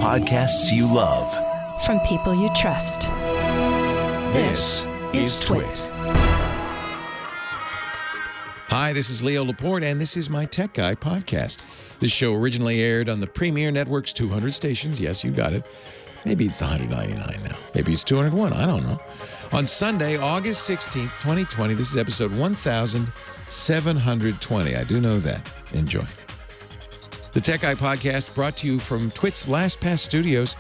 podcasts you love. From people you trust. This is TWiT. Hi, this is Leo Laporte, and this is my Tech Guy podcast. This show originally aired on the Premier Network's 200 stations. Yes, you got it. Maybe it's 199 now. Maybe it's 201. I don't know. On Sunday, August 16th, 2020, this is episode 1720. I do know that. Enjoy. The Tech Guy podcast brought to you from TWiT's Lastpass studios.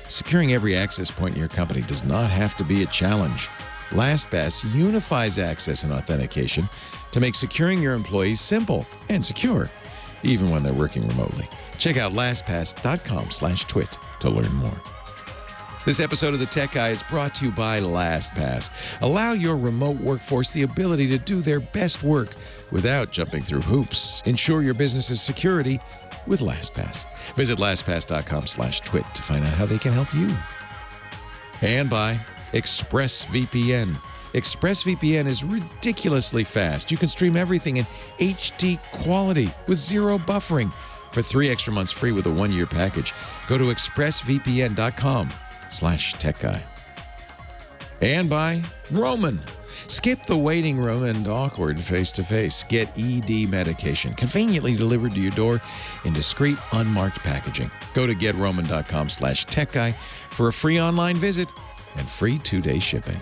Securing every access point in your company does not have to be a challenge. Lastpass unifies access and authentication to make securing your employees simple and secure, even when they're working remotely. Check out lastpass.com/twit to learn more. This episode of The Tech Guy is brought to you by Lastpass. Allow your remote workforce the ability to do their best work without jumping through hoops. Ensure your business's security with LastPass. Visit lastpass.com/twit to find out how they can help you. And by Expressvpn. Expressvpn is ridiculously fast. You can stream everything in HD quality with zero buffering. For 3 extra months free with a 1-year package, go to expressvpn.com/techguy. And by Roman. Skip the waiting room and awkward face-to-face. Get ED medication conveniently delivered to your door in discreet, unmarked packaging. Go to getroman.com/techguy for a free online visit and free 2-day shipping.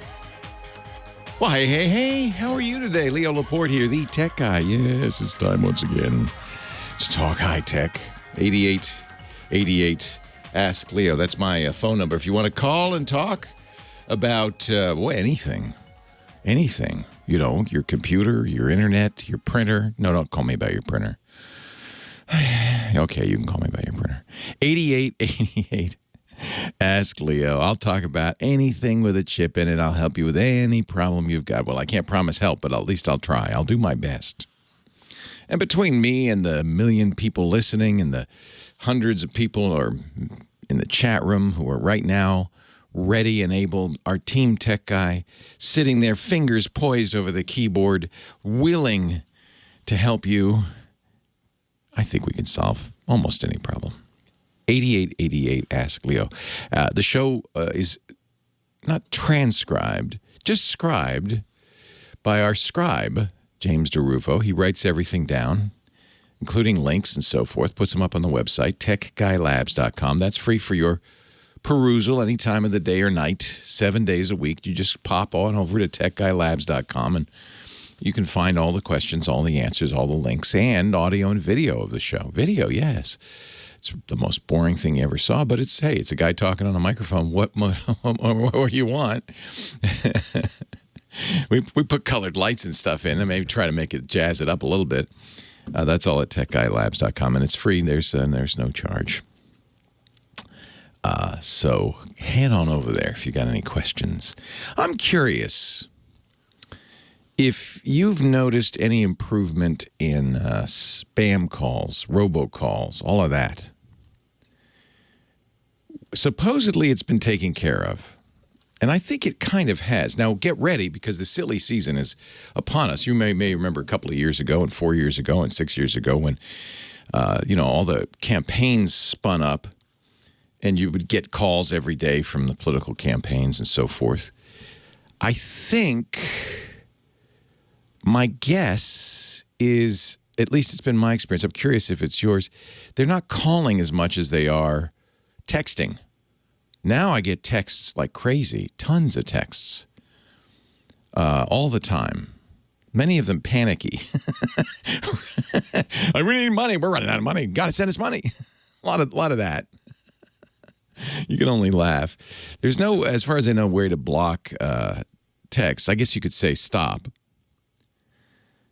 Well, hey, how are you today? Leo Laporte here, the Tech Guy. Yes, it's time once again to talk high-tech. 8888 Ask Leo. That's my phone number. If you want to call and talk about anything. You know, your computer, your internet, your printer. No, don't call me about your printer. Okay, you can call me about your printer. 8888 Ask Leo. I'll talk about anything with a chip in it. I'll help you with any problem you've got. Well, I can't promise help, but at least I'll try. I'll do my best. And between me and the million people listening and the hundreds of people who are in the chat room who are right now ready and able, our team Tech Guy sitting there, fingers poised over the keyboard, willing to help you, I think we can solve almost any problem. 8888 Ask Leo. The show is not transcribed, just scribed by our scribe, James DeRufo. He writes everything down, including links and so forth, puts them up on the website, techguylabs.com. That's free for your perusal any time of the day or night, 7 days a week. You just pop on over to techguylabs.com and you can find all the questions, all the answers, all the links, and audio and video of the show. Video, yes. It's the most boring thing you ever saw, but it's a guy talking on a microphone. What do you want? we put colored lights and stuff in and maybe try to make it, jazz it up a little bit. That's all at techguylabs.com, and it's free. There's no charge. So head on over there if you got any questions. I'm curious if you've noticed any improvement in spam calls, robocalls, all of that. Supposedly it's been taken care of, and I think it kind of has. Now get ready because the silly season is upon us. You may remember a couple of years ago and 4 years ago and 6 years ago when all the campaigns spun up and you would get calls every day from the political campaigns and so forth. I think my guess is, at least it's been my experience, I'm curious if it's yours, they're not calling as much as they are texting. Now I get texts like crazy, tons of texts, all the time. Many of them panicky. We need money. We're running out of money. Got to send us money. A lot of that. You can only laugh. There's no, as far as I know, way to block text. I guess you could say stop.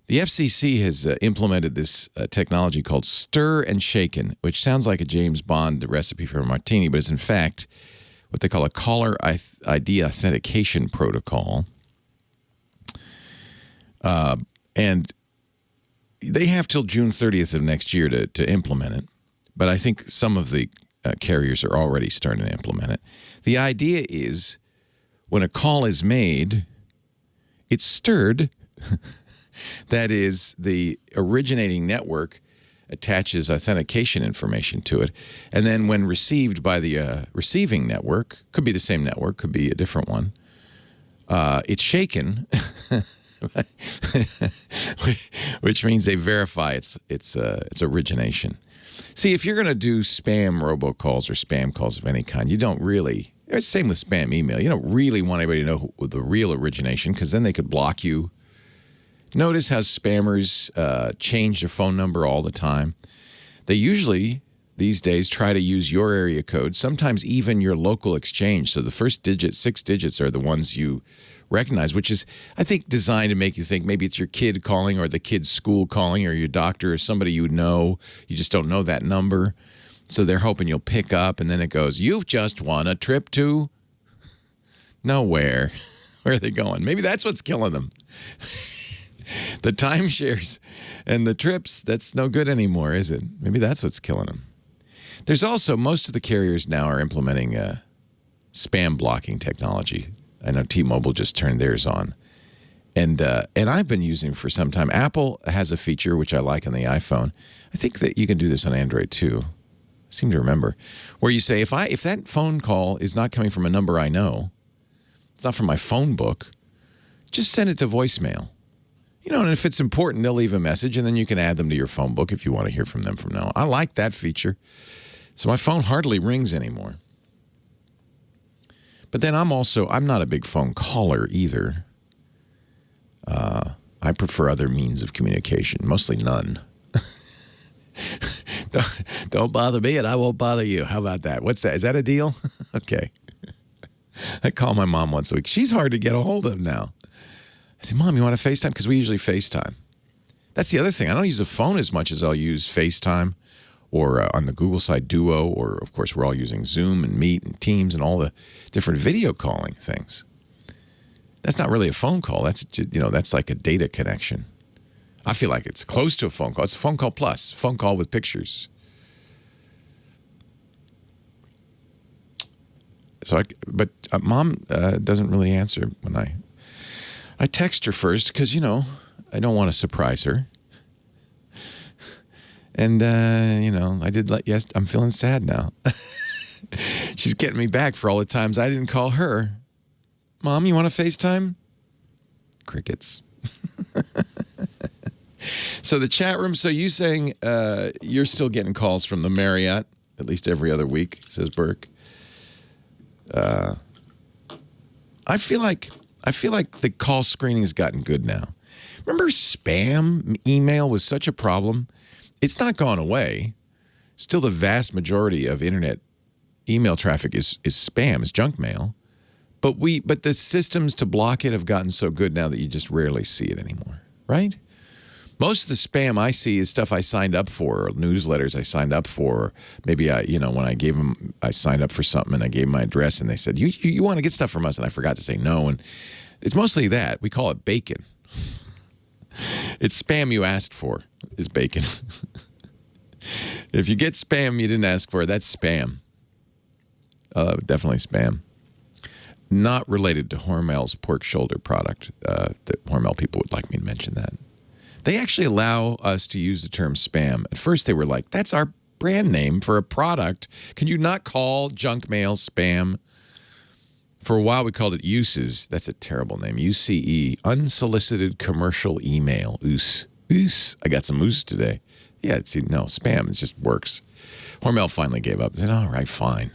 The FCC has implemented this technology called Stir and Shaken, which sounds like a James Bond recipe for a martini, but it's in fact what they call a caller ID authentication protocol. And they have till June 30th of next year to implement it. But I think some of the carriers are already starting to implement it. The idea is when a call is made, it's stirred. That is, the originating network attaches authentication information to it. And then when received by the receiving network, could be the same network, could be a different one, it's shaken, which means they verify its origination. See, if you're going to do spam robocalls or spam calls of any kind, you don't really, it's the same with spam email, you don't really want anybody to know the real origination, because then they could block you. Notice how spammers change their phone number all the time. They usually, these days, try to use your area code, sometimes even your local exchange. So the first digit, 6 digits, are the ones you recognize, which is, I think, designed to make you think maybe it's your kid calling, or the kid's school calling, or your doctor, or somebody you know. You just don't know that number. So they're hoping you'll pick up, and then it goes, "You've just won a trip to nowhere." Where are they going? Maybe that's what's killing them. The timeshares and the trips, that's no good anymore, is it? Maybe that's what's killing them. There's also, most of the carriers now are implementing spam blocking technology. I know T-Mobile just turned theirs on. And I've been using for some time. Apple has a feature which I like on the iPhone. I think that you can do this on Android too. I seem to remember. Where you say, if that phone call is not coming from a number I know, it's not from my phone book, just send it to voicemail. You know, and if it's important, they'll leave a message, and then you can add them to your phone book if you want to hear from them from now on. I like that feature. So my phone hardly rings anymore. But then I'm not a big phone caller either. I prefer other means of communication, mostly none. Don't bother me and I won't bother you. How about that? What's that? Is that a deal? Okay. I call my mom once a week. She's hard to get a hold of now. I say, "Mom, you want to FaceTime?" Because we usually FaceTime. That's the other thing. I don't use the phone as much as I'll use FaceTime, or on the Google side, Duo, or, of course, we're all using Zoom and Meet and Teams and all the different video calling things. That's not really a phone call. That's, that's like a data connection. I feel like it's close to a phone call. It's a phone call plus, phone call with pictures. So, but Mom doesn't really answer when I text her first, because, I don't want to surprise her. And, I did yes, I'm feeling sad now. She's getting me back for all the times I didn't call her. "Mom, you want to FaceTime?" Crickets. So the chat room, so you saying you're still getting calls from the Marriott, at least every other week, says Burke. I feel like the call screening has gotten good now. Remember spam email was such a problem? It's not gone away. Still, the vast majority of internet email traffic is spam, is junk mail. But the systems to block it have gotten so good now that you just rarely see it anymore, right? Most of the spam I see is stuff I signed up for, or newsletters I signed up for. Maybe when I signed up for something and I gave my address and they said, you want to get stuff from us, and I forgot to say no. And it's mostly that. We call it bacon. It's spam you asked for is bacon. If you get spam you didn't ask for, that's spam. Definitely spam. Not related to Hormel's pork shoulder product. That Hormel people would like me to mention that. They actually allow us to use the term spam. At first they were like, that's our brand name for a product. Can you not call junk mail spam? For a while we called it uses. That's a terrible name. UCE, unsolicited commercial email. Oos. I got some oos today. Yeah, no, spam. It just works. Hormel finally gave up. He said, all right, fine.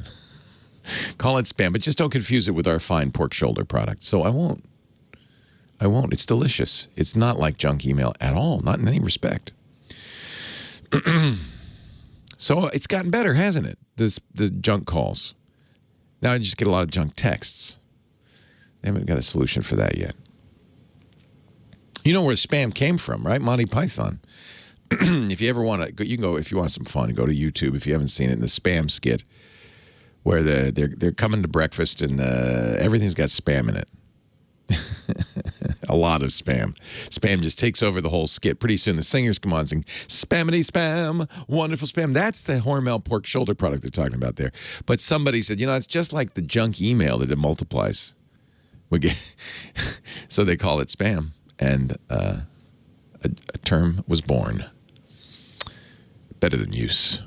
Call it spam, but just don't confuse it with our fine pork shoulder product. So I won't. It's delicious. It's not like junk email at all, not in any respect. So it's gotten better, hasn't it? The junk calls. Now I just get a lot of junk texts. They haven't got a solution for that yet. You know where spam came from, right? Monty Python. If you ever want to, you can go, if you want some fun, go to YouTube if you haven't seen it, in the spam skit, where they're coming to breakfast and everything's got spam in it. A lot of spam. Spam just takes over the whole skit. Pretty soon the singers come on and sing, "Spammity spam, wonderful spam." That's the Hormel pork shoulder product they're talking about there. But somebody said, it's just like the junk email that it multiplies. So they call it spam. And a term was born. Better than use.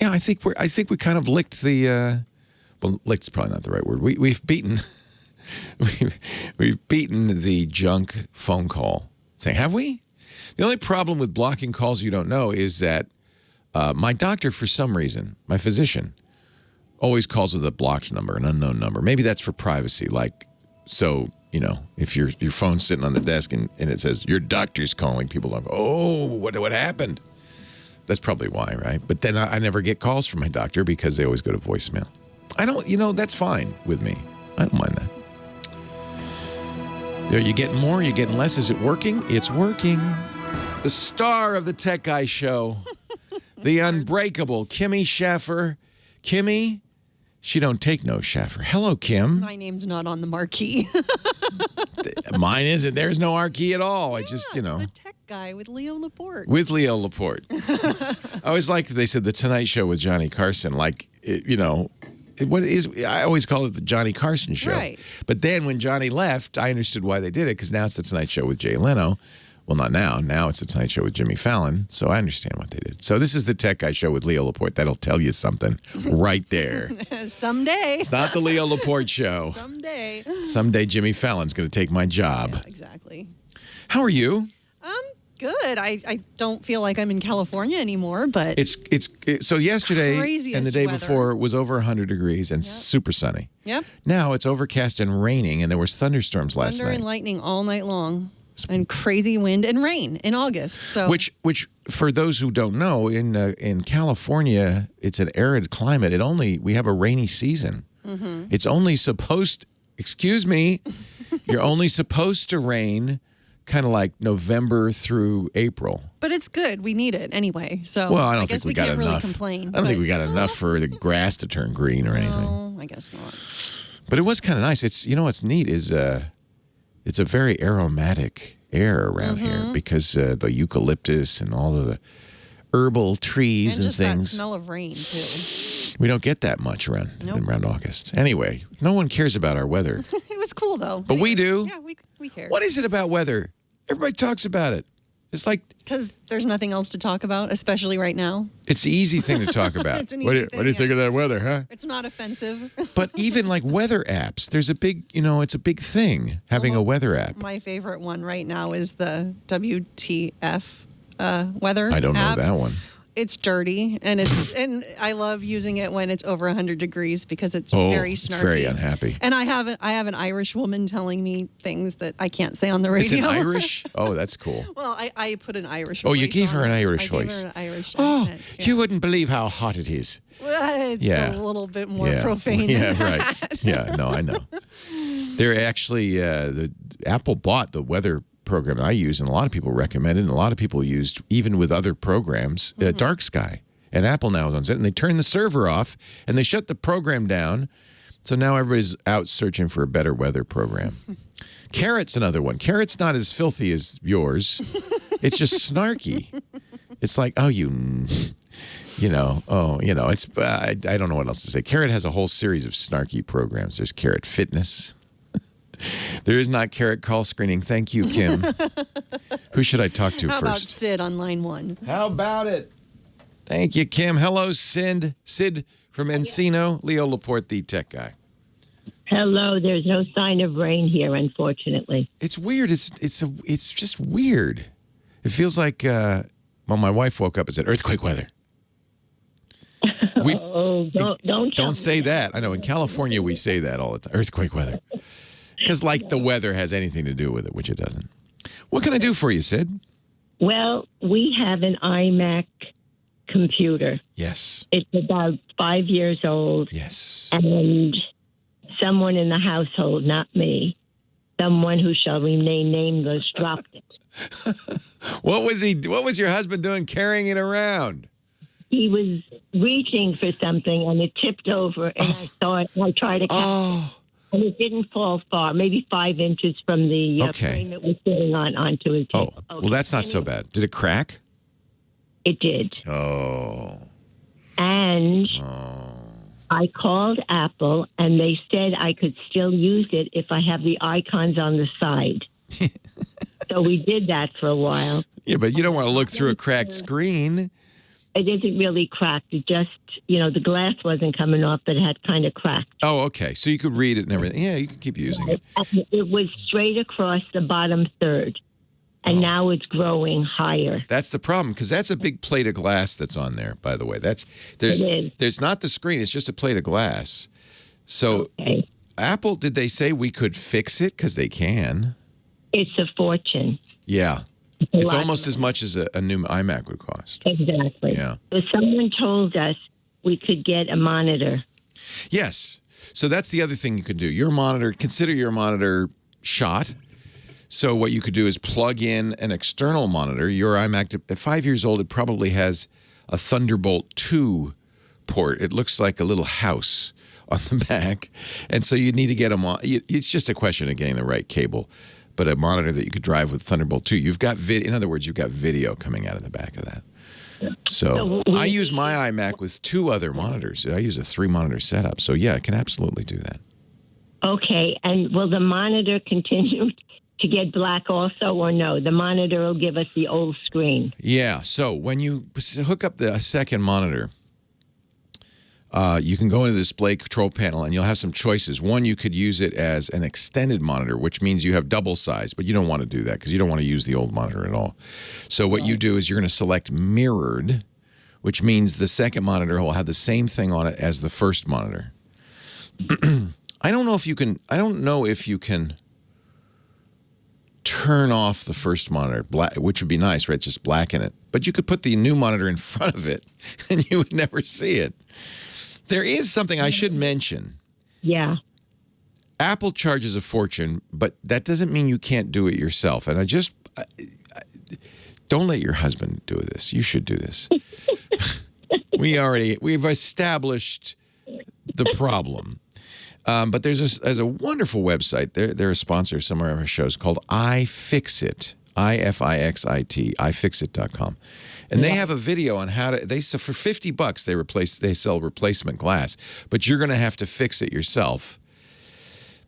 Yeah, I think we kind of licked the. Well, licked's probably not the right word. We've beaten. We've beaten the junk phone call thing, have we? The only problem with blocking calls you don't know is that my doctor, for some reason, my physician, always calls with a blocked number, an unknown number. Maybe that's for privacy. Like, so, you know, if your phone's sitting on the desk and it says, your doctor's calling, people are like, oh, what happened? That's probably why, right? But then I never get calls from my doctor because they always go to voicemail. I don't, that's fine with me. I don't mind that. Are you getting more? Are you getting less? Is it working? It's working. The star of the Tech Guy Show, the unbreakable Kimmy Schaffer. Kimmy, she don't take no Schaffer. Hello, Kim. My name's not on the marquee. Mine isn't. There's no marquee at all. I just, The Tech Guy with Leo Laporte. With Leo Laporte. I always liked, they said, the Tonight Show with Johnny Carson. Like, I always call it the Johnny Carson Show. Right. But then when Johnny left, I understood why they did it, because now it's the Tonight Show with Jay Leno. Well, not now. Now it's the Tonight Show with Jimmy Fallon. So I understand what they did. So this is the Tech Guy Show with Leo Laporte. That'll tell you something right there. Someday. It's not the Leo Laporte Show. Someday. Someday Jimmy Fallon's going to take my job. Yeah, exactly. How are you? Good. I don't feel like I'm in California anymore, but So yesterday craziest and the day weather. before was over 100 degrees and super sunny. Yep. Now it's overcast and raining, and there was thunderstorms last Thunder night. and lightning all night long, and crazy wind and rain in August. So Which for those who don't know, in California, it's an arid climate. We have a rainy season. Mm-hmm. It's only supposed. Excuse me, you're only supposed to rain kind of like November through April. But it's good. We need it anyway. So Well, I don't guess think we got can't enough. Really complain. I don't think we got enough for the grass to turn green or anything. No, I guess not. But it was kind of nice. It's what's neat is it's a very aromatic air around here because the eucalyptus and all of the herbal trees And and just that things. smell of rain too. We don't get that much around August. Anyway, no one cares about our weather. It was cool though. But we do. Yeah, we care. What is it about weather? Everybody talks about it. It's like Because there's nothing else to talk about, especially right now. it's the easy thing to talk about. It's an What do easy you thing, think of that weather, huh? It's not offensive. But even like weather apps, there's a big, it's a big thing having a weather app. My favorite one right now is the WTF weather I don't know app. that one. It's dirty, and and I love using it when it's over 100 degrees because it's very snarky. It's very unhappy. And I have an Irish woman telling me things that I can't say on the radio. It's an Irish? Oh, that's cool. Well, I put an Irish Oh, voice you gave her on an it. Irish I gave voice. her an Irish Oh, accent. Yeah. you wouldn't believe how hot it is. Well, it's Yeah. a little bit more Yeah. profane. Yeah, than right. that. Yeah, no, I know. They're actually, the Apple bought the weather program that I use, and a lot of people recommend it, and a lot of people used, even with other programs, Dark Sky. And Apple now owns it, and they turned the server off, and they shut the program down. So now everybody's out searching for a better weather program. Carrot's another one. Carrot's not as filthy as yours. It's just snarky. It's like, it's, I don't know what else to say. Carrot has a whole series of snarky programs. There's Carrot Fitness. There is not Carrot call screening. Thank you, Kim. Who should I talk to How about first? Sid on line 1? How about it? Thank you, Kim. Hello, Sid. Sid from Encino. Leo Laporte, the tech guy. Hello. There's no sign of rain here, unfortunately. It's weird. It's just weird. It feels like my wife woke up and said earthquake weather. Don't say that. I know in California we say that all the time. Earthquake weather. Because like the weather has anything to do with it, which it doesn't. What can I do for you, Sid? Well, we have an iMac computer. Yes. It's about 5 years old. Yes. And someone in the household, not me, someone who shall remain nameless, dropped it. What was your husband doing carrying it around? He was reaching for something and it tipped over and I saw it and I tried to catch it. And it didn't fall far, maybe 5 inches from the frame it was sitting onto his table. Oh, well, that's not so bad. Did it crack? It did. Oh. And I called Apple, and they said I could still use it if I have the icons on the side. So we did that for a while. Yeah, but you don't want to look through a cracked screen. It isn't really cracked. It just, the glass wasn't coming off, but it had kind of cracked. Oh, okay. So you could read it and everything. Yeah, you can keep using it. It was straight across the bottom third, and now it's growing higher. That's the problem, because that's a big plate of glass that's on there, by the way. There's not the screen. It's just a plate of glass. So Apple, did they say we could fix it? Because they can. It's a fortune. Yeah. It's almost as much as a new iMac would cost. Exactly. Yeah. So someone told us we could get a monitor. Yes. So that's the other thing you could do. Consider your monitor shot. So what you could do is plug in an external monitor. Your iMac, at 5 years old, it probably has a Thunderbolt 2 port. It looks like a little house on the back. And so you need to get them on. It's just a question of getting the right cable. But a monitor that you could drive with Thunderbolt 2. In other words, you've got video coming out of the back of that. So I use my iMac with 2 other monitors. I use a 3-monitor setup. So yeah, I can absolutely do that. Okay, and will the monitor continue to get black also, or no? The monitor will give us the old screen. Yeah, so when you hook up the second monitor, you can go into the display control panel and you'll have some choices. One, you could use it as an extended monitor, which means you have double size, but you don't want to do that because you don't want to use the old monitor at all. So what you do is you're going to select mirrored, which means the second monitor will have the same thing on it as the first monitor. I don't know if you can turn off the first monitor, which would be nice, right? Just blacken it. But you could put the new monitor in front of it and you would never see it. There is something I should mention. Yeah. Apple charges a fortune, but that doesn't mean you can't do it yourself. And don't let your husband do this. You should do this. We've established the problem. But there's a wonderful website. They're a sponsor of some of our shows called iFixit, IFIXIT, iFixit.com. And they have a video on how to, for $50 they sell replacement glass, but you're going to have to fix it yourself.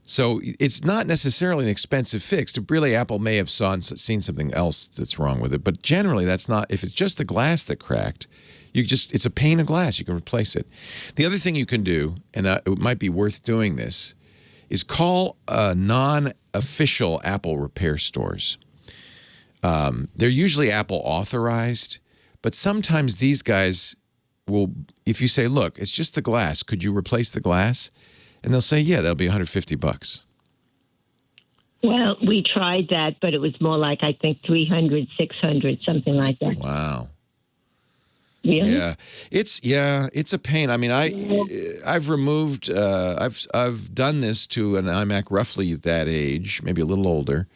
So it's not necessarily an expensive fix. Really, Apple may have seen something else that's wrong with it, but generally that's not. If it's just the glass that cracked, it's a pane of glass. You can replace it. The other thing you can do, and it might be worth doing this, is call non-official Apple repair stores. They're usually Apple authorized, but sometimes these guys will, if you say, look, it's just the glass, could you replace the glass? And they'll say, yeah, that'll be $150. Well, we tried that, but it was more like, I think, $300, $600, something like that. Wow. Really? Yeah, it's a pain. I mean, I've removed, I've done this to an iMac roughly that age, maybe a little older.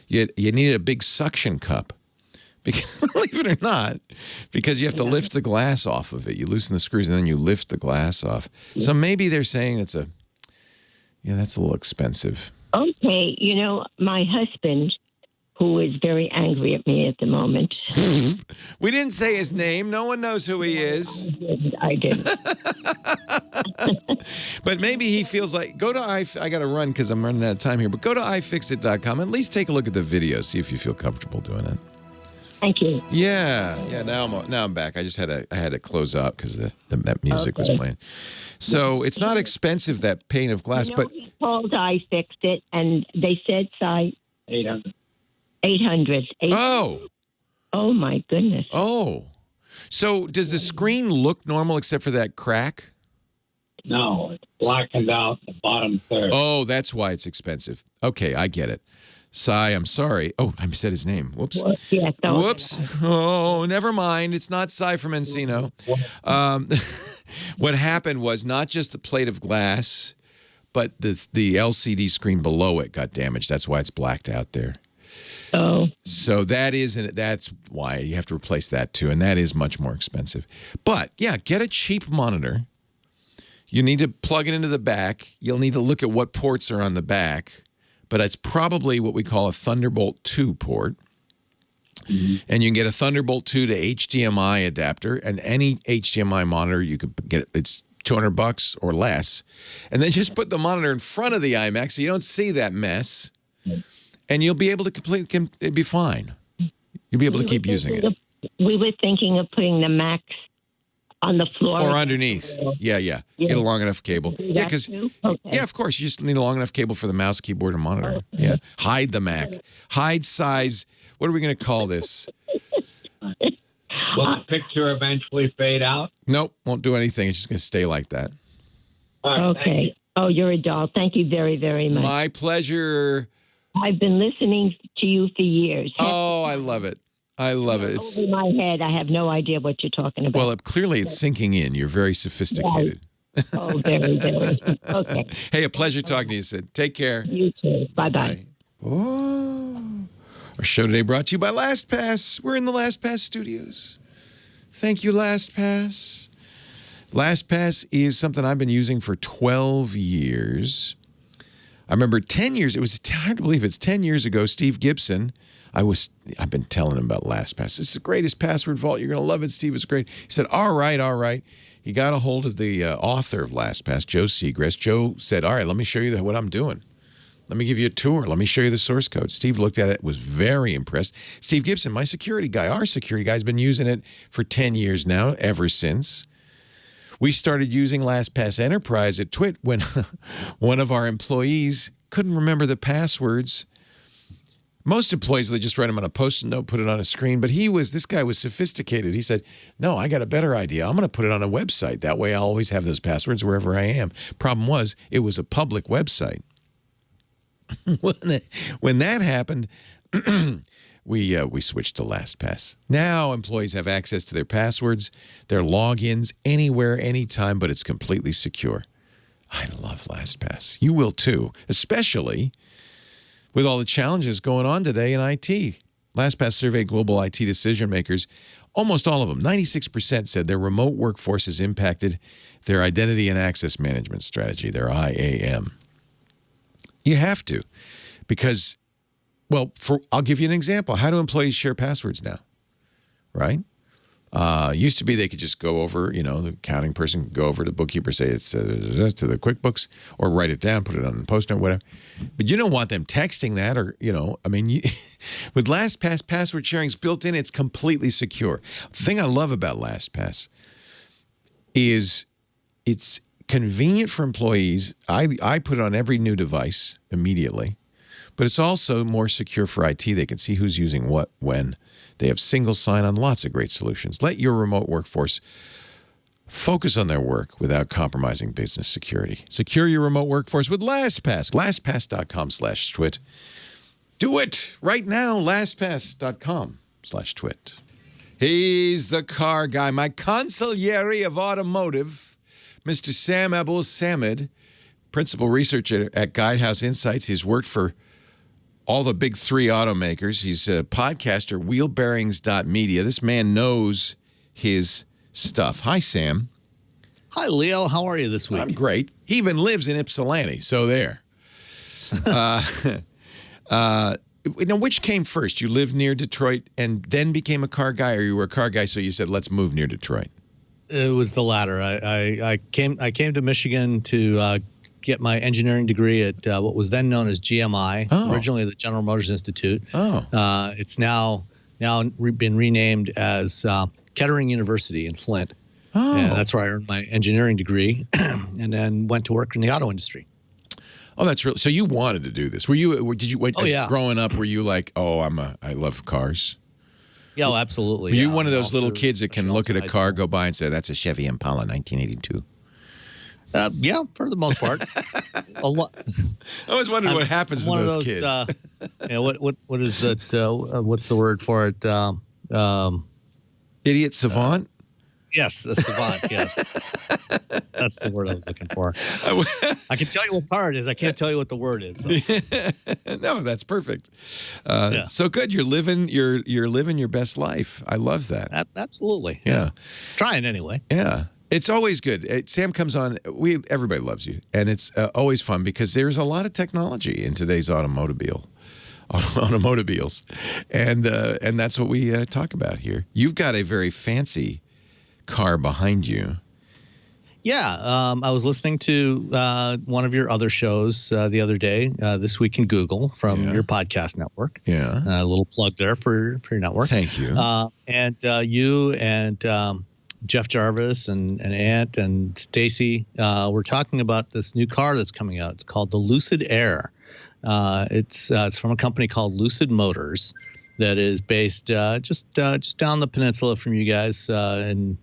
You need a big suction cup, because believe it or not, because you have to lift the glass off of it. You loosen the screws and then you lift the glass off. So maybe they're saying that's a little expensive. Okay, my husband, who is very angry at me at the moment. We didn't say his name. No one knows who he is. I didn't. But maybe he feels like, I got to run because I'm running out of time here, but go to iFixit.com and at least take a look at the video, see if you feel comfortable doing it. Thank you. Yeah. Now I'm back. I just had to close up because that music was playing. So it's not expensive, that pane of glass, but he called iFixit and they said size 800. 800. Oh my goodness. Oh. So does the screen look normal except for that crack? No, it's blackened out the bottom third. Oh, that's why it's expensive. Okay, I get it. Cy, I'm sorry. Oh, I said his name. Whoops. Yeah, whoops. Oh, never mind. It's not Cy from Encino. What happened was not just the plate of glass, but the LCD screen below it got damaged. That's why it's blacked out there. Oh. So that's why you have to replace that too, and that is much more expensive. But yeah, get a cheap monitor. You need to plug it into the back. You'll need to look at what ports are on the back, but it's probably what we call a Thunderbolt 2 port. Mm-hmm. And you can get a Thunderbolt 2 to HDMI adapter, and any HDMI monitor you could get. It's $200 or less, and then just put the monitor in front of the iMac so you don't see that mess. and you'll be able to it'd be fine. You'll be able to keep using it. We were thinking of putting the Macs on the floor. Or underneath. Yeah. Get a long enough cable. Yeah, because, yeah, of course, you just need a long enough cable for the mouse, keyboard, and monitor. Okay. Yeah. Hide the Mac. Hide size. What are we going to call this? Will the picture eventually fade out? Nope, won't do anything. It's just going to stay like that. Okay. Oh, you're a doll. Thank you very, very much. My pleasure. I've been listening to you for years. Oh, I love it. I love it. It's over my head. I have no idea what you're talking about. Well, clearly it's sinking in. You're very sophisticated. Right. Oh, very, very. Okay. Hey, a pleasure talking to you, Sid. Take care. You too. Bye-bye. Oh. Our show today brought to you by Lastpass. We're in the Lastpass studios. Thank you, Lastpass. Lastpass is something I've been using for 12 years. I remember 10 years. It was hard to believe it's 10 years ago. Steve Gibson. I've been telling him about LastPass. It's the greatest password vault. You're going to love it, Steve. It's great. He said, all right. He got a hold of the author of LastPass, Joe Segrest. Joe said, all right, let me show you what I'm doing. Let me give you a tour. Let me show you the source code. Steve looked at it, was very impressed. Steve Gibson, my security guy, our security guy, has been using it for 10 years now, ever since. We started using LastPass Enterprise at TWiT when one of our employees couldn't remember the passwords. Most employees, they just write them on a Post-it note, put it on a screen. But this guy was sophisticated. He said, no, I got a better idea. I'm going to put it on a website. That way I'll always have those passwords wherever I am. Problem was, it was a public website. When that happened, we switched to LastPass. Now employees have access to their passwords, their logins, anywhere, anytime, but it's completely secure. I love LastPass. You will too, especially with all the challenges going on today in IT. LastPass surveyed global IT decision makers. Almost all of them, 96%, said their remote workforce has impacted their identity and access management strategy, their IAM. You have to, because, well, I'll give you an example. How do employees share passwords now, right? Used to be they could just go over, the accounting person could go over to the bookkeeper, say it's to the QuickBooks, or write it down, put it on a Post-it note, whatever. But you don't want them texting that, or, with LastPass, password sharing is built in. It's completely secure. The thing I love about LastPass is it's convenient for employees. I put it on every new device immediately, but it's also more secure for IT. They can see who's using what, when. They have single sign-on, lots of great solutions. Let your remote workforce focus on their work without compromising business security. Secure your remote workforce with LastPass. LastPass.com/twit. Do it right now. LastPass.com/twit. He's the car guy, my consigliere of automotive, Mr. Sam Abuelsamid, principal researcher at Guidehouse Insights. He's worked for all the big three automakers. He's a podcaster, wheelbearings.media. This man knows his stuff. Hi, Sam. Hi, Leo. How are you this week? I'm great. He even lives in Ypsilanti, so there. Now, which came first? You lived near Detroit and then became a car guy, or you were a car guy, so you said, let's move near Detroit? It was the latter. I came to Michigan to get my engineering degree at what was then known as GMI, originally the General Motors Institute. It's now been renamed as Kettering University in Flint. And that's where I earned my engineering degree, and then went to work in the auto industry. Oh, that's real. So you wanted to do this? Growing up, were you like, I love cars? Yeah, absolutely. Were you one of those little kids that can look at a car, go by and say, that's a Chevy Impala 1982? Yeah, for the most part. A lot. I always wondered what happens to those kids. What is that? What's the word for it? Idiot savant? Yes, a savant, yes. That's the word I was looking for. I can tell you what car it is. I can't tell you what the word is. So. No, that's perfect. So good. You're living your best life. I love that. Absolutely. Yeah. Trying anyway. Yeah. It's always good. Sam comes on. Everybody loves you, and it's always fun because there's a lot of technology in today's automobiles, and that's what we talk about here. You've got a very fancy car behind you. Yeah, I was listening to one of your other shows the other day, This Week in Google from your podcast network. Yeah. A little plug there for your network. Thank you. And you and Jeff Jarvis and Ant and Stacy were talking about this new car that's coming out. It's called the Lucid Air. It's from a company called Lucid Motors that is based just down the peninsula from you guys. And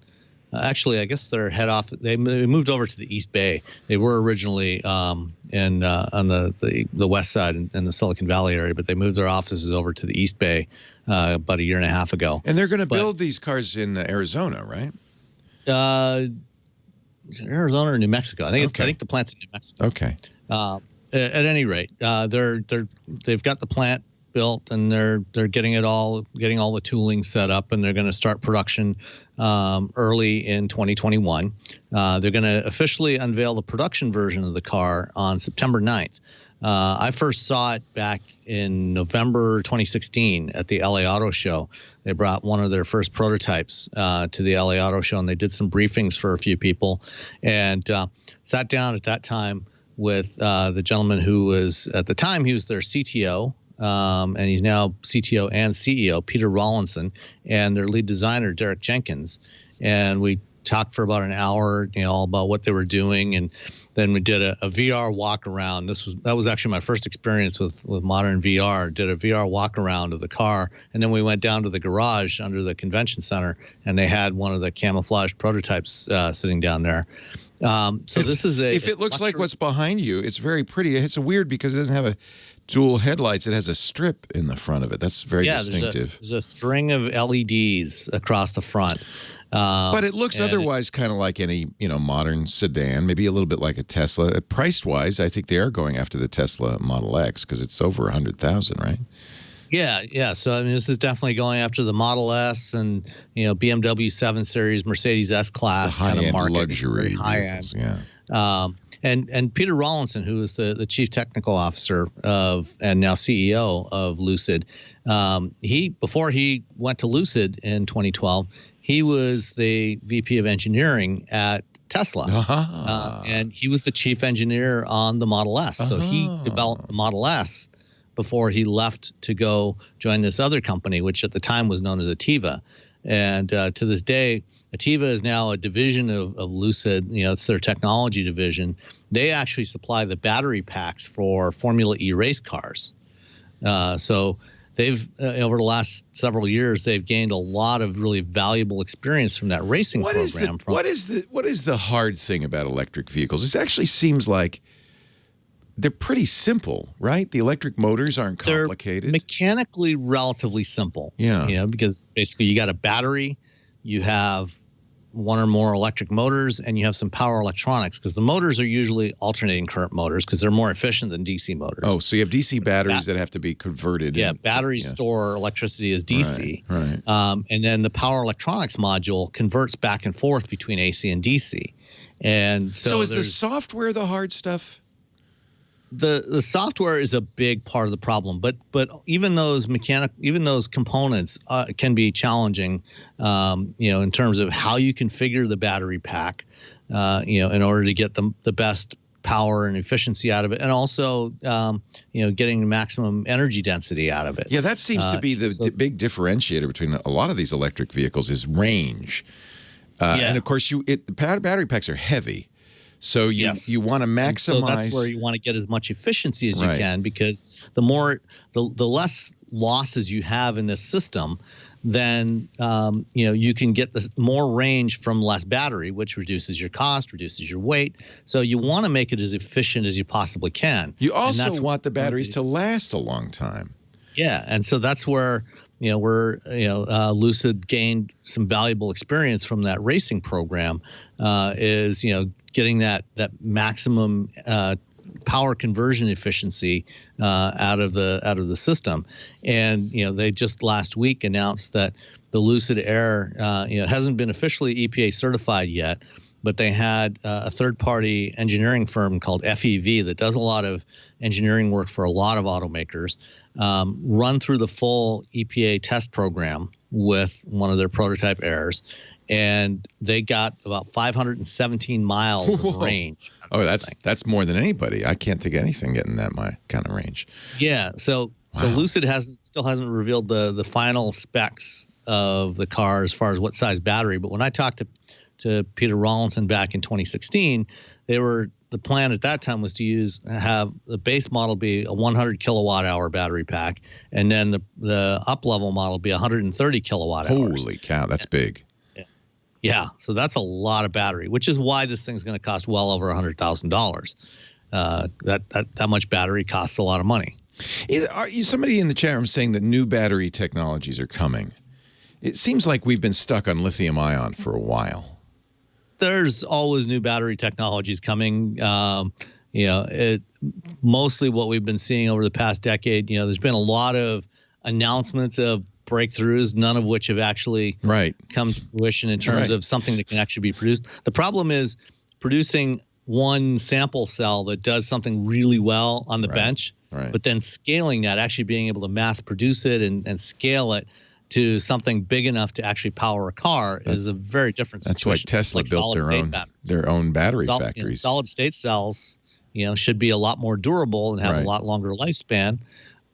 actually, I guess their head office, they moved over to the East Bay. They were originally on the west side in the Silicon Valley area, but they moved their offices over to the East Bay about a year and a half ago. And they're going to build these cars in Arizona, right? Arizona or New Mexico. I think the plant's in New Mexico. Okay. At any rate, they've got the plant built and they're getting all the tooling set up, and they're going to start production early in 2021. They're going to officially unveil the production version of the car on September 9th. I first saw it back in November 2016 at the LA Auto Show. They brought one of their first prototypes to the LA Auto Show, and they did some briefings for a few people, and sat down at that time with the gentleman who was, at the time, he was their CTO, and he's now CTO and CEO, Peter Rawlinson, and their lead designer, Derek Jenkins. And we talked for about an hour, all about what they were doing, and then we did a VR walk around. That was actually my first experience with modern VR. Did a VR walk around of the car, and then we went down to the garage under the convention center, and they had one of the camouflage prototypes sitting down there. This is if it looks like what's behind you, it's very pretty. It's weird because it doesn't have a dual headlights. It has a strip in the front of it. That's very distinctive. There's a string of LEDs across the front. But it looks otherwise kind of like any modern sedan, maybe a little bit like a Tesla. Price-wise, I think they are going after the Tesla Model X because it's over 100,000, right? Yeah. So I mean, this is definitely going after the Model S and BMW 7 Series, Mercedes S-Class kind of market, luxury, high end. Yeah. And Peter Rawlinson, who is the chief technical officer of and now CEO of Lucid, before he went to Lucid in 2012, he was the VP of engineering at Tesla, and he was the chief engineer on the Model S. So he developed the Model S before he left to go join this other company, which at the time was known as Ativa. And to this day, Ativa is now a division of Lucid. It's their technology division. They actually supply the battery packs for Formula E race cars. So they've over the last several years, they've gained a lot of really valuable experience from that racing program. What is the hard thing about electric vehicles? It actually seems like they're pretty simple, right? The electric motors aren't complicated. They're mechanically relatively simple. Yeah. Because basically you got a battery, you have one or more electric motors, and you have some power electronics, because the motors are usually alternating current motors because they're more efficient than DC motors. Oh, so you have DC batteries that have to be converted. Yeah, batteries store electricity as DC. Right. And then the power electronics module converts back and forth between AC and DC. And so is the software the hard stuff? The software is a big part of the problem, but even those components can be challenging, in terms of how you configure the battery pack, in order to get the best power and efficiency out of it, and also, getting the maximum energy density out of it. Yeah, that seems to be the big differentiator between a lot of these electric vehicles is range. And of course, the battery packs are heavy. So you want to maximize. So that's where you want to get as much efficiency as you can, because the less losses you have in this system, then you can get the more range from less battery, which reduces your cost, reduces your weight. So you want to make it as efficient as you possibly can. You also want the batteries to last a long time. Yeah, and so that's where Lucid gained some valuable experience from that racing program. Is getting that maximum power conversion efficiency out of the system. And they just last week announced that the Lucid Air it hasn't been officially EPA certified yet, but they had a third-party engineering firm called FEV that does a lot of engineering work for a lot of automakers, run through the full EPA test program with one of their prototype Airs. and they got about 517 miles of range. Oh, that's more than anybody. I can't think of anything getting that kind of range. Yeah. So Lucid still hasn't revealed the final specs of the car as far as what size battery. But when I talked to Peter Rawlinson back in 2016, the plan at that time was to have the base model be a 100 kilowatt hour battery pack, and then the up level model be 130 kilowatt hours. Holy cow, that's big. Yeah, so that's a lot of battery, which is why this thing's going to cost well over $100,000. That much battery costs a lot of money. Somebody in the chat room saying that new battery technologies are coming. It seems like we've been stuck on lithium ion for a while. There's always new battery technologies coming. Mostly what we've been seeing over the past decade. There's been a lot of announcements of breakthroughs, none of which have actually come to fruition in terms of something that can actually be produced. The problem is producing one sample cell that does something really well on the bench, but then scaling that, actually being able to mass produce it and scale it to something big enough to actually power a car is a very different situation. That's why Tesla built their own battery factories. Solid state cells, should be a lot more durable and have a lot longer lifespan.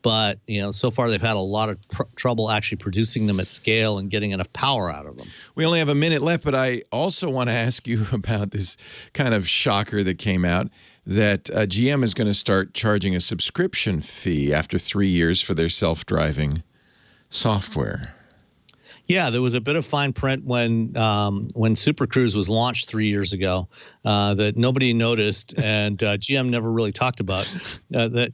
But, so far they've had a lot of trouble actually producing them at scale and getting enough power out of them. We only have a minute left, but I also want to ask you about this kind of shocker that came out that GM is going to start charging a subscription fee after 3 years for their self-driving software. Yeah, there was a bit of fine print when Super Cruise was launched 3 years ago that nobody noticed, and GM never really talked about. So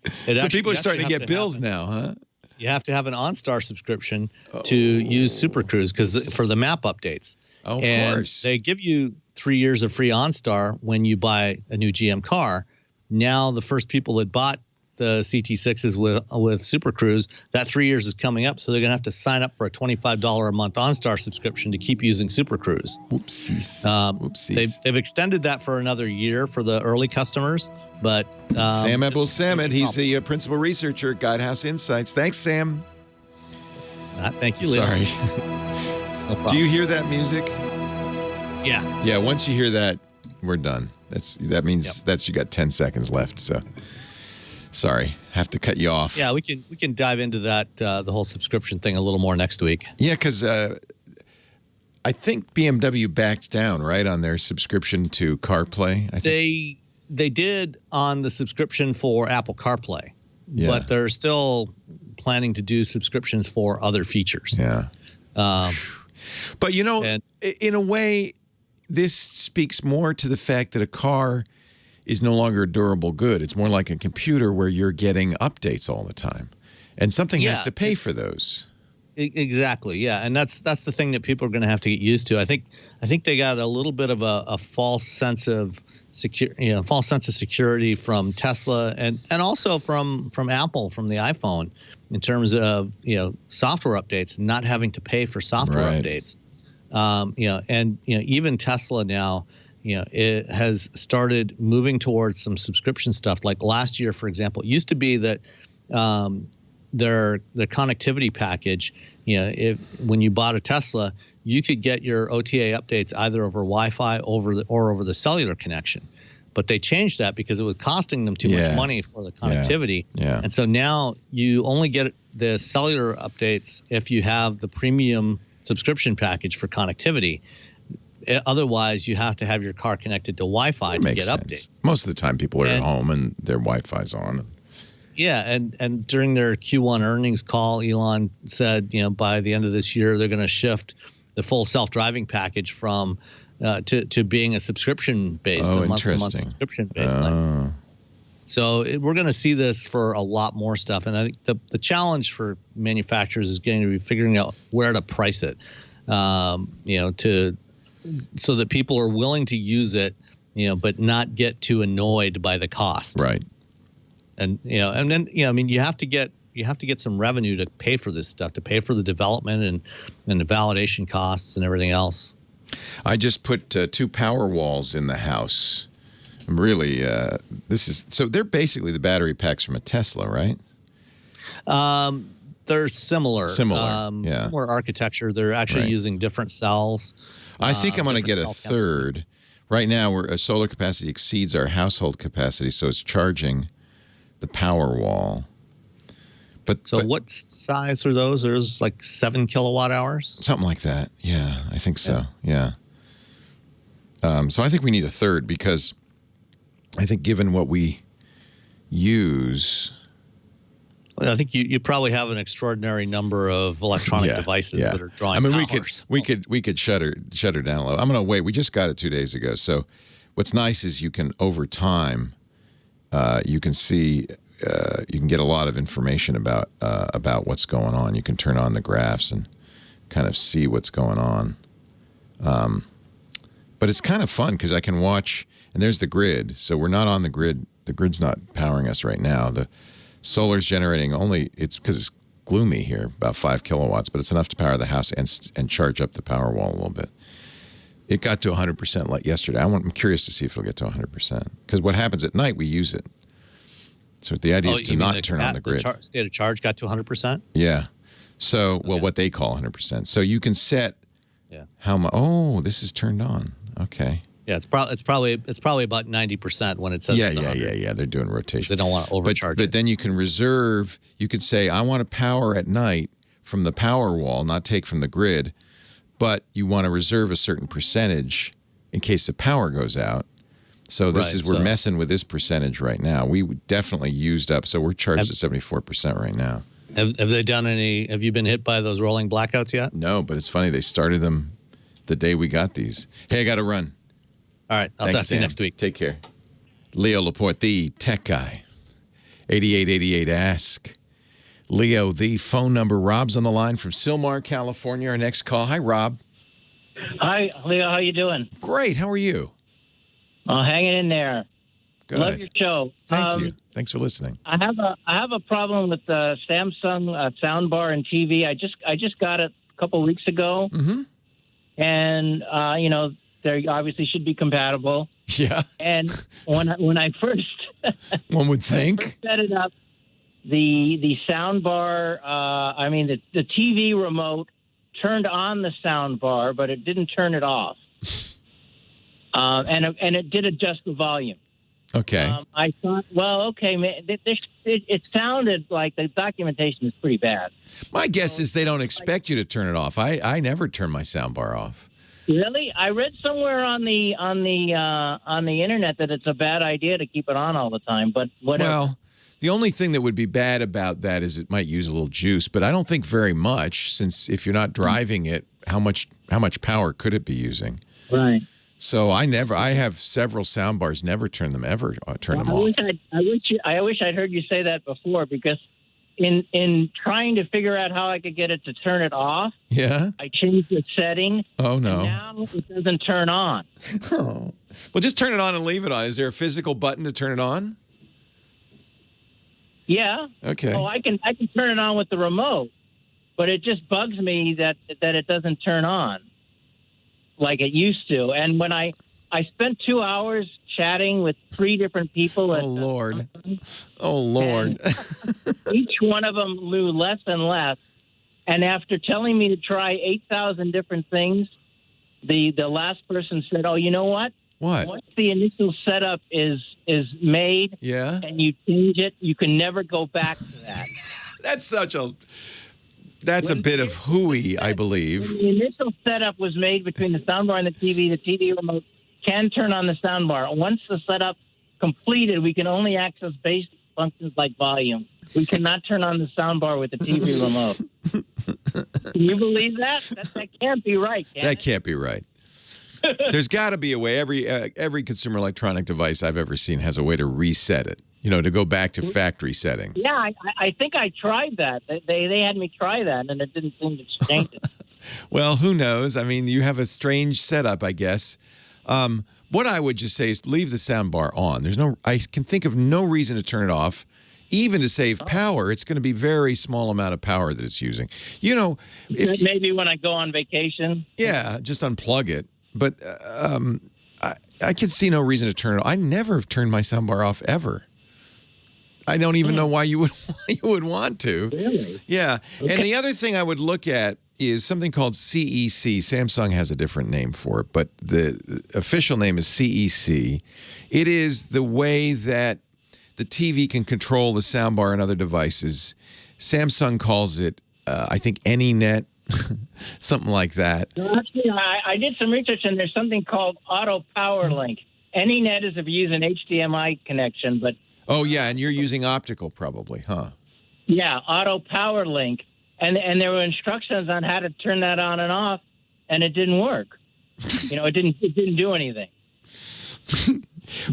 people are starting to get bills now, huh? You have to have an OnStar subscription to use Super Cruise for the map updates. Oh, of course. They give you 3 years of free OnStar when you buy a new GM car. Now the first people that bought the CT6s with Super Cruise, that 3 years is coming up, so they're going to have to sign up for a $25 a month OnStar subscription to keep using Super Cruise. Oopsies. They've extended that for another year for the early customers, but Sam Abuelsamid, he's the principal researcher at Guidehouse Insights. Thanks, Sam. Thank you, Leo. Sorry. No problem. Do you hear that music? Yeah. Yeah. Once you hear that, we're done. That means you got 10 seconds left. So. Sorry, have to cut you off. Yeah, we can dive into that the whole subscription thing a little more next week. Yeah, because I think BMW backed down on their subscription to CarPlay. I think they did on the subscription for Apple CarPlay, but they're still planning to do subscriptions for other features. Yeah, but in a way, this speaks more to the fact that a car is no longer a durable good. It's more like a computer where you're getting updates all the time. And something has to pay for those. Exactly, yeah. And that's the thing that people are going to have to get used to. I think they got a little bit of a false sense of security from Tesla and also from Apple, from the iPhone, in terms of software updates and not having to pay for software updates. Even Tesla now, it has started moving towards some subscription stuff. Like last year, for example, it used to be that their connectivity package, when you bought a Tesla, you could get your OTA updates either over Wi-Fi or over the cellular connection. But they changed that because it was costing them too much money for the connectivity. Yeah. And so now you only get the cellular updates if you have the premium subscription package for connectivity. Otherwise, you have to have your car connected to Wi-Fi to get updates. Most of the time, people are at home and their Wi-Fi's on. Yeah, and during their Q1 earnings call, Elon said, by the end of this year, they're going to shift the full self-driving package from to being a subscription-based, a month-to-month subscription-based thing. So we're going to see this for a lot more stuff. And I think the challenge for manufacturers is going to be figuring out where to price it, so that people are willing to use it, but not get too annoyed by the cost. Right. And and then you have to get some revenue to pay for this stuff, to pay for the development and the validation costs and everything else. I just put 2 power walls in the house. Really, so they're basically the battery packs from a Tesla, right? They're similar. Yeah. Similar architecture. They're actually using different cells. I think I'm going to get a third. Right now, our solar capacity exceeds our household capacity, so it's charging the power wall. But what size are those? There's like 7 kilowatt hours? Something like that. Yeah, I think so. Yeah. So I think we need a third because I think given what we use... Well, I think you probably have an extraordinary number of electronic devices that are drawing power. we could shut her down a little. I'm going to wait. We just got it 2 days ago. So what's nice is you can, over time, you can see, you can get a lot of information about what's going on. You can turn on the graphs and kind of see what's going on. But it's kind of fun because I can watch, and there's the grid. So we're not on the grid. The grid's not powering us right now. The solar's generating it's because it's gloomy here, about 5 kilowatts, but it's enough to power the house and charge up the power wall a little bit. It got to 100% like yesterday. I'm curious to see if it'll get to 100% because what happens at night, we use it. So the idea is to not turn on the grid. The state of charge got to 100%? Yeah. So, what they call 100%. So you can set how much. Oh, this is turned on. Okay. Yeah, it's probably about 90% when it says yeah. They're doing rotation. They don't want to overcharge but then you can reserve. You could say, I want to power at night from the power wall, not take from the grid, but you want to reserve a certain percentage in case the power goes out. So we're messing with this percentage right now. We definitely used up, so we're charged at 74% right now. Have they done any? Have you been hit by those rolling blackouts yet? No, but it's funny. They started them the day we got these. Hey, I got to run. All right. I'll talk to you next week. Take care. Leo Laporte, the tech guy. 8888 Ask. Leo, the phone number. Rob's on the line from Sylmar, California. Our next call. Hi, Rob. Hi, Leo. How you doing? Great. How are you? Hanging in there. Good. Love your show. Thank you. Thanks for listening. I have a problem with the Samsung soundbar and TV. I just got it a couple of weeks ago, and they obviously should be compatible. Yeah. And when I first one would think set it up, the soundbar, the TV remote turned on the soundbar, but it didn't turn it off. And it did adjust the volume. Okay. I thought, well, okay, man, it sounded like the documentation is pretty bad. My guess is they don't expect you to turn it off. I never turn my soundbar off. Really? I read somewhere on the internet that it's a bad idea to keep it on all the time, but whatever. Well, the only thing that would be bad about that is it might use a little juice, but I don't think very much, since if you're not driving it, how much power could it be using? Right. So I have several sound bars, never turn them off. I wish I'd heard you say that before, because in trying to figure out how I could get it to turn it off, I changed the setting. Oh no! And now it doesn't turn on. Oh. Well, just turn it on and leave it on. Is there a physical button to turn it on? Yeah. Okay. Oh, I can turn it on with the remote, but it just bugs me that it doesn't turn on like it used to. And when I spent 2 hours chatting with 3 different people. Oh, Lord. Oh, Lord. Each one of them knew less and less. And after telling me to try 8,000 different things, the last person said, oh, you know what? What? Once the initial setup is made and you change it, you can never go back to that. That's a bit of hooey, I believe. When the initial setup was made between the soundbar and the TV remote can turn on the soundbar. Once the setup completed, we can only access basic functions like volume. We cannot turn on the soundbar with the TV remote. Can you believe that? That can't be right, can it? Can't be right. There's got to be a way. Every consumer electronic device I've ever seen has a way to reset it, to go back to factory settings. Yeah, I think I tried that. They had me try that, and it didn't seem to change it. Well, who knows? I mean, you have a strange setup, I guess. What I would just say is leave the soundbar on. I can think of no reason to turn it off. Even to save power, it's going to be very small amount of power that it's using. Maybe when I go on vacation. Yeah, just unplug it. But I can see no reason to turn it off. I never have turned my soundbar off ever. I don't even know why you would want to. Really? Yeah. Okay. And the other thing I would look at is something called CEC. Samsung has a different name for it, but the official name is CEC. It is the way that the TV can control the soundbar and other devices. Samsung calls it, I think, AnyNet, something like that. No, actually, I did some research, and there's something called Auto Power Link. AnyNet is if you use an HDMI connection, but... Oh, yeah, and you're using optical probably, huh? Yeah, Auto Power Link. And there were instructions on how to turn that on and off, and it didn't work. It didn't do anything.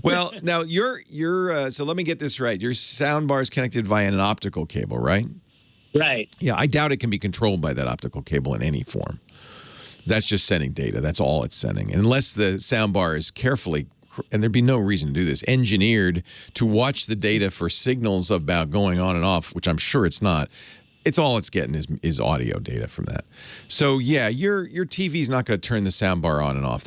Well, now so let me get this right. Your soundbar is connected via an optical cable, right? Right. Yeah, I doubt it can be controlled by that optical cable in any form. That's just sending data. That's all it's sending. And unless the soundbar is carefully, and there'd be no reason to do this, engineered to watch the data for signals about going on and off, which I'm sure it's not. It's all it's getting is audio data from that. So yeah, your TV's not going to turn the soundbar on and off.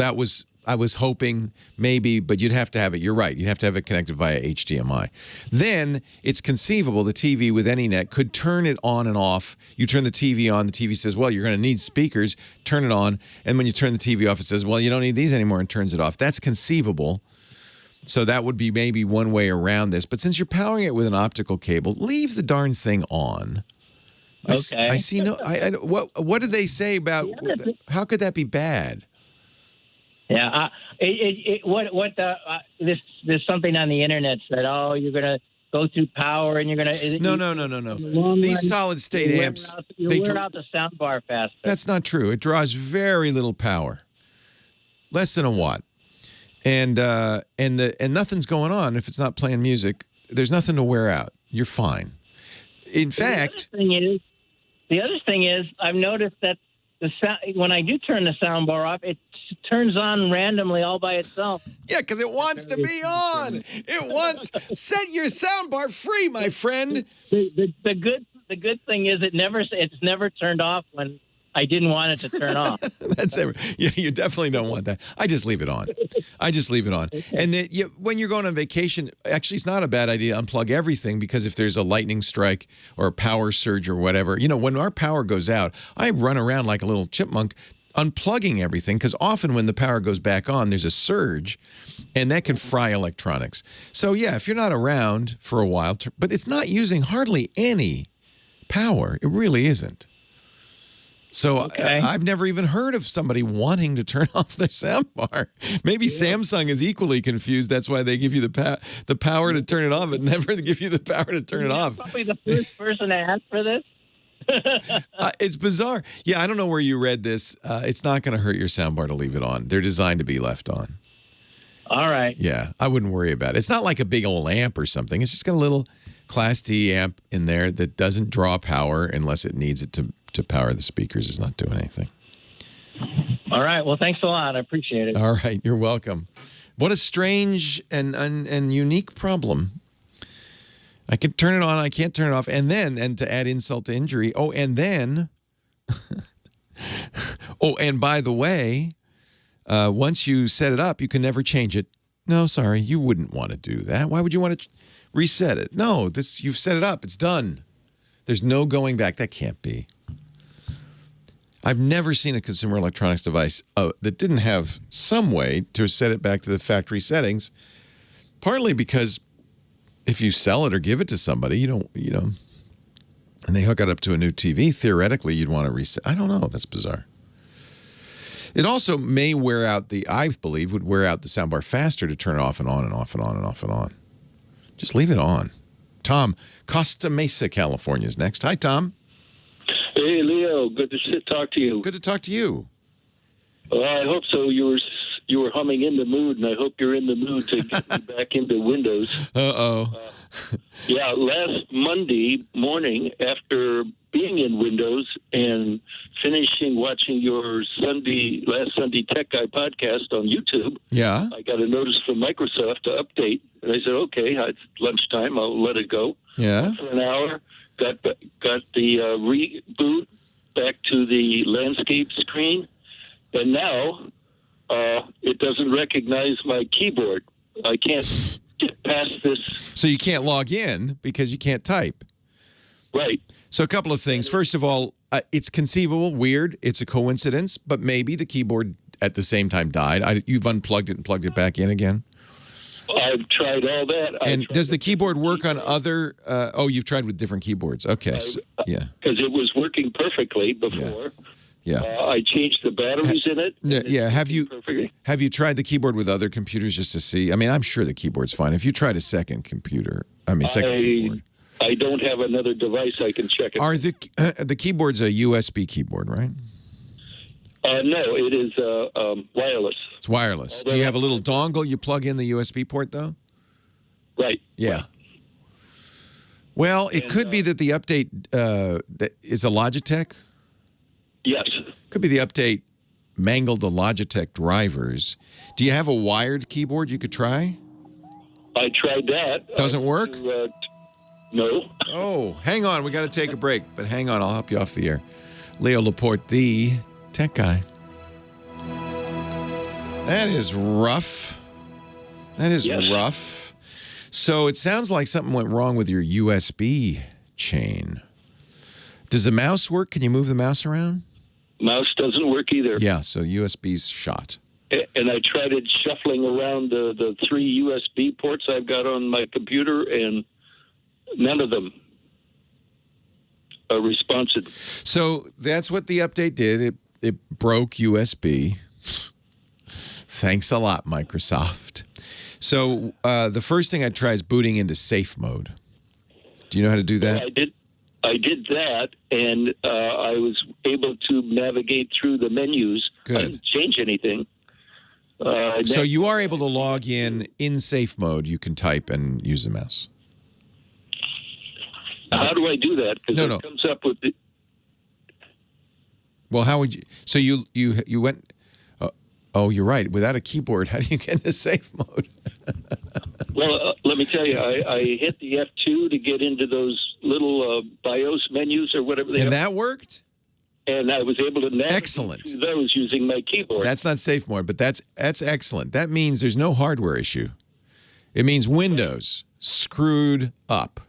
I was hoping maybe, but you'd have to have it. You're right. You'd have to have it connected via HDMI. Then it's conceivable the TV with AnyNet could turn it on and off. You turn the TV on, the TV says, well, you're going to need speakers, turn it on. And when you turn the TV off, it says, well, you don't need these anymore, and turns it off. That's conceivable. So that would be maybe one way around this. But since you're powering it with an optical cable, leave the darn thing on. Okay. I see no. What did they say about? How could that be bad? Yeah. There's something on the internet said, oh, you're gonna go through power and you're gonna. No. These solid state amps. They wear out the soundbar faster. That's not true. It draws very little power, less than a watt, and nothing's going on if it's not playing music. There's nothing to wear out. You're fine. In fact, the other thing is, I've noticed that when I do turn the soundbar off, it turns on randomly all by itself. Yeah, because it wants to be on. Set your soundbar free, my friend. The good thing is it's never turned off when I didn't want it to turn off. Yeah, you definitely don't want that. I just leave it on. And then when you're going on vacation, actually, it's not a bad idea to unplug everything, because if there's a lightning strike or a power surge or whatever, when our power goes out, I run around like a little chipmunk unplugging everything, because often when the power goes back on, there's a surge, and that can fry electronics. So, yeah, if you're not around for a while, but it's not using hardly any power. It really isn't. So okay. I've never even heard of somebody wanting to turn off their soundbar. Maybe Samsung is equally confused. That's why they give you the power to turn it on, but never give you the power to turn it off. Probably the first person to ask for this. It's bizarre. Yeah, I don't know where you read this. It's not going to hurt your soundbar to leave it on. They're designed to be left on. All right. Yeah, I wouldn't worry about it. It's not like a big old amp or something. It's just got a little Class D amp in there that doesn't draw power unless it needs it to power the speakers. Is not doing anything. All right. Well, thanks a lot. I appreciate it. All right. You're welcome. What a strange and unique problem. I can turn it on. I can't turn it off. And to add insult to injury. Oh, and then. Oh, and by the way, once you set it up, you can never change it. No, sorry. You wouldn't want to do that. Why would you want to reset it? No, you've set it up. It's done. There's no going back. That can't be. I've never seen a consumer electronics device that didn't have some way to set it back to the factory settings, partly because if you sell it or give it to somebody, and they hook it up to a new TV, theoretically, you'd want to reset. I don't know. That's bizarre. It also may I believe, would wear out the soundbar faster to turn it off and on and off and on and off and on. Just leave it on. Tom, Costa Mesa, California is next. Hi, Tom. Hey, Leo. Good to talk to you. Good to talk to you. I hope so. You were humming In the Mood, and I hope you're in the mood to get me back into Windows. Uh-oh. Yeah, last Monday morning, after being in Windows and finishing watching your last Sunday Tech Guy podcast on YouTube, yeah, I got a notice from Microsoft to update. And I said, okay, it's lunchtime. I'll let it go. Yeah. For an hour, got the reboot back to the landscape screen, and now it doesn't recognize my keyboard. I can't get past this. So you can't log in because you can't type. Right. So a couple of things. First of all, it's conceivable, weird. It's a coincidence, but maybe the keyboard at the same time died. You've unplugged it and plugged it back in again? I've tried all that. And does the keyboard work on other? You've tried with different keyboards. Okay. Yeah. Because it was working perfectly before. Yeah. I changed the batteries in it. Yeah. Have you tried the keyboard with other computers just to see? I mean, I'm sure the keyboard's fine. If you tried a second keyboard. I don't have another device I can check it. Are the keyboard's a USB keyboard, right? No, it is wireless. It's wireless. Do you have a little dongle you plug in the USB port, though? Right. Yeah. Well, it could be that the update that is a Logitech. Yes. Could be the update mangled the Logitech drivers. Do you have a wired keyboard you could try? I tried that. Doesn't work? No. Oh, hang on. We got to take a break, but hang on. I'll help you off the air. Leo Laporte, the tech guy. That is rough. That is rough. So it sounds like something went wrong with your USB chain. Does the mouse work? Can you move the mouse around? Mouse doesn't work either. Yeah, so USB's shot. And I tried it shuffling around the 3 USB ports I've got on my computer, and none of them are responsive. So that's what the update did. It broke USB. Thanks a lot, Microsoft. So the first thing I try is booting into safe mode. Do you know how to do that? I did that, and I was able to navigate through the menus. Good. I didn't change anything. So you are able to log in safe mode. You can type and use the mouse. How do I do that? Because No. it comes up with the... Well, how would you? So you went. Oh, you're right. Without a keyboard, how do you get into safe mode? Well, let me tell you, I hit the F2 to get into those little BIOS menus or whatever they are. And that worked? And I was able to navigate through those using my keyboard. That's not safe mode, but that's excellent. That means there's no hardware issue. It means Windows screwed up.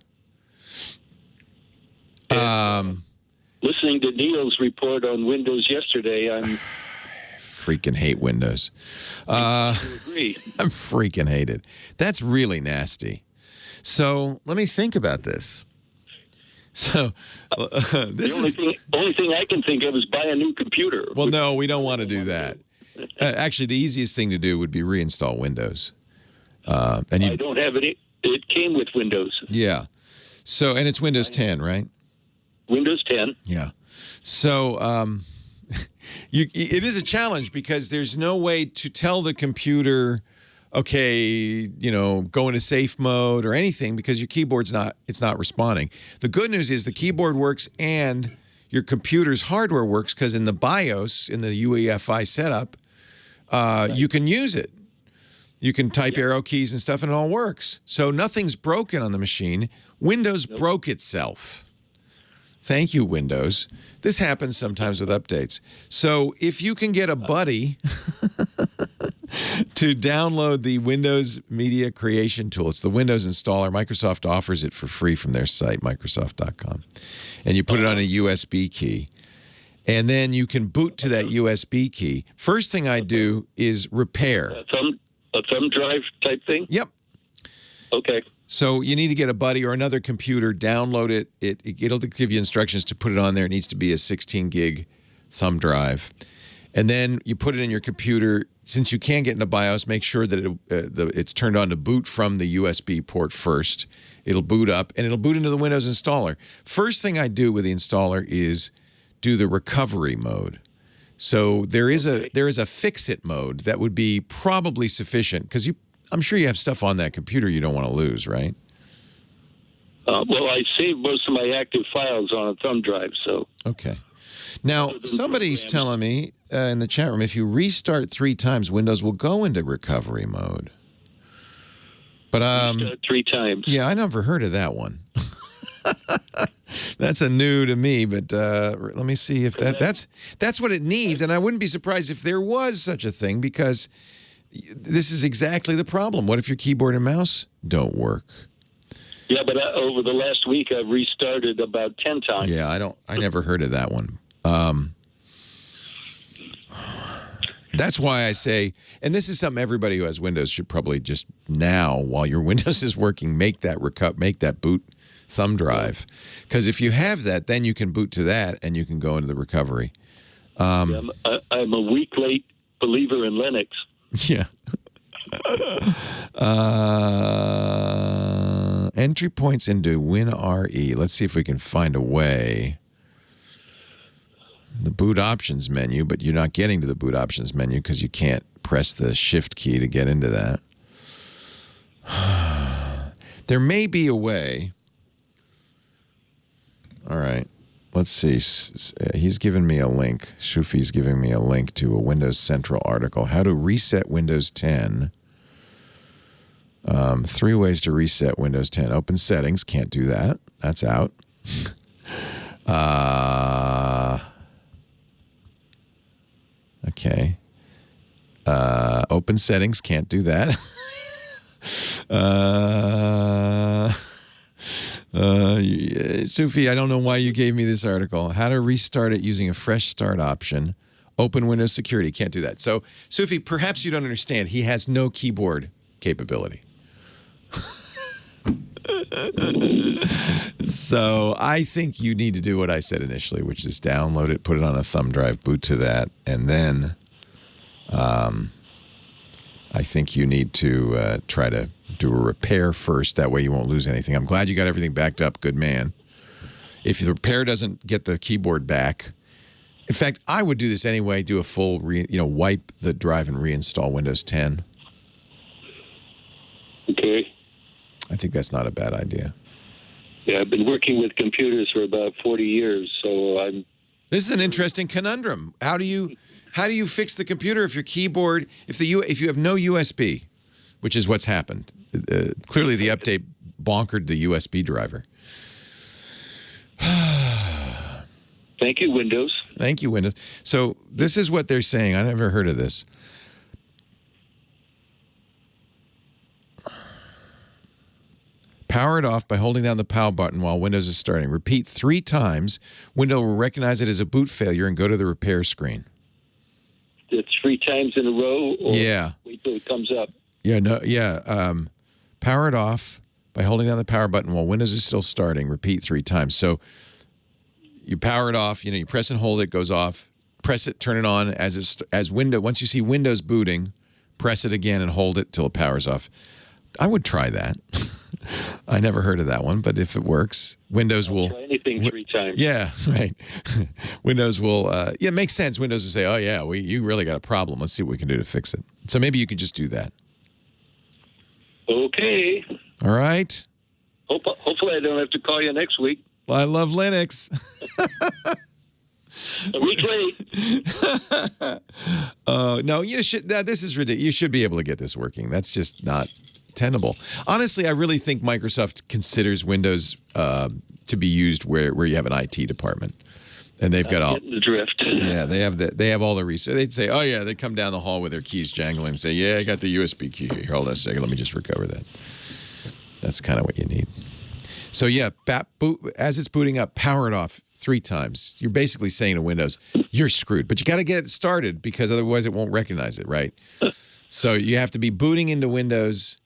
Listening to Neil's report on Windows yesterday, I'm... freaking hate Windows. I agree. I freaking hate it. That's really nasty. So let me think about this. So the only thing I can think of is buy a new computer. Well, no, we don't want to do that. Actually, the easiest thing to do would be reinstall Windows. I don't have it. It came with Windows. Yeah. So, and it's Windows 10, right? Windows 10. Yeah. So, it is a challenge because there's no way to tell the computer, okay, go into safe mode or anything because your keyboard's not responding. The good news is the keyboard works and your computer's hardware works because in the BIOS, in the UEFI setup, you can use it. You can type arrow keys and stuff and it all works. So nothing's broken on the machine. Windows broke itself. Thank you, Windows. This happens sometimes with updates. So if you can get a buddy to download the Windows Media Creation Tool, it's the Windows installer. Microsoft offers it for free from their site, Microsoft.com. And you put it on a USB key. And then you can boot to that USB key. First thing I do is repair. A thumb drive type thing? Yep. Okay. So you need to get a buddy or another computer, download it. It'll give you instructions to put it on there. It needs to be a 16-gig thumb drive. And then you put it in your computer. Since you can get into BIOS, make sure that it's turned on to boot from the USB port first. It'll boot up, and it'll boot into the Windows installer. First thing I do with the installer is do the recovery mode. So there is a fix-it mode that would be probably sufficient because I'm sure you have stuff on that computer you don't want to lose, right? Well, I save most of my active files on a thumb drive, so. Okay. Now, somebody's telling me in the chat room, if you restart 3 times, Windows will go into recovery mode. But restart 3 times. Yeah, I never heard of that one. That's a new to me, but let me see if that's what it needs. And I wouldn't be surprised if there was such a thing because this is exactly the problem. What if your keyboard and mouse don't work? Yeah, but over the last week, I've restarted about 10 times. Yeah, I never heard of that one. That's why I say, and this is something everybody who has Windows should probably just now, while your Windows is working, make that boot thumb drive. Because if you have that, then you can boot to that and you can go into the recovery. I'm a week late believer in Linux. Yeah. Entry points into WinRE. Let's see if we can find a way. The boot options menu, but you're not getting to the boot options menu because you can't press the shift key to get into that. There may be a way. All right. Let's see. He's given me a link. Shufi's giving me a link to a Windows Central article. How to reset Windows 10. 3 ways to reset Windows 10. Open settings. Can't do that. That's out. Okay. Open settings. Can't do that. Sufi, I don't know why you gave me this article. How to restart it using a fresh start option. Open Windows security. Can't do that. So, Sufi, perhaps you don't understand. He has no keyboard capability. So I think you need to do what I said initially, which is download it, put it on a thumb drive, boot to that, and then I think you need to try to do a repair first. That way you won't lose anything. I'm glad you got everything backed up. Good man. If the repair doesn't get the keyboard back, in fact, I would do this anyway. Do a full, wipe the drive and reinstall Windows 10. Okay. I think that's not a bad idea. Yeah, I've been working with computers for about 40 years, so I'm... This is an interesting conundrum. How do you fix the computer if your keyboard, if you have no USB, which is what's happened? Clearly, the update bonkered the USB driver. Thank you, Windows. Thank you, Windows. So this is what they're saying. I never heard of this. Power it off by holding down the power button while Windows is starting. Repeat 3 times. Windows will recognize it as a boot failure and go to the repair screen. It's 3 times in a row? Or yeah. Wait till it comes up. Yeah, no, yeah. Power it off by holding down the power button while Windows is still starting. Repeat 3 times. So you power it off. You press and hold it, goes off. Press it, turn it on as Windows. Once you see Windows booting, press it again and hold it till it powers off. I would try that. I never heard of that one, but if it works, Windows will... Try anything 3 times. Yeah, right. Windows will... it makes sense. Windows will say, oh, yeah, you really got a problem. Let's see what we can do to fix it. So maybe you can just do that. Okay. All right. Hopefully I don't have to call you next week. Well, I love Linux. A week late. Oh, no, you should... this is ridiculous. You should be able to get this working. That's just not... tenable. Honestly, I really think Microsoft considers Windows to be used where you have an IT department, and they've got all the drift. Yeah, they have all the research. They'd say, oh yeah, they come down the hall with their keys jangling and say, yeah, I got the USB key here. Hold on a second, let me just recover that. That's kind of what you need. So yeah, as it's booting up, power it off 3 times. You're basically saying to Windows, you're screwed, but you got to get it started because otherwise it won't recognize it, right? So you have to be booting into Windows.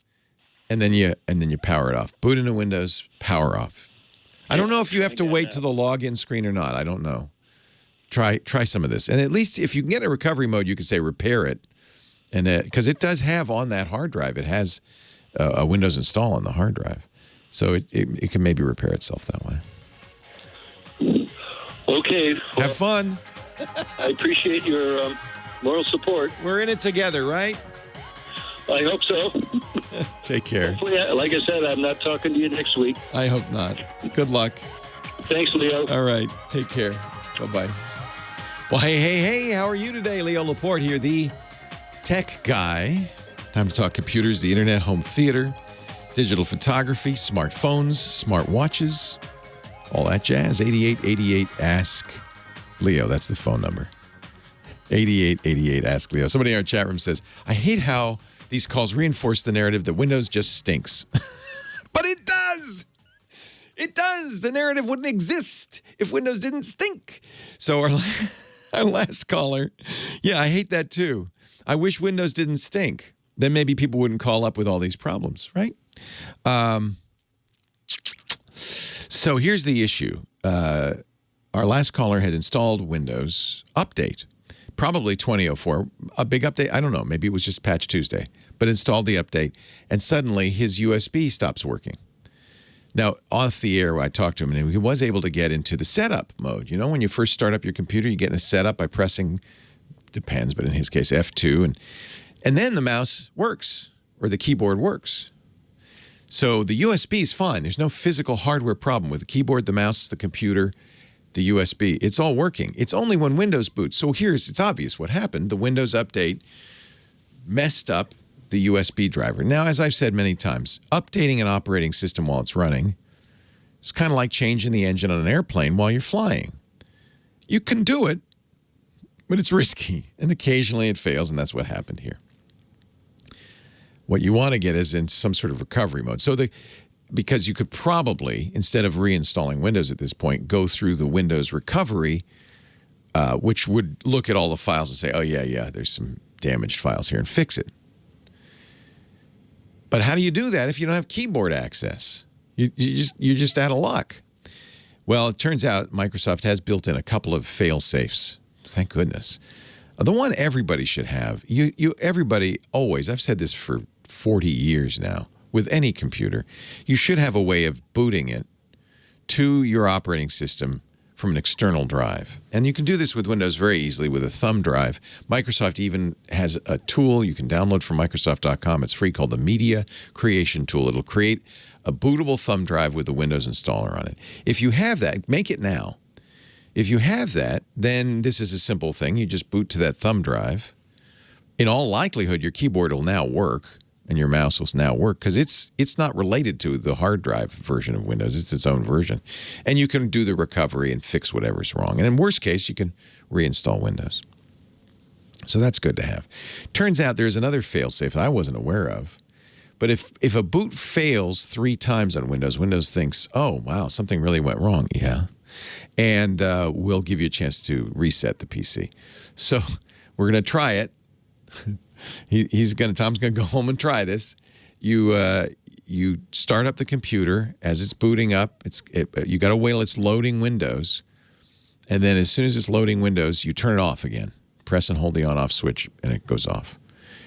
And then you power it off. Boot into Windows, power off. I don't know if you have to wait till the login screen or not. I don't know. Try some of this. And at least if you can get a recovery mode, you can say repair it. And because it does have on that hard drive, it has a Windows install on the hard drive. So it can maybe repair itself that way. Okay. Well, have fun. I appreciate your moral support. We're in it together, right? I hope so. Take care. Hopefully, like I said, I'm not talking to you next week. I hope not. Good luck. Thanks, Leo. All right. Take care. Bye-bye. Well, hey, how are you today? Leo Laporte here, the tech guy. Time to talk computers, the internet, home theater, digital photography, smartphones, smartwatches, all that jazz. 8888 Ask Leo. That's the phone number. 8888 Ask Leo. Somebody in our chat room says, I hate how these calls reinforce the narrative that Windows just stinks. But it does. It does. The narrative wouldn't exist if Windows didn't stink. So our last caller, yeah, I hate that too. I wish Windows didn't stink. Then maybe people wouldn't call up with all these problems, right? So here's the issue. Our last caller had installed Windows Update, probably 2004, a big update. I don't know. Maybe it was just Patch Tuesday, but installed the update, and suddenly his USB stops working. Now, off the air, I talked to him, and he was able to get into the setup mode. You know, when you first start up your computer, you get in a setup by pressing, depends, but in his case, F2, and then the mouse works, or the keyboard works. So the USB is fine. There's no physical hardware problem with the keyboard, the mouse, the computer, the USB. It's all working. It's only when Windows boots. So it's obvious what happened. The Windows update messed up the USB driver. Now, as I've said many times, updating an operating system while it's running is kind of like changing the engine on an airplane while you're flying. You can do it, but it's risky, and occasionally it fails, and that's what happened here. What you want to get is in some sort of recovery mode. So because you could probably, instead of reinstalling Windows at this point, go through the Windows recovery, which would look at all the files and say, oh, yeah, there's some damaged files here, and fix it. But how do you do that if you don't have keyboard access? You're just out of luck. Well, it turns out Microsoft has built in a couple of fail-safes. Thank goodness. The one everybody should have, everybody always, I've said this for 40 years now, with any computer, you should have a way of booting it to your operating system from an external drive. And you can do this with Windows very easily with a thumb drive. Microsoft even has a tool you can download from Microsoft.com. It's free, called the Media Creation Tool. It'll create a bootable thumb drive with the Windows installer on it. If you have that, make it now. If you have that, then this is a simple thing. You just boot to that thumb drive. In all likelihood, your keyboard will now work and your mouse will now work because it's not related to the hard drive version of Windows. It's its own version. And you can do the recovery and fix whatever's wrong. And in worst case, you can reinstall Windows. So that's good to have. Turns out there's another failsafe that I wasn't aware of. But if a boot fails 3 times on Windows, Windows thinks, oh, wow, something really went wrong. Yeah. And we'll give you a chance to reset the PC. So we're going to try it. Tom's going to go home and try this. You start up the computer as it's booting up. You got to wait till it's loading Windows, and then as soon as it's loading Windows, you turn it off again. Press and hold the on/off switch, and it goes off.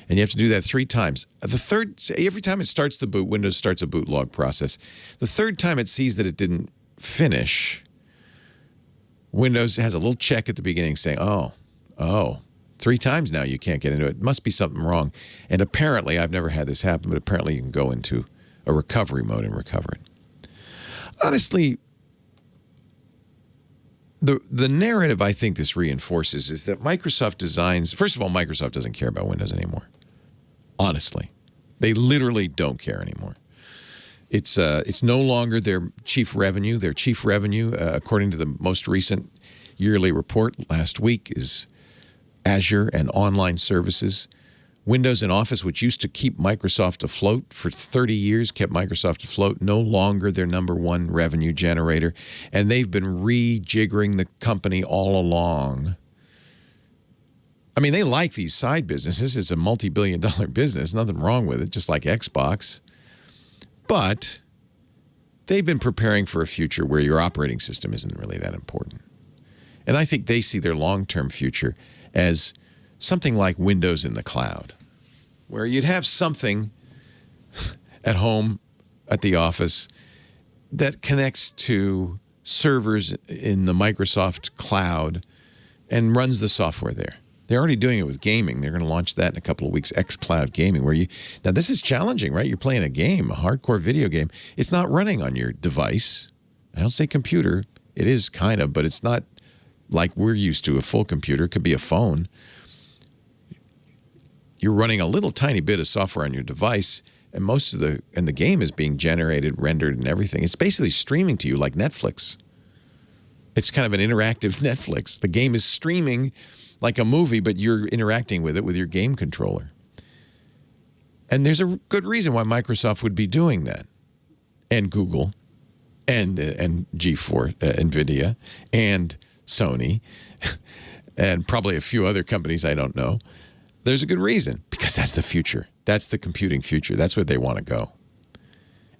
And you have to do that 3 times. Every time it starts the boot, Windows starts a boot log process. The 3rd time it sees that it didn't finish, Windows has a little check at the beginning saying, oh. 3 times now you can't get into it. Must be something wrong. And apparently, I've never had this happen, but apparently you can go into a recovery mode and recover it. Honestly, the narrative I think this reinforces is that Microsoft designs, first of all, Microsoft doesn't care about Windows anymore. Honestly. They literally don't care anymore. It's no longer their chief revenue. Their chief revenue, according to the most recent yearly report last week, is Azure and online services. Windows and Office, which used to keep Microsoft afloat for 30 years, kept Microsoft afloat, no longer their #1 revenue generator. And they've been rejiggering the company all along. I mean, they like these side businesses. It's a multi-billion-dollar business. Nothing wrong with it, just like Xbox. But they've been preparing for a future where your operating system isn't really that important. And I think they see their long-term future as something like Windows in the cloud, where you'd have something at home, at the office, that connects to servers in the Microsoft cloud and runs the software there. They're already doing it with gaming. They're going to launch that in a couple of weeks, Xcloud Gaming, where now this is challenging, right? You're playing a game, a hardcore video game. It's not running on your device. I don't say computer. It is kind of, but it's not like we're used to, a full computer. It could be a phone. You're running a little tiny bit of software on your device, and the game is being generated, rendered, and everything. It's basically streaming to you like Netflix. It's kind of an interactive Netflix. The game is streaming like a movie, but you're interacting with it with your game controller. And there's a good reason why Microsoft would be doing that, and Google, and G4, NVIDIA, and Sony, and probably a few other companies I don't know. There's a good reason, because that's the future. That's the computing future. That's where they want to go.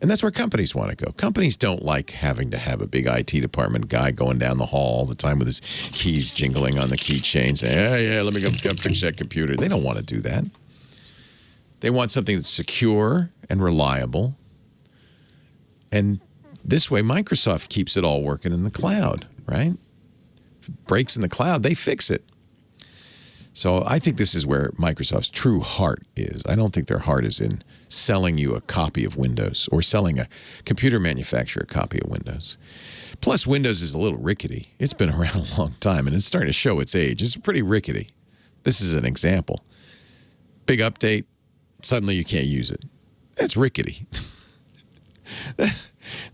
And that's where companies want to go. Companies don't like having to have a big IT department guy going down the hall all the time with his keys jingling on the keychain saying, yeah, let me go fix that computer. They don't want to do that. They want something that's secure and reliable. And this way, Microsoft keeps it all working in the cloud, right? If it breaks in the cloud, they fix it. So I think this is where Microsoft's true heart is. I don't think their heart is in selling you a copy of Windows or selling a computer manufacturer a copy of Windows. Plus, Windows is a little rickety. It's been around a long time, and it's starting to show its age. It's pretty rickety. This is an example. Big update, suddenly you can't use it. That's rickety.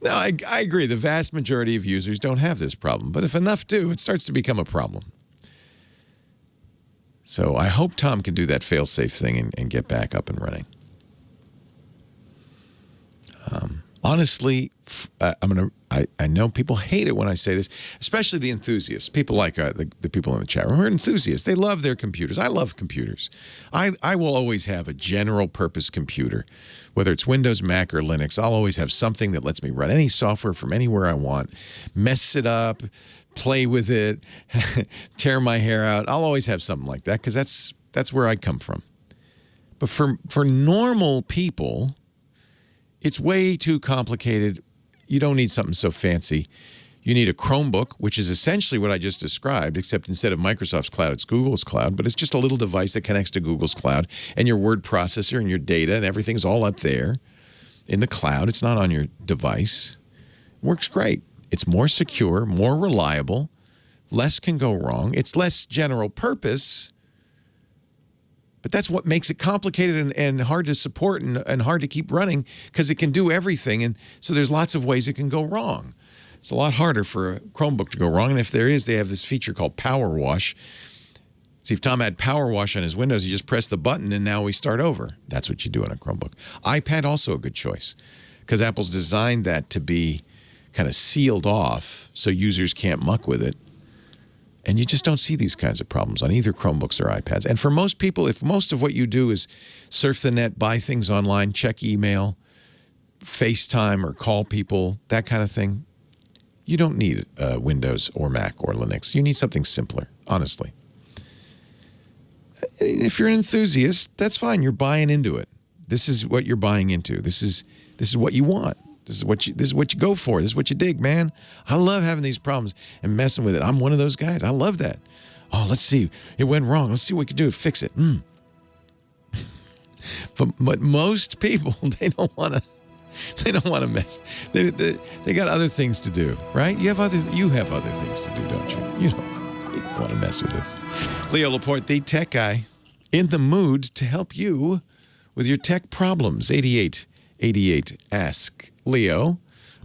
No, I agree. The vast majority of users don't have this problem. But if enough do, it starts to become a problem. So I hope Tom can do that fail-safe thing and get back up and running. Honestly, I know people hate it when I say this, especially the enthusiasts. People like the people in the chat room are enthusiasts. They love their computers. I love computers. I will always have a general-purpose computer, whether it's Windows, Mac, or Linux. I'll always have something that lets me run any software from anywhere I want, mess it up, play with it, tear my hair out. I'll always have something like that because that's where I come from. But for normal people, it's way too complicated. You don't need something so fancy. You need a Chromebook, which is essentially what I just described, except instead of Microsoft's cloud, it's Google's cloud. But it's just a little device that connects to Google's cloud, and your word processor and your data and everything's all up there in the cloud. It's not on your device. Works great. It's more secure, more reliable. Less can go wrong. It's less general purpose. But that's what makes it complicated and hard to support and hard to keep running because it can do everything. And so there's lots of ways it can go wrong. It's a lot harder for a Chromebook to go wrong. And if there is, they have this feature called Power Wash. See, if Tom had Power Wash on his Windows, you just press the button and now we start over. That's what you do on a Chromebook. iPad, also a good choice because Apple's designed that to be kind of sealed off so users can't muck with it. And you just don't see these kinds of problems on either Chromebooks or iPads. And for most people, if most of what you do is surf the net, buy things online, check email, FaceTime or call people, that kind of thing, you don't need Windows or Mac or Linux. You need something simpler, honestly. If you're an enthusiast, that's fine. You're buying into it. This is what you're buying into. This is what you want. This is what you go for. This is what you dig, man. I love having these problems and messing with it. I'm one of those guys. I love that. Oh, let's see. It went wrong. Let's see what we can do to fix it. But most people, they don't want to mess. They got other things to do, right? You have other things to do, don't you? You don't want to mess with this. Leo Laporte, the tech guy, in the mood to help you with your tech problems. 8888 Ask Leo.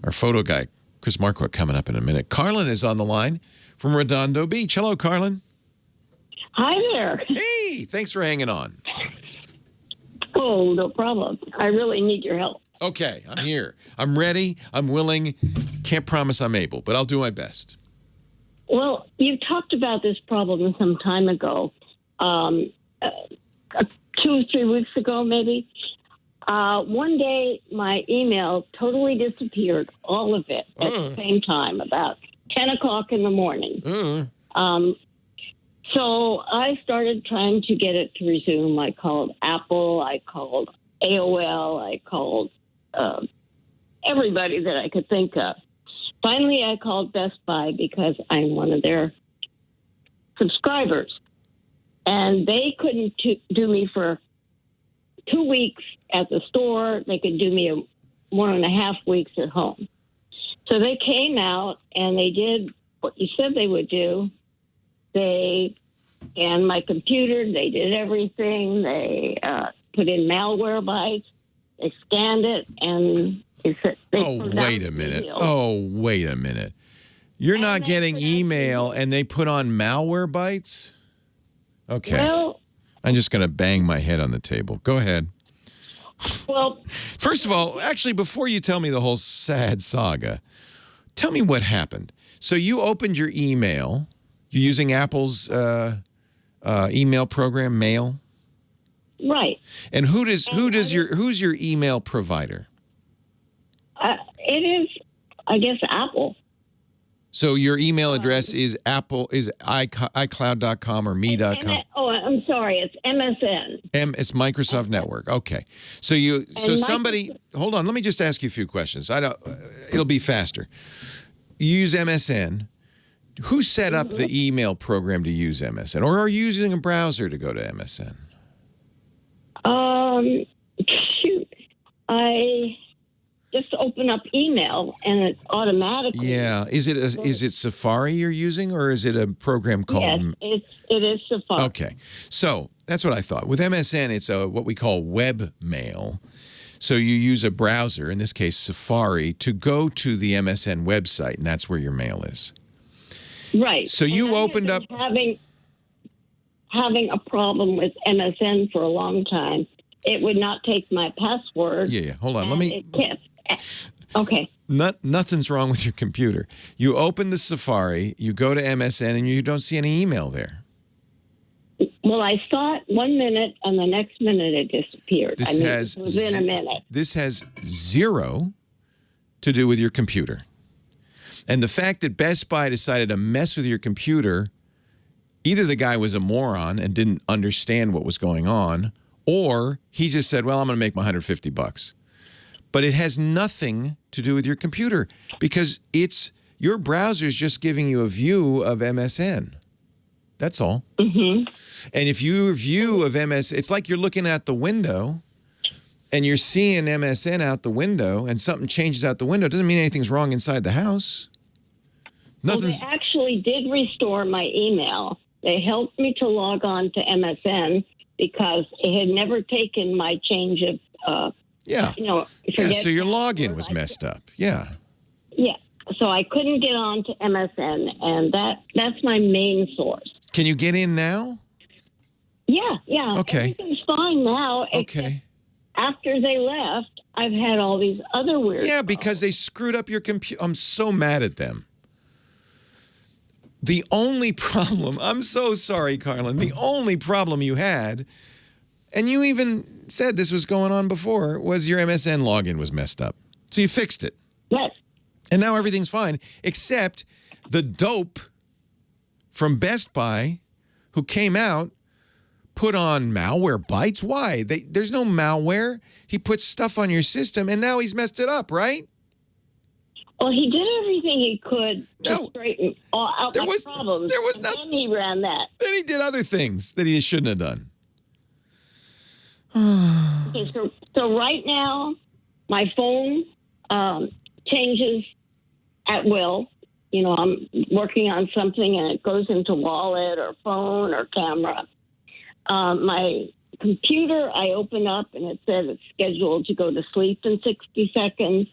Our photo guy, Chris Marquardt, coming up in a minute. Carlin is on the line from Redondo Beach. Hello, Carlin. Hi there. Hey, thanks for hanging on. Oh, no problem. I really need your help. Okay, I'm here. I'm ready. I'm willing. Can't promise I'm able, but I'll do my best. Well, you talked about this problem some time ago, 2 or 3 weeks ago, maybe. One day, my email totally disappeared, all of it, at the same time, about 10 o'clock in the morning. So I started trying to get it to resume. I called Apple, I called AOL, I called everybody that I could think of. Finally, I called Best Buy because I'm one of their subscribers. And they couldn't do me for 2 weeks at the store. They could do me 1.5 weeks at home. So they came out and they did what you said they would do. They scanned my computer. They did everything. They put in malware bytes. They scanned it and they said, wait a minute. You're not getting email and they put on malware bytes? Okay. Well, I'm just going to bang my head on the table. Go ahead. well, First of all, actually, before you tell me the whole sad saga, tell me what happened. So you opened your email. You're using Apple's email program, Mail? right. And who's your email provider? It is, I guess, Apple. So your email address is iCloud.com or me.com? Oh, I'm sorry. It's MSN. It's Microsoft Network. Okay. So hold on, let me just ask you a few questions. It'll be faster. You use MSN. Who set up the email program to use MSN? Or are you using a browser to go to MSN? Shoot. I just open up email and it automatically. Yeah. Is it Safari you're using, or is it a program called? Yes, it is Safari. Okay. So that's what I thought. With MSN, it's what we call web mail. So you use a browser, in this case Safari, to go to the MSN website, and that's where your mail is. Right. So you opened up having a problem with MSN for a long time. It would not take my password. Yeah. Hold on. Let me. Okay. Nothing's wrong with your computer. You open the Safari, you go to MSN, and you don't see any email there. Well, I saw it 1 minute, and the next minute it disappeared. Within a minute. This has zero to do with your computer. And the fact that Best Buy decided to mess with your computer, either the guy was a moron and didn't understand what was going on, or he just said, well, I'm going to make my $150. But it has nothing to do with your computer, because your browser's just giving you a view of MSN. That's all. Mm-hmm. And if your view of MSN, it's like you're looking out the window and you're seeing MSN out the window, and something changes out the window. It doesn't mean anything's wrong inside the house. Well, they actually did restore my email. They helped me to log on to MSN because it had never taken my change of, so your login was messed up. Yeah. Yeah. So I couldn't get on to MSN, and that's my main source. Can you get in now? Yeah. Okay. Everything's fine now. Okay. After they left, I've had all these other weird problems. Because they screwed up your computer. I'm so mad at them. The only problem, I'm so sorry, Carlin, the only problem you had, and you even said this was going on before, was your MSN login was messed up. So you fixed it. Yes. And now everything's fine, except the dope from Best Buy who came out put on malware bytes. Why? There's no malware. He puts stuff on your system, and now he's messed it up, right? Well, he did everything he could to straighten out my problems. There was nothing. Then he ran that. Then he did other things that he shouldn't have done. Okay, so right now, my phone changes at will. You know, I'm working on something and it goes into wallet or phone or camera. My computer, I open up and it says it's scheduled to go to sleep in 60 seconds.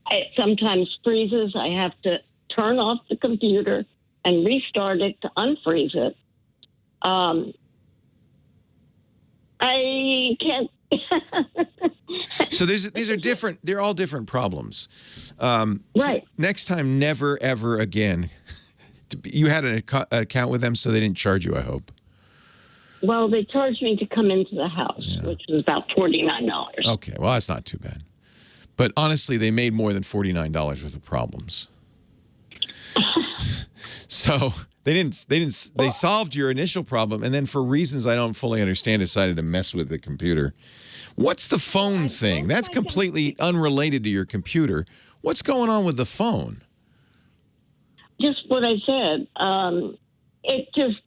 It sometimes freezes. I have to turn off the computer and restart it to unfreeze it. I can't. So these are different. They're all different problems. Right. Next time, never, ever again. You had an account with them, so they didn't charge you, I hope. Well, they charged me to come into the house, which was about $49. Okay, well, that's not too bad. But honestly, they made more than $49 worth of problems. So they solved your initial problem, and then for reasons I don't fully understand, decided to mess with the computer. What's the phone thing? That's completely unrelated to your computer. What's going on with the phone? Just what I said. It just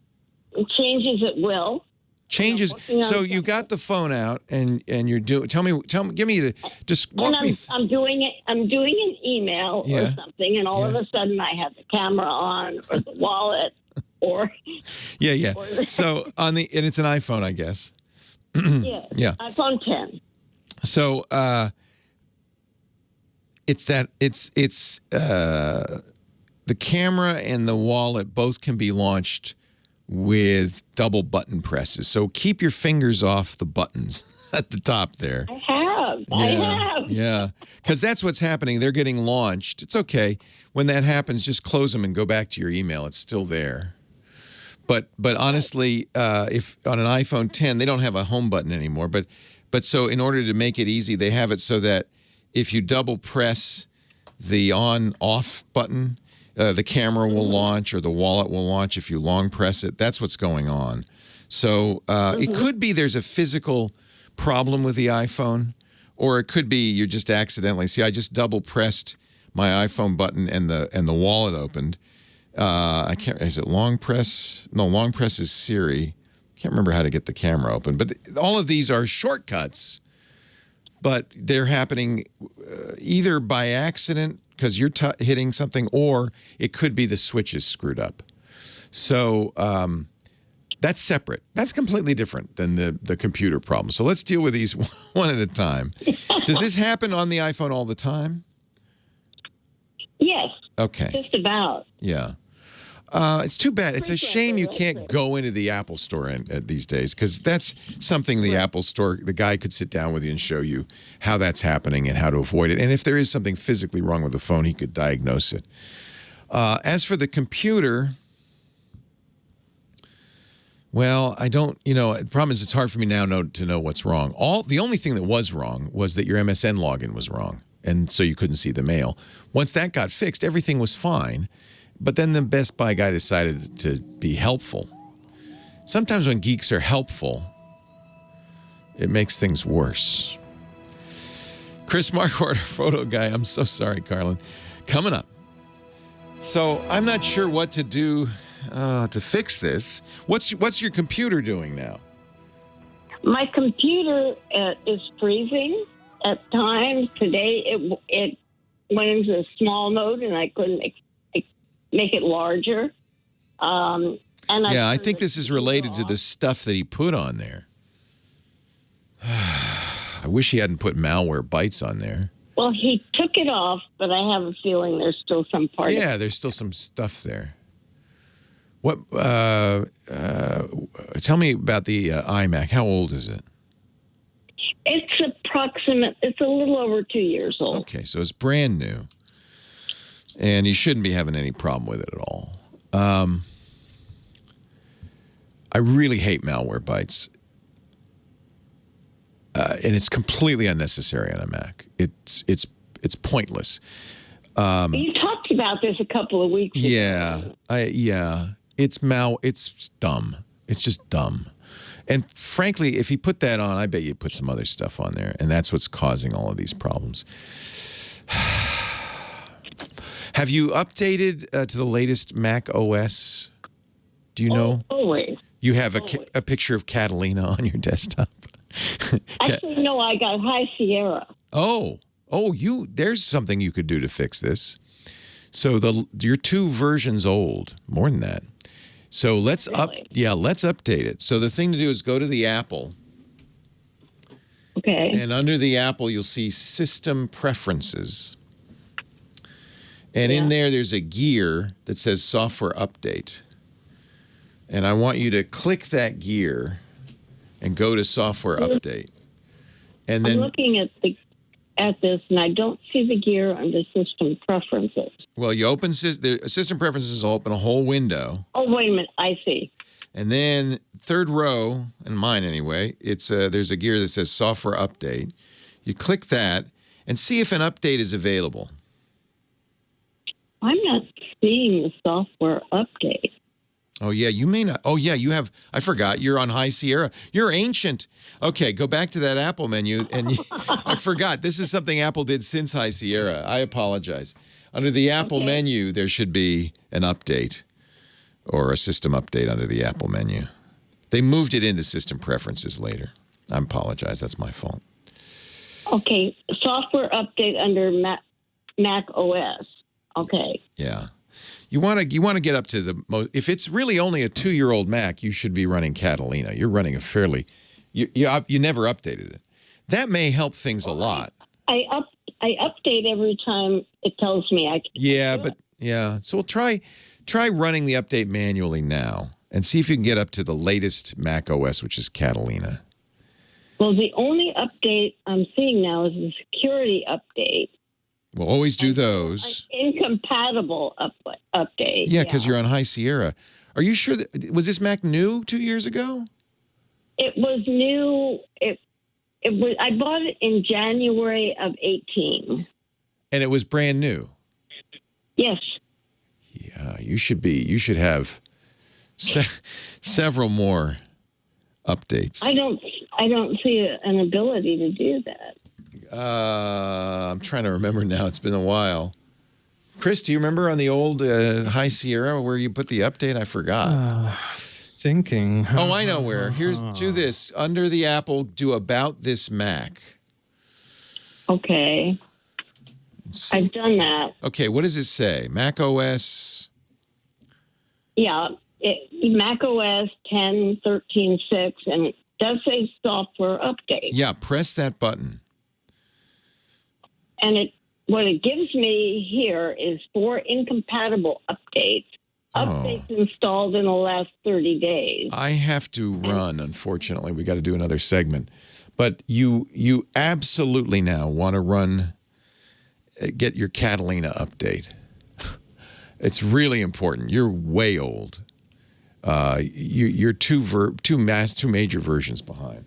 changes at will. Changes. So you got the phone out and you're doing. Tell me. Give me the. Just walk me. I'm doing it. I'm doing an email or something, and all of a sudden I have the camera on or the wallet or. Yeah. So and it's an iPhone, I guess. Yeah. iPhone 10. So it's the camera and the wallet both can be launched with double button presses. So keep your fingers off the buttons at the top there. I have. Yeah, because that's what's happening. They're getting launched. It's okay. When that happens, just close them and go back to your email. It's still there. But honestly, if on an iPhone 10, they don't have a home button anymore. But so in order to make it easy, they have it so that if you double press the on-off button, the camera will launch or the wallet will launch if you long press it. That's what's going on. So it could be there's a physical problem with the iPhone, or it could be you just accidentally. See, I just double pressed my iPhone button and the wallet opened. I can't. Is it long press? No, long press is Siri. Can't remember how to get the camera open. But all of these are shortcuts. But they're happening either by accident because you're hitting something, or it could be the switch is screwed up. So that's separate. That's completely different than the computer problem. So let's deal with these one at a time. Does this happen on the iPhone all the time? Yes. Okay. Just about. Yeah. It's too bad. It's a shame you can't go into the Apple Store these days, because that's something the Apple Store, the guy could sit down with you and show you how that's happening and how to avoid it. And if there is something physically wrong with the phone, he could diagnose it. As for the computer, well, I don't, the problem is it's hard for me now to know what's wrong. The only thing that was wrong was that your MSN login was wrong, and so you couldn't see the mail. Once that got fixed, everything was fine. But then the Best Buy guy decided to be helpful. Sometimes when geeks are helpful, it makes things worse. Chris Marquardt, our photo guy. I'm so sorry, Carlin. Coming up. So I'm not sure what to do to fix this. What's your computer doing now? My computer is freezing at times. Today it went into a small mode, and I couldn't make it larger. I think this is related to the stuff that he put on there. I wish he hadn't put Malwarebytes on there. Well, he took it off, but I have a feeling there's still some part of it. Yeah, there's still some stuff there. What? Tell me about the iMac. How old is it? It's a little over 2 years old. Okay, so it's brand new. And you shouldn't be having any problem with it at all. I really hate Malwarebytes. And it's completely unnecessary on a Mac. It's pointless. You talked about this a couple of weeks ago. It's dumb. It's just dumb. And frankly, if you put that on, I bet you put some other stuff on there, and that's what's causing all of these problems. Have you updated to the latest Mac OS? Do you know? Always. You have a picture of Catalina on your desktop. Actually, no, I got High Sierra. There's something you could do to fix this. So you're 2 versions old, more than that. So let's update it. So the thing to do is go to the Apple. Okay. And under the Apple, you'll see System Preferences. And in there's a gear that says Software Update. And I want you to click that gear and go to Software Update. And then I'm looking at this, and I don't see the gear under System Preferences. Well, you open the System Preferences will open a whole window. Oh, wait a minute. I see. And then third row, in mine anyway, there's a gear that says Software Update. You click that and see if an update is available. I'm not seeing the Software Update. Oh, yeah, you may not. Oh, yeah, you have. I forgot. You're on High Sierra. You're ancient. Okay, go back to that Apple menu. And I forgot. This is something Apple did since High Sierra. I apologize. Under the Apple menu, there should be an update or a system update under the Apple menu. They moved it into System Preferences later. I apologize. That's my fault. Okay, Software Update under Mac OS. Okay. Yeah. You want to get up to the most. If it's really only a 2-year-old Mac, you should be running Catalina. You're running a fairly. You never updated it. That may help things a lot. I update every time it tells me I can. Yeah, but yeah. So we'll try running the update manually now, and see if you can get up to the latest Mac OS, which is Catalina. Well, the only update I'm seeing now is the security update. We'll always do those. An incompatible update. Yeah, because you're on High Sierra. Are you sure was this Mac new 2 years ago? It was new. It was. I bought it in January of 18. And it was brand new. Yes. Yeah, you should have several more updates. I don't see an ability to do that. I'm trying to remember now. It's been a while. Chris, do you remember on the old High Sierra where you put the update? I forgot. Thinking. Oh, I know where. Do this. Under the Apple, do About This Mac. Okay. I've done that. Okay, what does it say? Mac OS? Yeah, Mac OS 10, 13.6, and it does say software update. Yeah, press that button. And what it gives me here is 4 incompatible updates. Updates installed in the last 30 days. I have to run, unfortunately. We got to do another segment. But you absolutely now want to get your Catalina update. It's really important. You're way old. You're two major versions behind.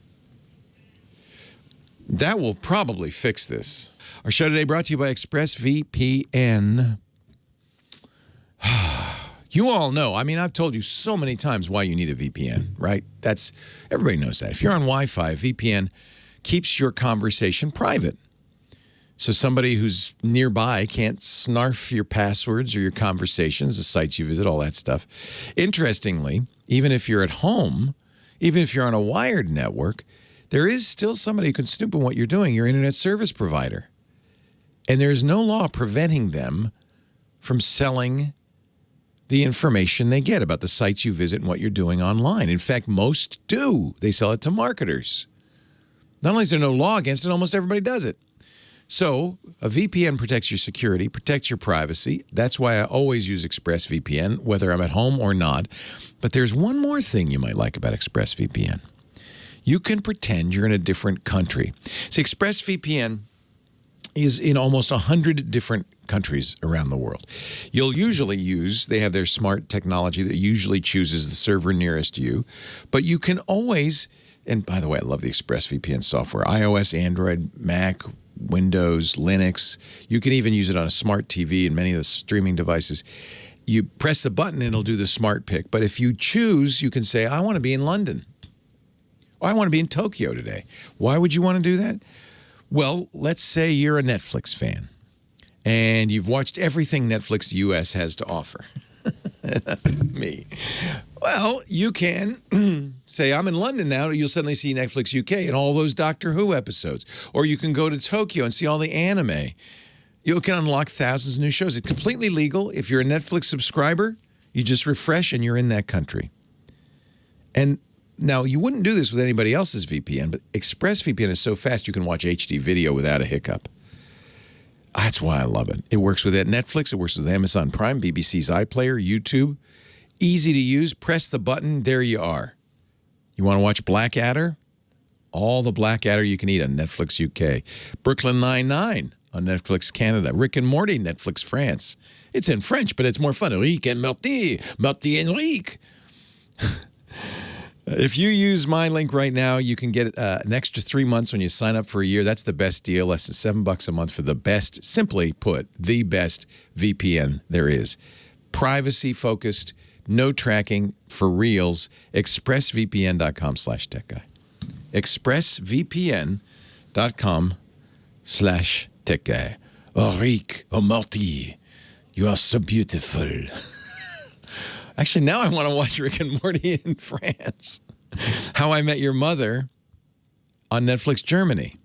That will probably fix this. Our show today brought to you by Expressvpn. You all know, I mean, I've told you so many times why you need a VPN, right? Everybody knows that. If you're on Wi-Fi, VPN keeps your conversation private. So somebody who's nearby can't snarf your passwords or your conversations, the sites you visit, all that stuff. Interestingly, even if you're at home, even if you're on a wired network, there is still somebody who can snoop on what you're doing, your internet service provider. And there's no law preventing them from selling the information they get about the sites you visit and what you're doing online. In fact, most do. They sell it to marketers. Not only is there no law against it, almost everybody does it. So a VPN protects your security, protects your privacy. That's why I always use ExpressVPN, whether I'm at home or not. But there's one more thing you might like about ExpressVPN. You can pretend you're in a different country. See, ExpressVPN is in almost 100 different countries around the world. You'll usually they have their smart technology that usually chooses the server nearest you, but you can always, and by the way, I love the ExpressVPN software, iOS, Android, Mac, Windows, Linux. You can even use it on a smart TV and many of the streaming devices. You press the button and it'll do the smart pick, but if you choose, you can say, I want to be in London, or I want to be in Tokyo today. Why would you want to do that? Well, let's say you're a Netflix fan and you've watched everything Netflix US has to offer. Me. Well, you can say, I'm in London now. You'll suddenly see Netflix UK and all those Doctor Who episodes. Or you can go to Tokyo and see all the anime. You can unlock thousands of new shows. It's completely legal. If you're a Netflix subscriber, you just refresh and you're in that country. And now, you wouldn't do this with anybody else's VPN, but ExpressVPN is so fast you can watch HD video without a hiccup. That's why I love it. It works with Netflix. It works with Amazon Prime, BBC's iPlayer, YouTube. Easy to use. Press the button. There you are. You want to watch Blackadder? All the Blackadder you can eat on Netflix UK. Brooklyn Nine-Nine on Netflix Canada. Rick and Morty, Netflix France. It's in French, but it's more fun. Rick and Morty. Morty and Rick. If you use my link right now, you can get an extra 3 months when you sign up for a year. That's the best deal, less than $7 a month for the best, simply put, the best VPN there is. Privacy-focused, no tracking, for reals. ExpressVPN.com/techguy. ExpressVPN.com/techguy. Oh, Rick, oh, Morty, you are so beautiful. Actually, now I want to watch Rick and Morty in France. How I Met Your Mother on Netflix Germany.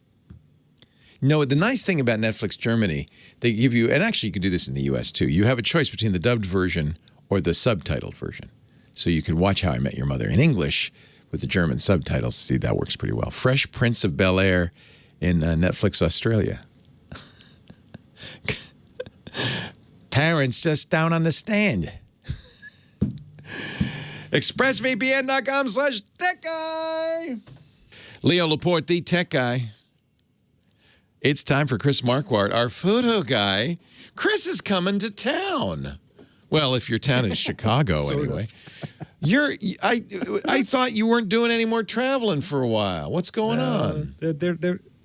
No, the nice thing about Netflix Germany, they give you, and actually you can do this in the US too, you have a choice between the dubbed version or the subtitled version. So you can watch How I Met Your Mother in English with the German subtitles. See, that works pretty well. Fresh Prince of Bel-Air in Netflix Australia. Parents just don't understand. Expressvpn.com/techguy. Leo Laporte, the tech guy. It's time for Chris Marquardt, our photo guy. Chris is coming to town. Well, if your town is Chicago, anyway. I thought you weren't doing any more traveling for a while. What's going on?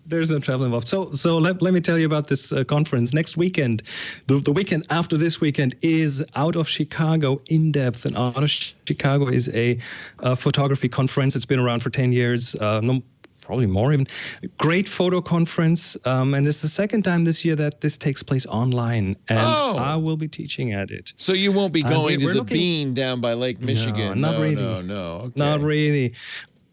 There's no travel involved. So let me tell you about this conference. Next weekend, the weekend after this weekend is Out of Chicago In Depth. And Out of Chicago is a photography conference. It's been around for 10 years. Probably more even. Great photo conference. And it's the second time this year that this takes place online. And I will be teaching at it. So you won't be going to the Bean down by Lake Michigan? No, not really. No. Okay. Not really.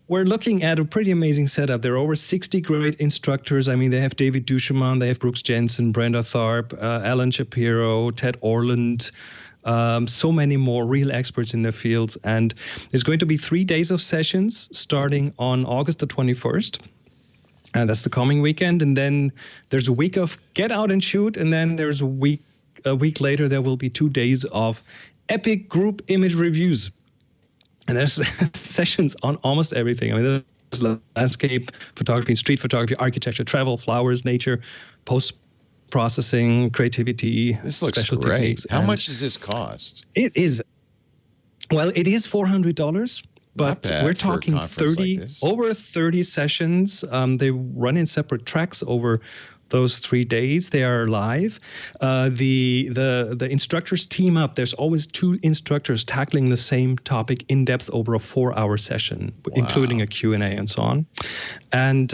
We're looking at a pretty amazing setup. There are over 60 great instructors. I mean, they have David Duchemin, they have Brooks Jensen, Brenda Tharp, Alan Shapiro, Ted Orland, so many more real experts in their fields. And there's going to be 3 days of sessions starting on August the 21st. And that's the coming weekend. And then there's a week of get out and shoot. And then there's a week later, there will be 2 days of epic group image reviews. And there's sessions on almost everything. I mean, there's landscape photography, street photography, architecture, travel, flowers, nature, post-processing, creativity. This looks special great. techniques. How much does this cost? It is $400, but we're talking over 30 sessions. They run in separate tracks over those 3 days. They are live. The instructors team up. There's always 2 instructors tackling the same topic in depth over a 4-hour session, including a Q&A and so on. And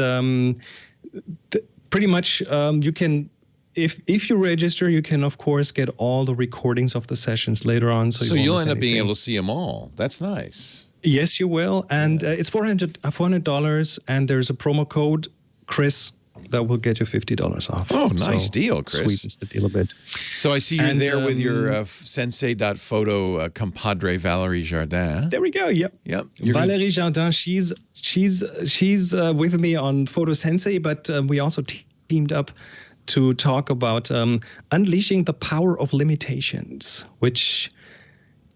pretty much you can, if you register, you can of course get all the recordings of the sessions later on. So you'll end up being able to see them all. That's nice. Yes, you will. And it's $400, and there's a promo code, Chris, that will get you $50 off. Oh, nice deal, Chris. Sweetens the deal a bit. So I see you're there with your sensei.photo compadre Valerie Jardin. There we go. Yep. Valerie Jardin. She's with me on Photo Sensei, but we also teamed up to talk about unleashing the power of limitations, which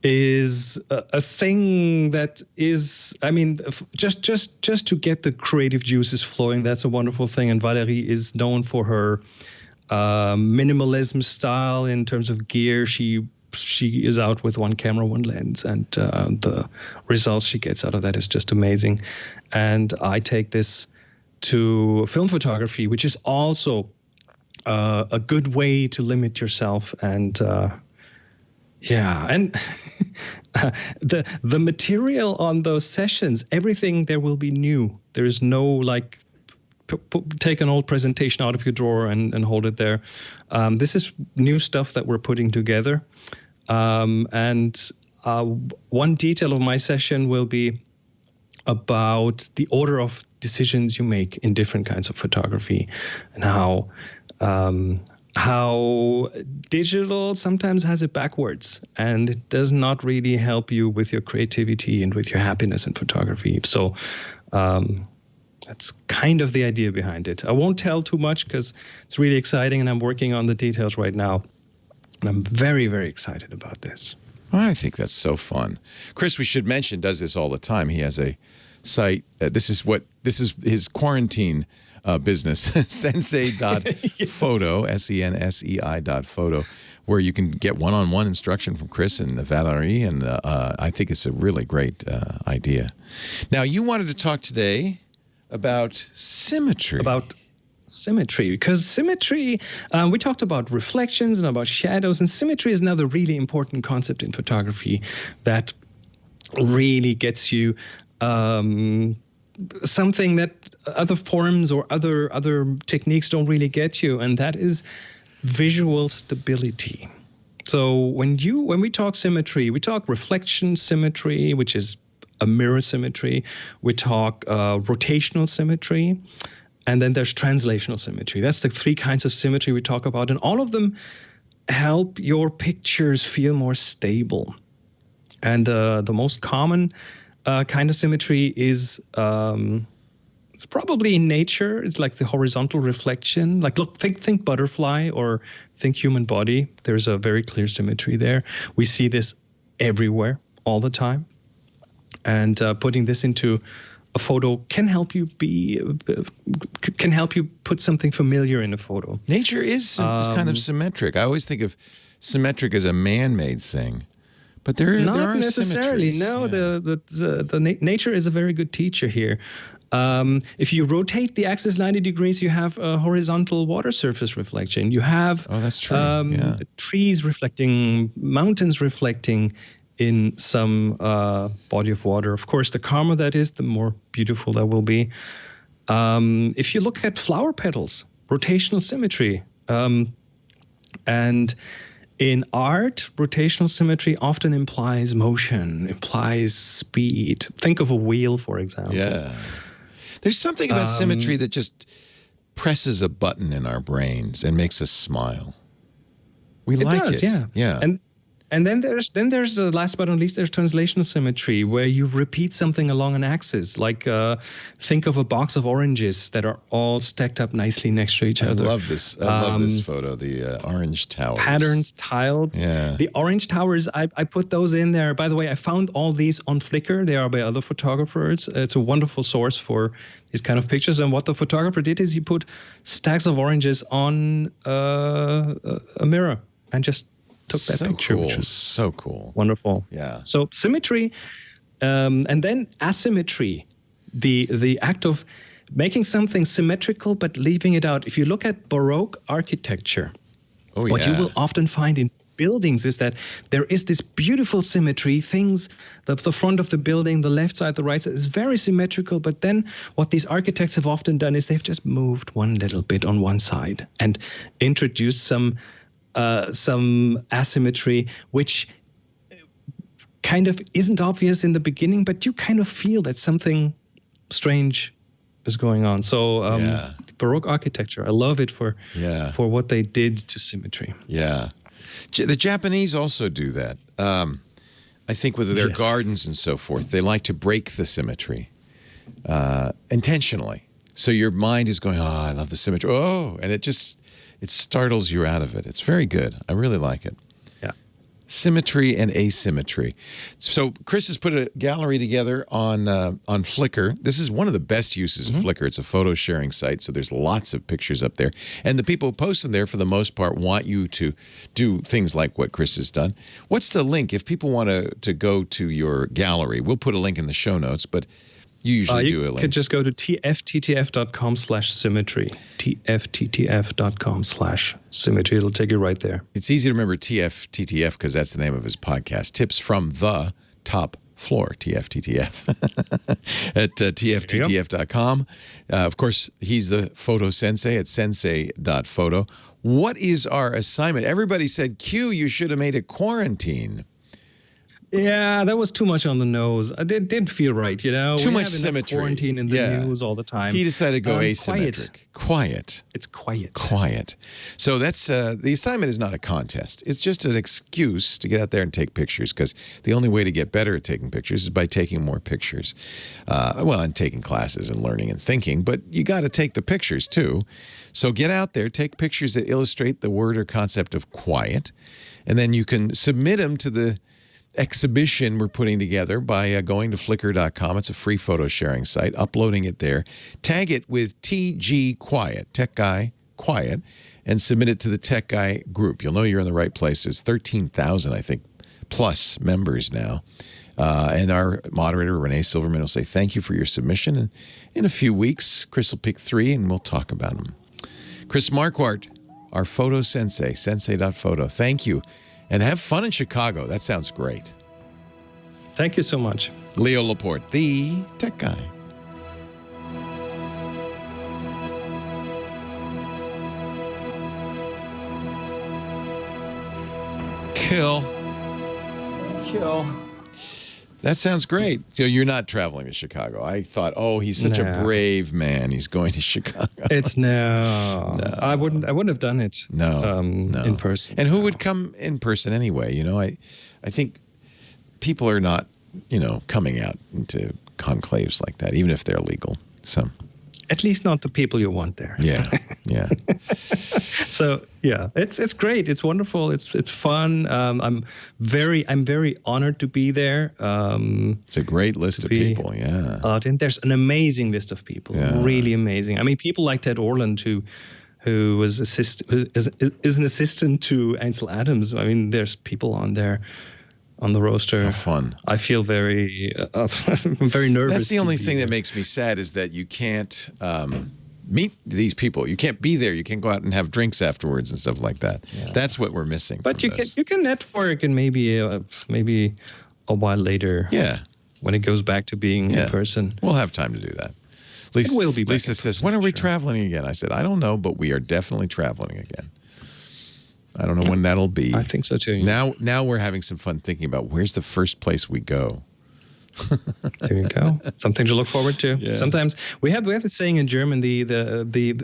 is a thing that is, I mean, just to get the creative juices flowing, that's a wonderful thing. And Valerie is known for her minimalism style in terms of gear. She is out with one camera, one lens, and the results she gets out of that is just amazing. And I take this to film photography, which is also a good way to limit yourself. And and the material on those sessions, everything there will be new. There is no like take an old presentation out of your drawer and hold it there. This is new stuff that we're putting together. And one detail of my session will be about the order of decisions you make in different kinds of photography, and how digital sometimes has it backwards, and it does not really help you with your creativity and with your happiness in photography. So that's kind of the idea behind it. I won't tell too much because it's really exciting, and I'm working on the details right now. And I'm very, very excited about this. I think that's so fun. Chris, we should mention, does this all the time. He has a site. This is his quarantine business, sensei.photo, SENSEI.photo, where you can get one-on-one instruction from Chris and Valerie, and I think it's a really great idea. Now, you wanted to talk today about symmetry. Because symmetry, we talked about reflections and about shadows, and symmetry is another really important concept in photography that really gets you something that other forms or other techniques don't really get you, and that is visual stability. So when we talk symmetry, we talk reflection symmetry, which is a mirror symmetry. We talk rotational symmetry, and then there's translational symmetry. That's the 3 kinds of symmetry we talk about, and all of them help your pictures feel more stable. And the most common kind of symmetry is it's probably in nature. It's like the horizontal reflection. Like, look, think butterfly or think human body. There's a very clear symmetry there. We see this everywhere, all the time. And putting this into a photo can help you put something familiar in a photo. Nature is kind of symmetric. I always think of symmetric as a man-made thing, but there are necessarily. No, the nature is a very good teacher here. If you rotate the axis 90 degrees, you have a horizontal water surface reflection. You have that's true. Trees reflecting, mountains reflecting in some body of water. Of course, the calmer that is, the more beautiful that will be. If you look at flower petals, rotational symmetry, and in art, rotational symmetry often implies motion, implies speed. Think of a wheel, for example. Yeah. There's something about symmetry that just presses a button in our brains and makes us smile. We like it. Yeah. And then there's last but not least, there's translational symmetry, where you repeat something along an axis. Like think of a box of oranges that are all stacked up nicely next to each other. I love this photo, the orange towers. Patterns, tiles. Yeah. The orange towers, I put those in there. By the way, I found all these on Flickr. They are by other photographers. It's a wonderful source for these kind of pictures. And what the photographer did is he put stacks of oranges on a mirror and just took that picture, cool. which was so cool, wonderful. Yeah. So symmetry, and then asymmetry, the act of making something symmetrical but leaving it out. If you look at Baroque architecture, what you will often find in buildings is that there is this beautiful symmetry. Things, the front of the building, the left side, the right side is very symmetrical. But then what these architects have often done is they've just moved one little bit on one side and introduced some asymmetry, which kind of isn't obvious in the beginning, but you kind of feel that something strange is going on. So Baroque architecture, I love it for what they did to symmetry. Yeah. The Japanese also do that. I think with their gardens and so forth, they like to break the symmetry intentionally. So your mind is going, oh, I love the symmetry. Oh, and it startles you out of it. It's very good. I really like it. Yeah. Symmetry and asymmetry. So Chris has put a gallery together on Flickr. This is one of the best uses of Flickr. It's a photo sharing site, so there's lots of pictures up there. And the people who post them there, for the most part, want you to do things like what Chris has done. What's the link? If people want to go to your gallery, we'll put a link in the show notes, but you usually do a link. You could just go to tfttf.com/symmetry. tfttf.com/symmetry. It'll take you right there. It's easy to remember TFTTF because that's the name of his podcast. Tips from the top floor, TFTTF, at tfttf.com. Of course, he's the photo sensei at sensei.photo. What is our assignment? Everybody said, Q, you should have made it quarantine. Yeah, that was too much on the nose. It didn't feel right, you know. Too much symmetry. Quarantine in the news all the time. He decided to go asymmetric. Quiet. It's quiet. Quiet. So that's the assignment is not a contest. It's just an excuse to get out there and take pictures, because the only way to get better at taking pictures is by taking more pictures. And taking classes and learning and thinking, but you got to take the pictures too. So get out there, take pictures that illustrate the word or concept of quiet, and then you can submit them to the exhibition we're putting together by going to flickr.com. It's a free photo sharing site, uploading it there. Tag it with TG Quiet, Tech Guy Quiet, and submit it to the Tech Guy group. You'll know you're in the right place. There's 13,000, I think, plus members now. And our moderator, Renee Silverman, will say thank you for your submission. And in a few weeks, Chris will pick 3 and we'll talk about them. Chris Marquardt, our photo sensei, sensei.photo. Thank you. And have fun in Chicago. That sounds great. Thank you so much. Leo Laporte, the Tech Guy. Kill. That sounds great. So you're not traveling to Chicago. I thought, he's such a brave man. He's going to Chicago. No. I wouldn't have done it. No. In person. And who would come in person anyway? You know, I think people are not, coming out into conclaves like that, even if they're legal. So At least not the people you want there. Yeah, yeah. So yeah, it's great. It's wonderful. It's fun. I'm very honored to be there. It's a great list of people. Yeah. And there's an amazing list of people. Yeah. Really amazing. I mean, people like Ted Orland who was is an assistant to Ansel Adams. I mean, there's people on there. On the roster. How fun. I feel very very nervous. That's the only thing that makes me sad is that you can't meet these people. You can't be there. You can't go out and have drinks afterwards and stuff like that. Yeah. That's what we're missing. But you can network and maybe a while later. Yeah. When it goes back to being in person. We'll have time to do that. It will be back Lisa says, when are we traveling again? I said, I don't know, but we are definitely traveling again. I don't know when that'll be. I think so too. Now we're having some fun thinking about where's the first place we go. There you go. Something to look forward to. Yeah. Sometimes we have the saying in German, the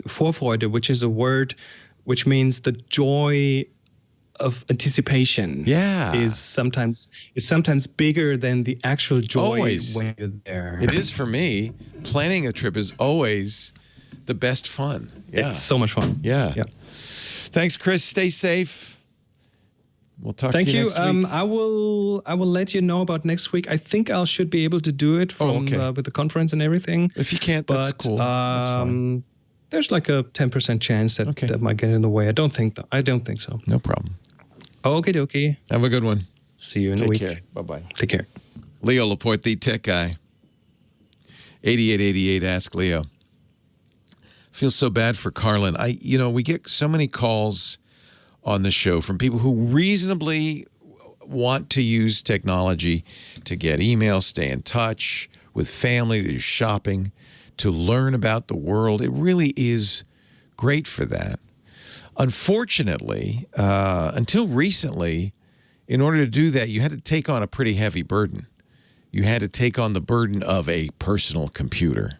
Vorfreude, which is a word which means the joy of anticipation. Yeah. Is sometimes bigger than the actual joy when you're there. It is for me. Planning a trip is always the best fun. Yeah. It's so much fun. Yeah. Thanks, Chris. Stay safe. We'll talk to you next week. I will let you know about next week. I think I should be able to do it from with the conference and everything. If you can't, that's cool. That's fine. There's like a 10% chance that might get in the way. I don't think so. No problem. Okie dokie. Have a good one. See you in a week. Take care. Bye-bye. Take care. Leo Laporte, the tech guy. 8888 Ask Leo. Feel so bad for Carlin. We get so many calls on the show from people who reasonably want to use technology to get email, stay in touch with family, to do shopping, to learn about the world. It really is great for that. Unfortunately, until recently, in order to do that, you had to take on a pretty heavy burden. You had to take on the burden of a personal computer.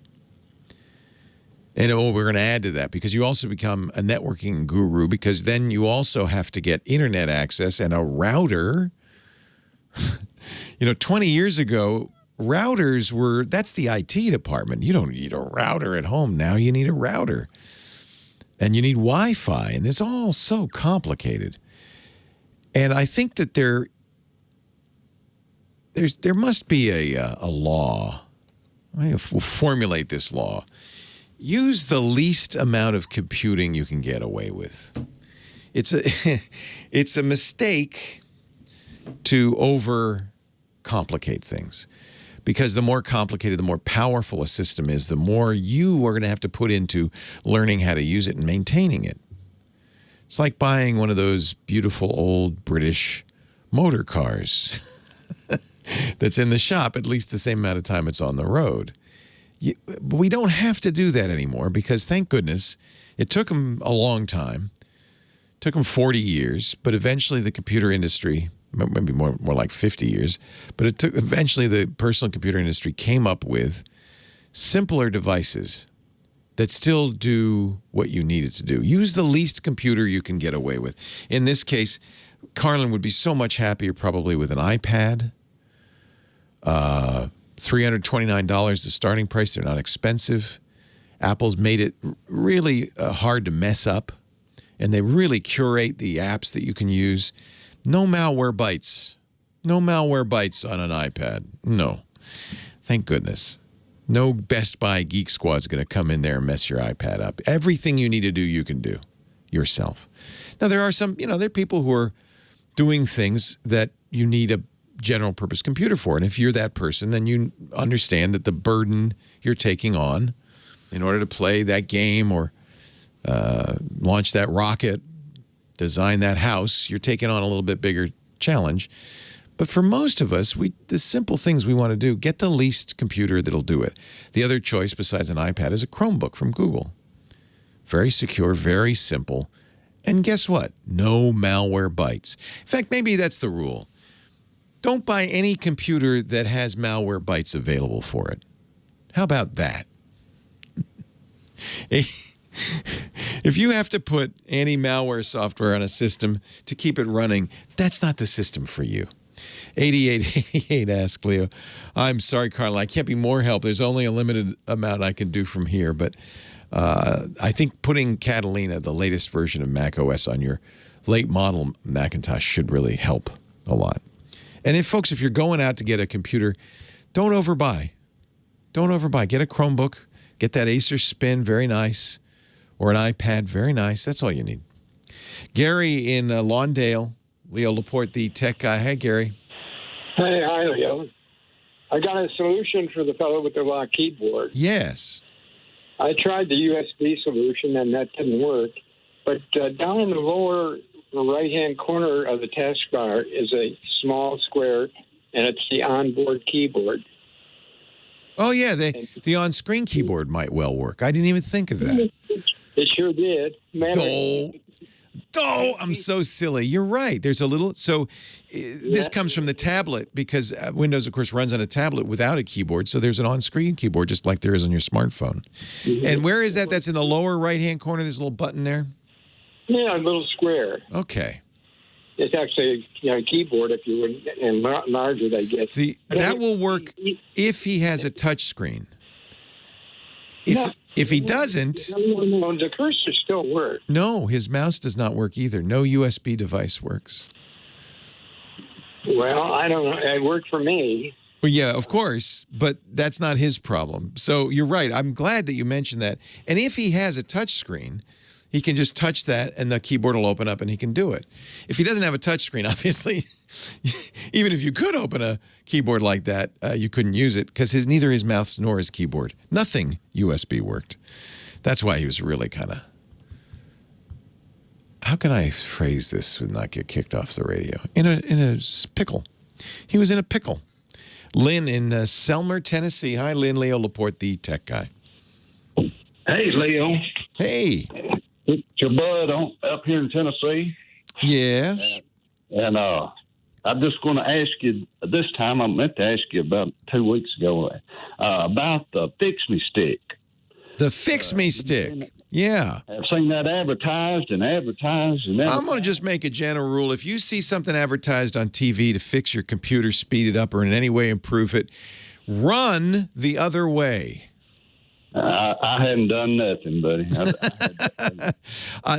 And we're going to add to that because you also become a networking guru because then you also have to get internet access and a router. 20 years ago, routers that's the IT department. You don't need a router at home. Now you need a router. And you need Wi-Fi. And it's all so complicated. And I think that there must be a law. We'll formulate this law. Use the least amount of computing you can get away with. It's a mistake to overcomplicate things. Because the more complicated, the more powerful a system is, the more you are going to have to put into learning how to use it and maintaining it. It's like buying one of those beautiful old British motor cars that's in the shop at least the same amount of time it's on the road. But we don't have to do that anymore because, thank goodness, it took them a long time. It took them 40 years, but eventually the computer industry, maybe more like 50 years, but eventually the personal computer industry came up with simpler devices that still do what you need it to do. Use the least computer you can get away with. In this case, Carlin would be so much happier probably with an iPad. $329 the starting price. They're not expensive. Apple's made it really hard to mess up, and they really curate the apps that you can use. No malware bites. No malware bites on an iPad. No. Thank goodness. No Best Buy Geek Squad's going to come in there and mess your iPad up. Everything you need to do, you can do yourself. Now, there are some, there are people who are doing things that you need a general purpose computer for. And if you're that person, then you understand that the burden you're taking on in order to play that game or launch that rocket, design that house, you're taking on a little bit bigger challenge. But for most of us, the simple things we want to do, get the least computer that'll do it. The other choice besides an iPad is a Chromebook from Google. Very secure, very simple. And guess what? No malware bites. In fact, maybe that's the rule. Don't buy any computer that has malware bites available for it. How about that? If you have to put anti-malware software on a system to keep it running, that's not the system for you. 8888 ask Leo. I'm sorry, Carla. I can't be more help. There's only a limited amount I can do from here, but I think putting Catalina, the latest version of Mac OS, on your late model Macintosh should really help a lot. And if you're going out to get a computer, don't overbuy. Don't overbuy. Get a Chromebook. Get that Acer Spin, very nice. Or an iPad, very nice. That's all you need. Gary in Lawndale, Leo Laporte, the tech guy. Hey, Gary. Hey, hi, Leo. I got a solution for the fellow with the lock keyboard. Yes. I tried the USB solution, and that didn't work. But down in the lower right-hand corner of the taskbar is a small square, and it's the onboard keyboard. Oh, yeah, the on-screen keyboard might well work. I didn't even think of that. It sure did. I'm so silly. You're right. There's a little... So this comes from the tablet because Windows, of course, runs on a tablet without a keyboard. So there's an on-screen keyboard just like there is on your smartphone. And where is that? That's in the lower right-hand corner. There's a little button there? Yeah, a little square. Okay. It's actually a keyboard if you would enlarge it, I guess. That will work if he has a touch screen. If he doesn't... No, the cursor still works. No, his mouse does not work either. No USB device works. Well, I don't know. It worked for me. Well, yeah, of course, but that's not his problem. So you're right. I'm glad that you mentioned that. And if he has a touch screen, he can just touch that and the keyboard will open up and he can do it. If he doesn't have a touch screen, obviously, even if you could open a keyboard like that, you couldn't use it because neither his mouse nor his keyboard, nothing USB worked. That's why he was really kind of... How can I phrase this and not get kicked off the radio? In a pickle. He was in a pickle. Lynn in Selmer, Tennessee. Hi, Lynn. Leo Laporte, the tech guy. Hey, Leo. Hey. It's your bud up here in Tennessee. Yes. And I'm just going to ask you, this time I meant to ask you about 2 weeks ago, about the Fix Me Stick. The Fix Me Stick. Yeah. I've seen that advertised. I'm going to just make a general rule. If you see something advertised on TV to fix your computer, speed it up, or in any way improve it, run the other way. I hadn't done nothing, buddy.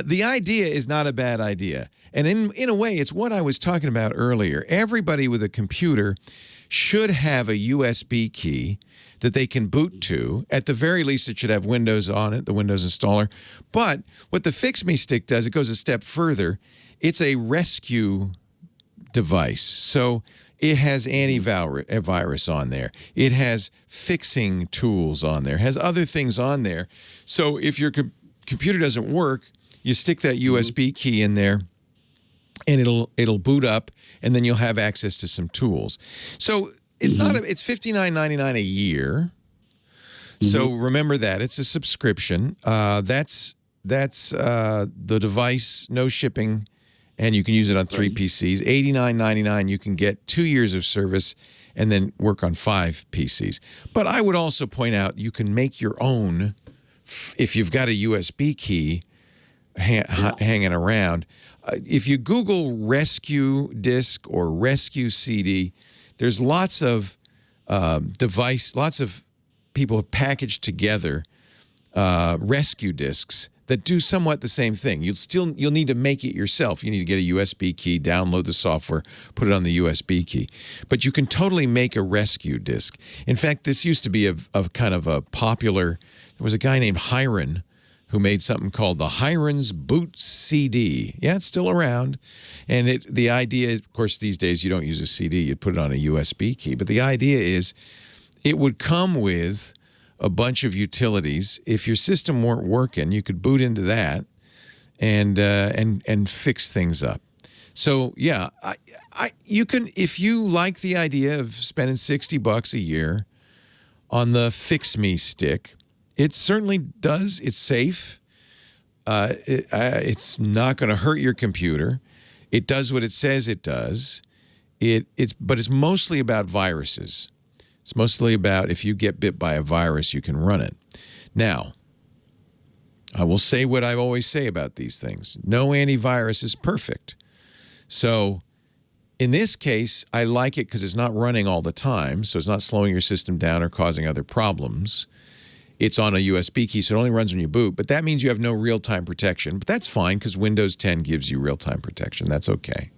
The idea is not a bad idea. And in a way, it's what I was talking about earlier. Everybody with a computer should have a USB key that they can boot to. At the very least, it should have Windows on it, the Windows installer. But what the Fix Me Stick does, it goes a step further. It's a rescue device. So it has antivirus on there. It has fixing tools on there. It has other things on there. So if your computer doesn't work, you stick that USB key in there, and it'll boot up, and then you'll have access to some tools. So it's it's $59.99 a year. So remember that it's a subscription. That's the device, no shipping, and you can use it on 3 PCs. $89.99. You can get 2 years of service, and then work on 5 PCs. But I would also point out you can make your own if you've got a USB key hanging around. If you Google Rescue Disk or Rescue CD, there's lots of lots of people have packaged together rescue disks that do somewhat the same thing. You'll need to make it yourself. You need to get a USB key, download the software, put it on the USB key. But you can totally make a rescue disk. In fact, this used to be a kind of a popular. There was a guy named Hiran who made something called the Hiran's Boot CD. Yeah, it's still around. And the idea, of course, these days you don't use a CD. You put it on a USB key. But the idea is it would come with a bunch of utilities. If your system weren't working, you could boot into that and fix things up. So, yeah, you can, if you like the idea of spending $60 a year on the Fix Me Stick, it certainly does. It's safe. It's not going to hurt your computer. It does what it says it does. But it's mostly about viruses. It's mostly about if you get bit by a virus, you can run it. Now, I will say what I always say about these things. No antivirus is perfect. So In this case, I like it because it's not running all the time, so it's not slowing your system down or causing other problems. It's on a USB key, so it only runs when you boot, but that means you have no real-time protection. But that's fine because Windows 10 gives you real-time protection. That's okay.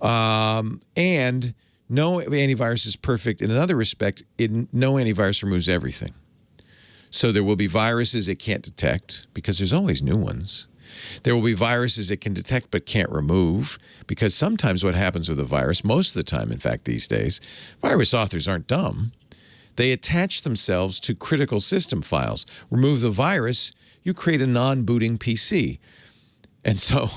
And no antivirus is perfect. In another respect, no antivirus removes everything. So there will be viruses it can't detect because there's always new ones. There will be viruses it can detect but can't remove because sometimes what happens with a virus, most of the time, in fact, these days, virus authors aren't dumb. They attach themselves to critical system files. Remove the virus, you create a non-booting PC. And so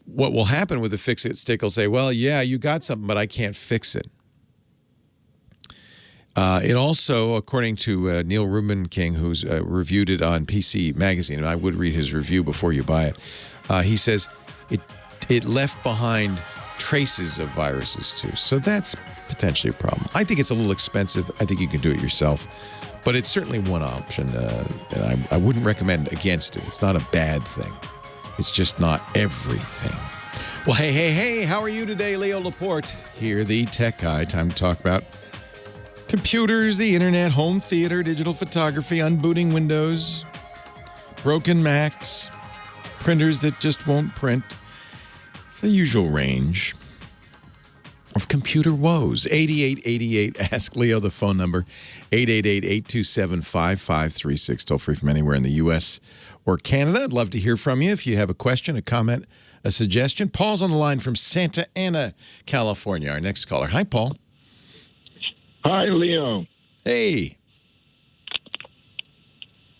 what will happen with the fix-it stick will say, well, yeah, you got something, but I can't fix it. It also, according to Neil Rubin King, who's reviewed it on PC Magazine, and I would read his review before you buy it, he says it left behind traces of viruses too. So that's potentially a problem. I think it's a little expensive. I think you can do it yourself. But it's certainly one option, and I wouldn't recommend against it. It's not a bad thing. It's just not everything. Well, hey, how are you today? Leo Laporte here, the tech guy. Time to talk about computers, the internet, home theater, digital photography, unbooting Windows, broken Macs, printers that just won't print. The usual range of computer woes. 8888 Ask Leo, the phone number, 888-827-5536, toll free from anywhere in the U.S. or Canada. I'd love to hear from you if you have a question, a comment, a suggestion. Paul's on the line from Santa Ana, California, our next caller. Hi, Paul. Hi, Leo. Hey.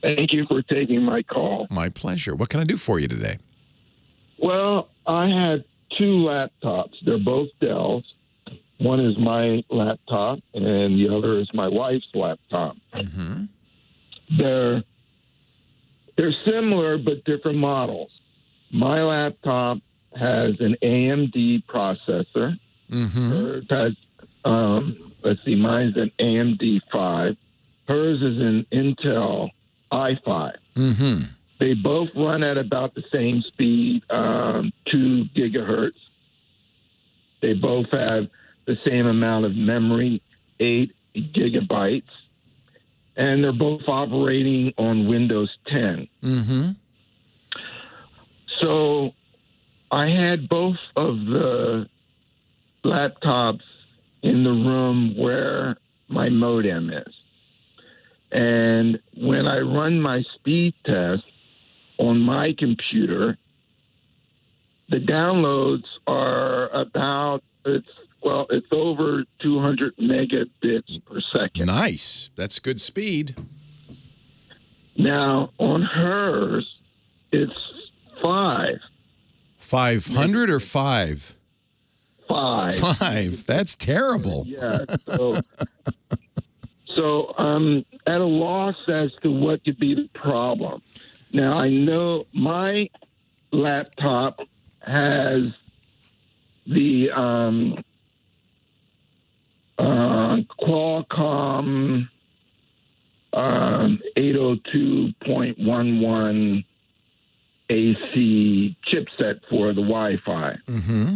Thank you for taking my call. My pleasure. What can I do for you today? Well, I had two laptops. They're both Dells. One is my laptop, and the other is my wife's laptop. Mm-hmm. They're similar but different models. My laptop has an AMD processor. Mm-hmm. Hers has, let's see, mine's an AMD 5. Hers is an Intel i5. Mm-hmm. They both run at about the same speed, 2 gigahertz. They both have the same amount of memory, 8 gigabytes. And they're both operating on Windows 10. Mm-hmm. So I had both of the laptops in the room where my modem is. And when I run my speed test on my computer, the downloads are about, it's over 200 megabits per second. Nice. That's good speed. Now, on hers, it's 500 or 5? 5. That's terrible. Yeah. So I'm at a loss as to what could be the problem. Now, I know my laptop has the Qualcomm 802.11 AC chipset for the Wi-Fi. Mm-hmm.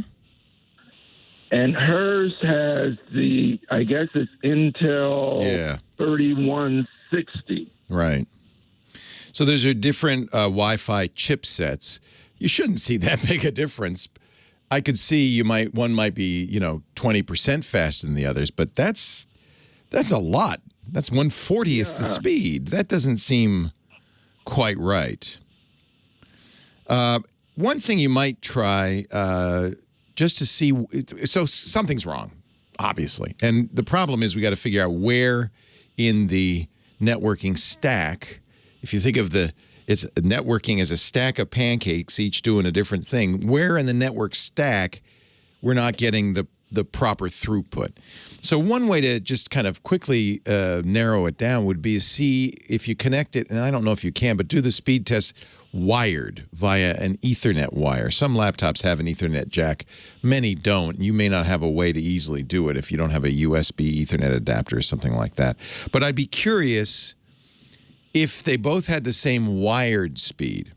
And hers has the, I guess it's Intel 3160. Right. So those are different Wi-Fi chipsets. You shouldn't see that big a difference. I could see one might be 20% faster than the others, but that's a lot. That's 1/40th the speed. That doesn't seem quite right. One thing you might try just to see, so something's wrong, obviously. And the problem is we got to figure out where in the networking stack, if you think of it's networking as a stack of pancakes, each doing a different thing, where in the network stack we're not getting the proper throughput. So one way to just kind of quickly narrow it down would be to see if you connect it, and I don't know if you can, but do the speed test wired via an Ethernet wire. Some laptops have an Ethernet jack. Many don't. You may not have a way to easily do it if you don't have a USB Ethernet adapter or something like that. But I'd be curious if they both had the same wired speed.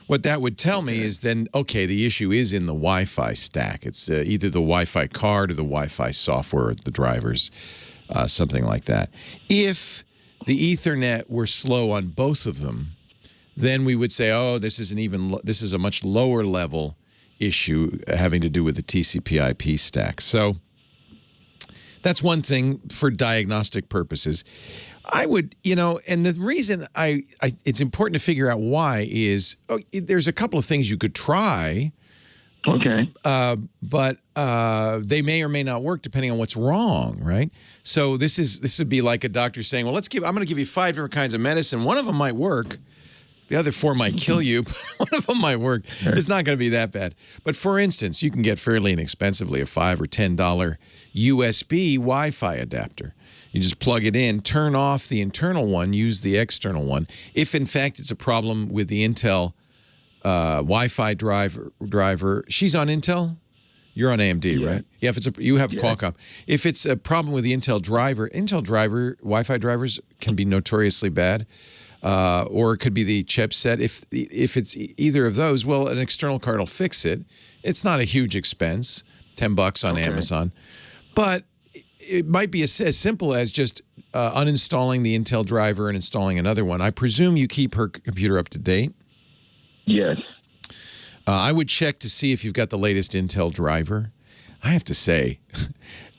What that would tell me is then, okay, the issue is in the Wi-Fi stack. It's either the Wi-Fi card or the Wi-Fi software, or the drivers, something like that. If the Ethernet were slow on both of them, then we would say, oh, this is a much lower level issue having to do with the TCP/IP stack. So that's one thing for diagnostic purposes. I would, and the reason it's important to figure out why is there's a couple of things you could try. Okay. But they may or may not work depending on what's wrong, right? So this would be like a doctor saying, well, I'm going to give you 5 different kinds of medicine. One of them might work. The other 4 might kill you, but one of them might work. It's not going to be that bad. But for instance, you can get fairly inexpensively a $5 or $10 USB Wi-Fi adapter. You just plug it in, turn off the internal one, use the external one. If, in fact, it's a problem with the Intel Wi-Fi driver. She's on Intel? You're on AMD, right? Yeah, you have Qualcomm. If it's a problem with the Intel driver, Wi-Fi drivers can be notoriously bad. Or it could be the chipset. If it's either of those, well, an external card will fix it. It's not a huge expense, $10 on Amazon. But it might be as simple as just uninstalling the Intel driver and installing another one. I presume you keep her computer up to date? Yes. I would check to see if you've got the latest Intel driver. I have to say,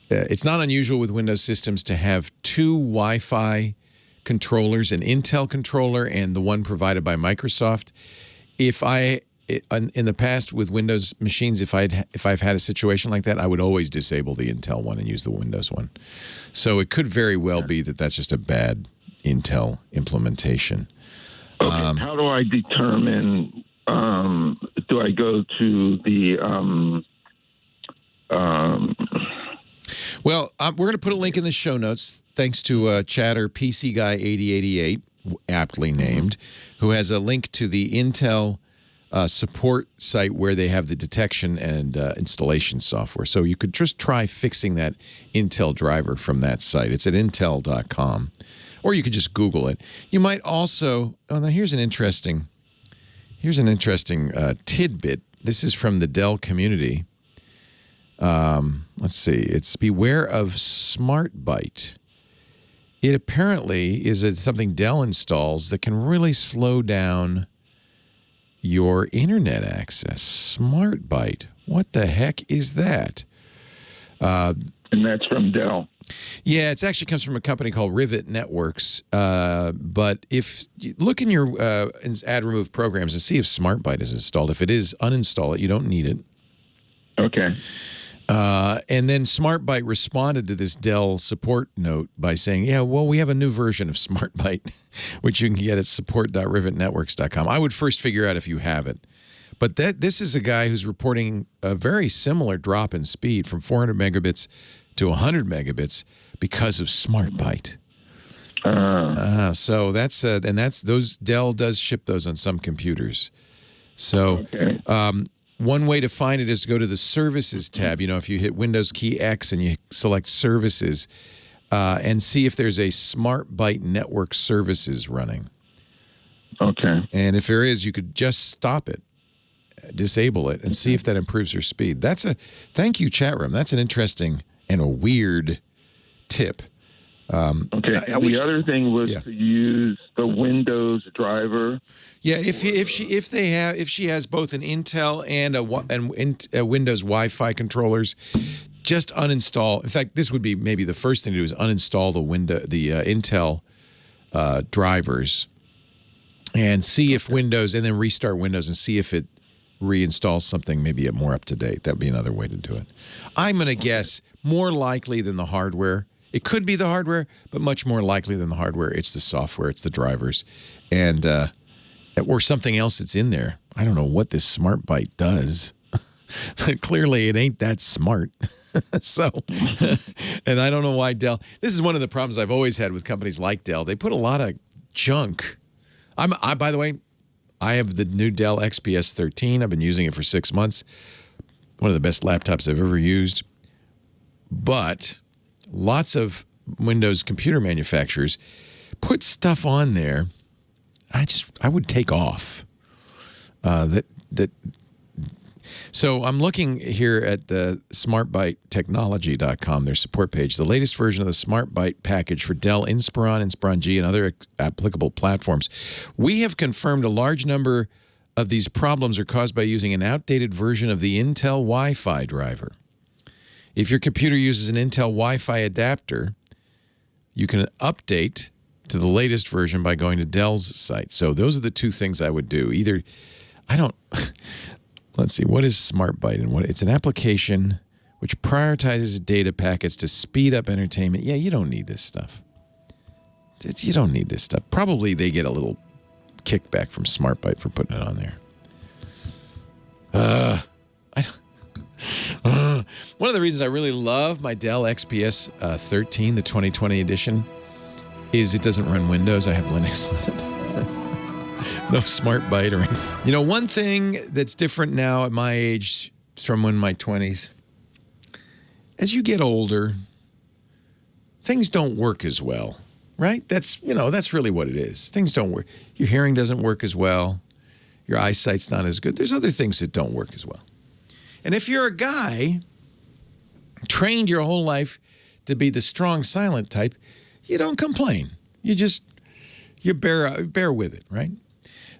it's not unusual with Windows systems to have 2 Wi-Fi controllers, an Intel controller and the one provided by Microsoft. In the past with Windows machines, if I've had a situation like that, I would always disable the Intel one and use the Windows one. So it could very well be that that's just a bad Intel implementation. Okay. How do I determine? Do I go to the? Well, we're going to put a link in the show notes. Thanks to chatter PC Guy 8088, aptly named, who has a link to the Intel support site where they have the detection and installation software. So you could just try fixing that Intel driver from that site. It's at intel.com. Or you could just Google it. You might also, now here's an interesting tidbit. This is from the Dell community. Let's see. It's beware of SmartByte. It apparently is something Dell installs that can really slow down your internet access. SmartByte. What the heck is that? And that's from Dell. Yeah, it actually comes from a company called Rivet Networks. But if you look in your add remove programs and see if SmartByte is installed. If it is, uninstall it. You don't need it. Okay. And then SmartByte responded to this Dell support note by saying, yeah, well, we have a new version of SmartByte, which you can get at support.rivetnetworks.com. I would first figure out if you have it. But this is a guy who's reporting a very similar drop in speed from 400 megabits to 100 megabits because of SmartByte. So that's those Dell does ship those on some computers. So one way to find it is to go to the Services tab. If you hit Windows key X and you select Services and see if there's a SmartByte network services running. Okay. And if there is, you could just stop it, disable it, and see if that improves your speed. Thank you, chat room. That's an interesting and a weird tip. Okay. And the other thing was to use the Windows driver. Yeah, if she has both an Intel and a Windows Wi-Fi controllers, just uninstall. In fact, this would be maybe the first thing to do is uninstall the Intel drivers and see if Windows, and then restart Windows and see if it reinstalls something maybe more up to date. That'd be another way to do it. I'm going to guess more likely than the hardware. It could be the hardware, but much more likely than the hardware, it's the software, it's the drivers, and or something else that's in there. I don't know what this SmartByte does. Clearly, it ain't that smart. So, and I don't know why Dell. This is one of the problems I've always had with companies like Dell. They put a lot of junk. By the way, I have the new Dell XPS 13. I've been using it for 6 months. One of the best laptops I've ever used. But lots of Windows computer manufacturers put stuff on there I would take off. So I'm looking here at the smartbytetechnology.com, their support page. The latest version of the SmartByte package for Dell Inspiron, Inspiron G, and other applicable platforms. We have confirmed a large number of these problems are caused by using an outdated version of the Intel Wi-Fi driver. If your computer uses an Intel Wi-Fi adapter, you can update to the latest version by going to Dell's site. So those are the two things I would do. Either, let's see, what is SmartByte? And it's an application which prioritizes data packets to speed up entertainment. Yeah, you don't need this stuff. You don't need this stuff. Probably they get a little kickback from SmartByte for putting it on there. One of the reasons I really love my Dell XPS 13, the 2020 edition, is it doesn't run Windows. I have Linux with it. No SmartByte or anything. You know, one thing that's different now at my age from in my 20s, as you get older, things don't work as well, right? That's really what it is. Things don't work. Your hearing doesn't work as well. Your eyesight's not as good. There's other things that don't work as well. And if you're a guy trained your whole life to be the strong, silent type, you don't complain. You bear with it, right?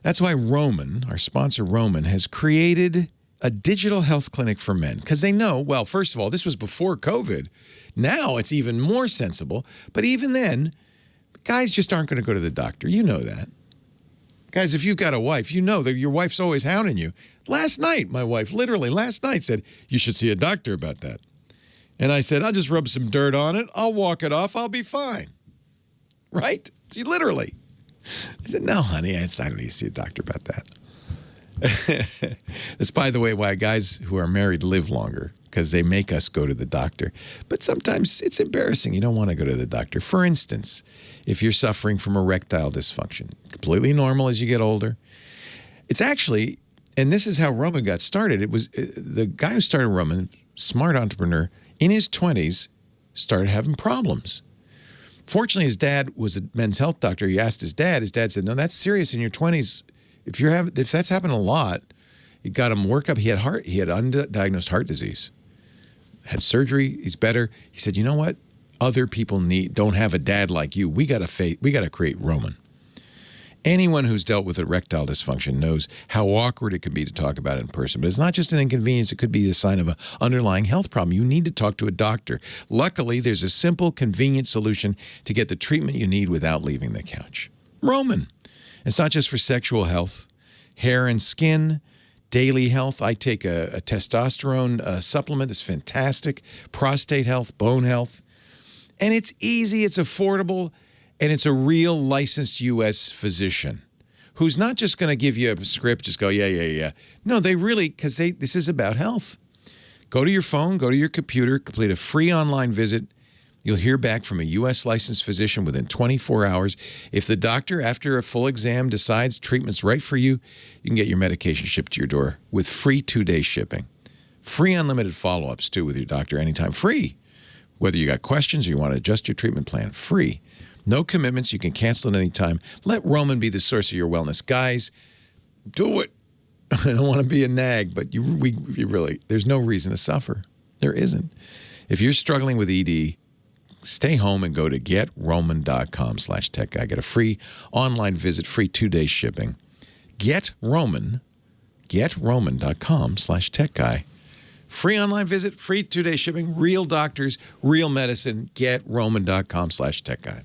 That's why Roman, our sponsor Roman, has created a digital health clinic for men. Because they know, well, first of all, this was before COVID. Now it's even more sensible. But even then, guys just aren't going to go to the doctor. You know that. Guys, if you've got a wife, you know that your wife's always hounding you. Last night, my wife, literally last night, said, you should see a doctor about that. And I said, I'll just rub some dirt on it. I'll walk it off. I'll be fine. Right? She literally. I said, no, honey, I don't need to see a doctor about that. That's, by the way, why guys who are married live longer, because they make us go to the doctor. But sometimes it's embarrassing. You don't want to go to the doctor. For instance, if you're suffering from erectile dysfunction, completely normal as you get older. It's actually, and this is how Roman got started. It was the guy who started Roman, smart entrepreneur, in his 20s, started having problems. Fortunately, his dad was a men's health doctor. He asked his dad. His dad said, no, that's serious in your 20s. If that's happened a lot, he got him workup. He had undiagnosed heart disease. Had surgery. He's better. He said, you know what? Other people don't have a dad like you. We got to create Roman. Anyone who's dealt with erectile dysfunction knows how awkward it can be to talk about it in person. But it's not just an inconvenience. It could be a sign of an underlying health problem. You need to talk to a doctor. Luckily, there's a simple, convenient solution to get the treatment you need without leaving the couch. Roman. It's not just for sexual health, hair and skin, daily health. I take a testosterone supplement that's fantastic. Prostate health, bone health. And it's easy, it's affordable, and it's a real licensed U.S. physician who's not just going to give you a script, just go, yeah. No, they really, because this is about health. Go to your phone, go to your computer, complete a free online visit. You'll hear back from a U.S. licensed physician within 24 hours. If the doctor, after a full exam, decides treatment's right for you, you can get your medication shipped to your door with free 2-day shipping. Free unlimited follow-ups, too, with your doctor anytime. Free. Whether you got questions or you want to adjust your treatment plan. Free. No commitments. You can cancel at any time. Let Roman be the source of your wellness. Guys, do it. I don't want to be a nag, but you really, there's no reason to suffer. There isn't. If you're struggling with ED, stay home and go to GetRoman.com/techguy. Get a free online visit, free 2-day shipping. GetRoman.com/techguy. Free online visit, free 2-day shipping, real doctors, real medicine. GetRoman.com/techguy.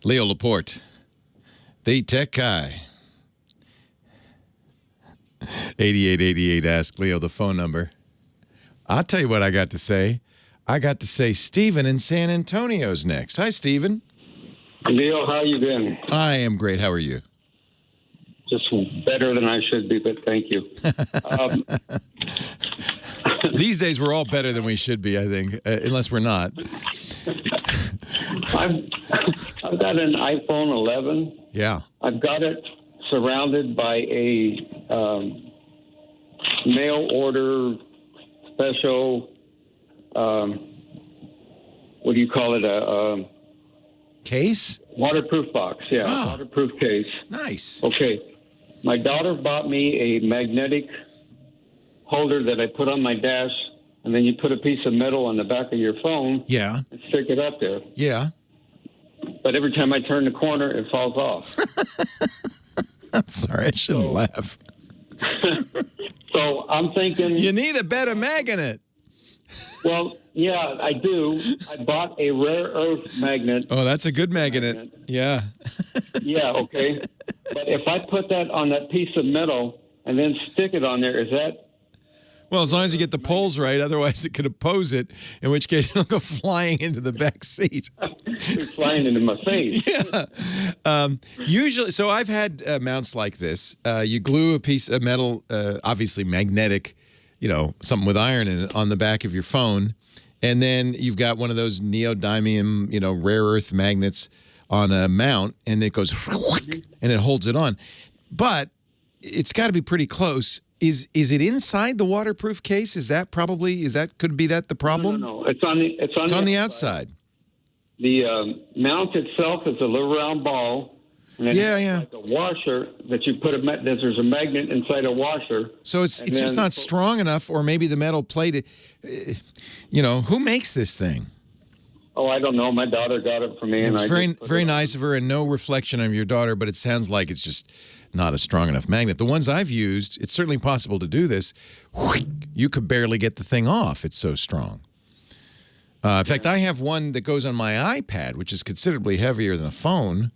Leo Laporte, the tech guy. 8888 Ask Leo, the phone number. I'll tell you what I got to say. I got to say Stephen in San Antonio's next. Hi, Stephen. Leo, how you been? I am great. How are you? Just better than I should be, but thank you. These days, we're all better than we should be, I think, unless we're not. I've got an iPhone 11. Yeah. I've got it surrounded by a mail order special, what do you call it? A case? Waterproof box, yeah. Oh. Waterproof case. Nice. Okay. My daughter bought me a magnetic holder that I put on my dash, and then you put a piece of metal on the back of your phone. Yeah. And stick it up there. Yeah. But every time I turn the corner, it falls off. I'm sorry, I shouldn't laugh. So I'm thinking... You need a better magnet. Well, yeah, I do. I bought a rare earth magnet. Oh, that's a good magnet. Yeah. Yeah, okay. But if I put that on that piece of metal and then stick it on there, is that... Well, as long as you get the poles right, otherwise it could oppose it, in which case it'll go flying into the back seat. It's flying into my face. Yeah. Usually, so I've had mounts like this. You glue a piece of metal, obviously magnetic, something with iron in it, on the back of your phone, and then you've got one of those neodymium, rare earth magnets on a mount, and it goes and it holds it on. But it's got to be pretty close. Is it inside the waterproof case? Could be that the problem? No. It's on the outside. The mount itself is a little round ball. And then like a washer that you put there's a magnet inside a washer. So it's just not strong enough, or maybe the metal plate. Who makes this thing? Oh, I don't know. My daughter got it for me, and it's very nice of her, and no reflection of your daughter. But it sounds like it's just not a strong enough magnet. The ones I've used, it's certainly possible to do this. You could barely get the thing off. It's so strong. In fact, I have one that goes on my iPad, which is considerably heavier than a phone.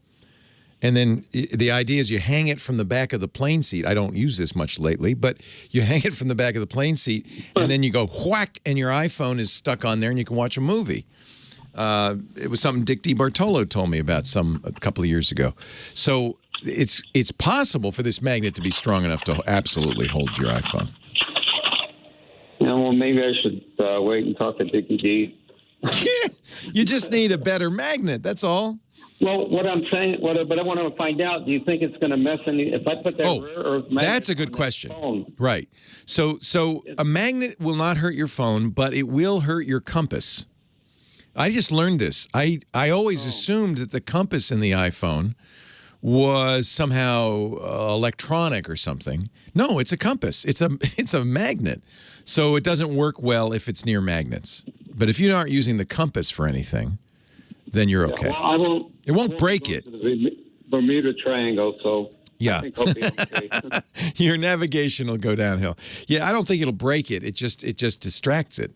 And then the idea is you hang it from the back of the plane seat. I don't use this much lately, but you hang it from the back of the plane seat, and then you go whack, and your iPhone is stuck on there, and you can watch a movie. It was something Dick DiBartolo told me about a couple of years ago. So it's possible for this magnet to be strong enough to absolutely hold your iPhone. Yeah, well, maybe I should wait and talk to Dickie D. You just need a better magnet. That's all. Well, what I'm saying, but I want to find out. Do you think it's going to mess if I put that rare earth magnet? That's a good question. Right. So a magnet will not hurt your phone, but it will hurt your compass. I just learned this. I always assumed that the compass in the iPhone was somehow electronic or something. No, it's a compass. It's a magnet. So it doesn't work well if it's near magnets. But if you aren't using the compass for anything, then you're okay. Well, it won't break it. The Bermuda Triangle, so yeah. I think I'll be okay. Your navigation will go downhill. Yeah, I don't think it'll break it. It just distracts it.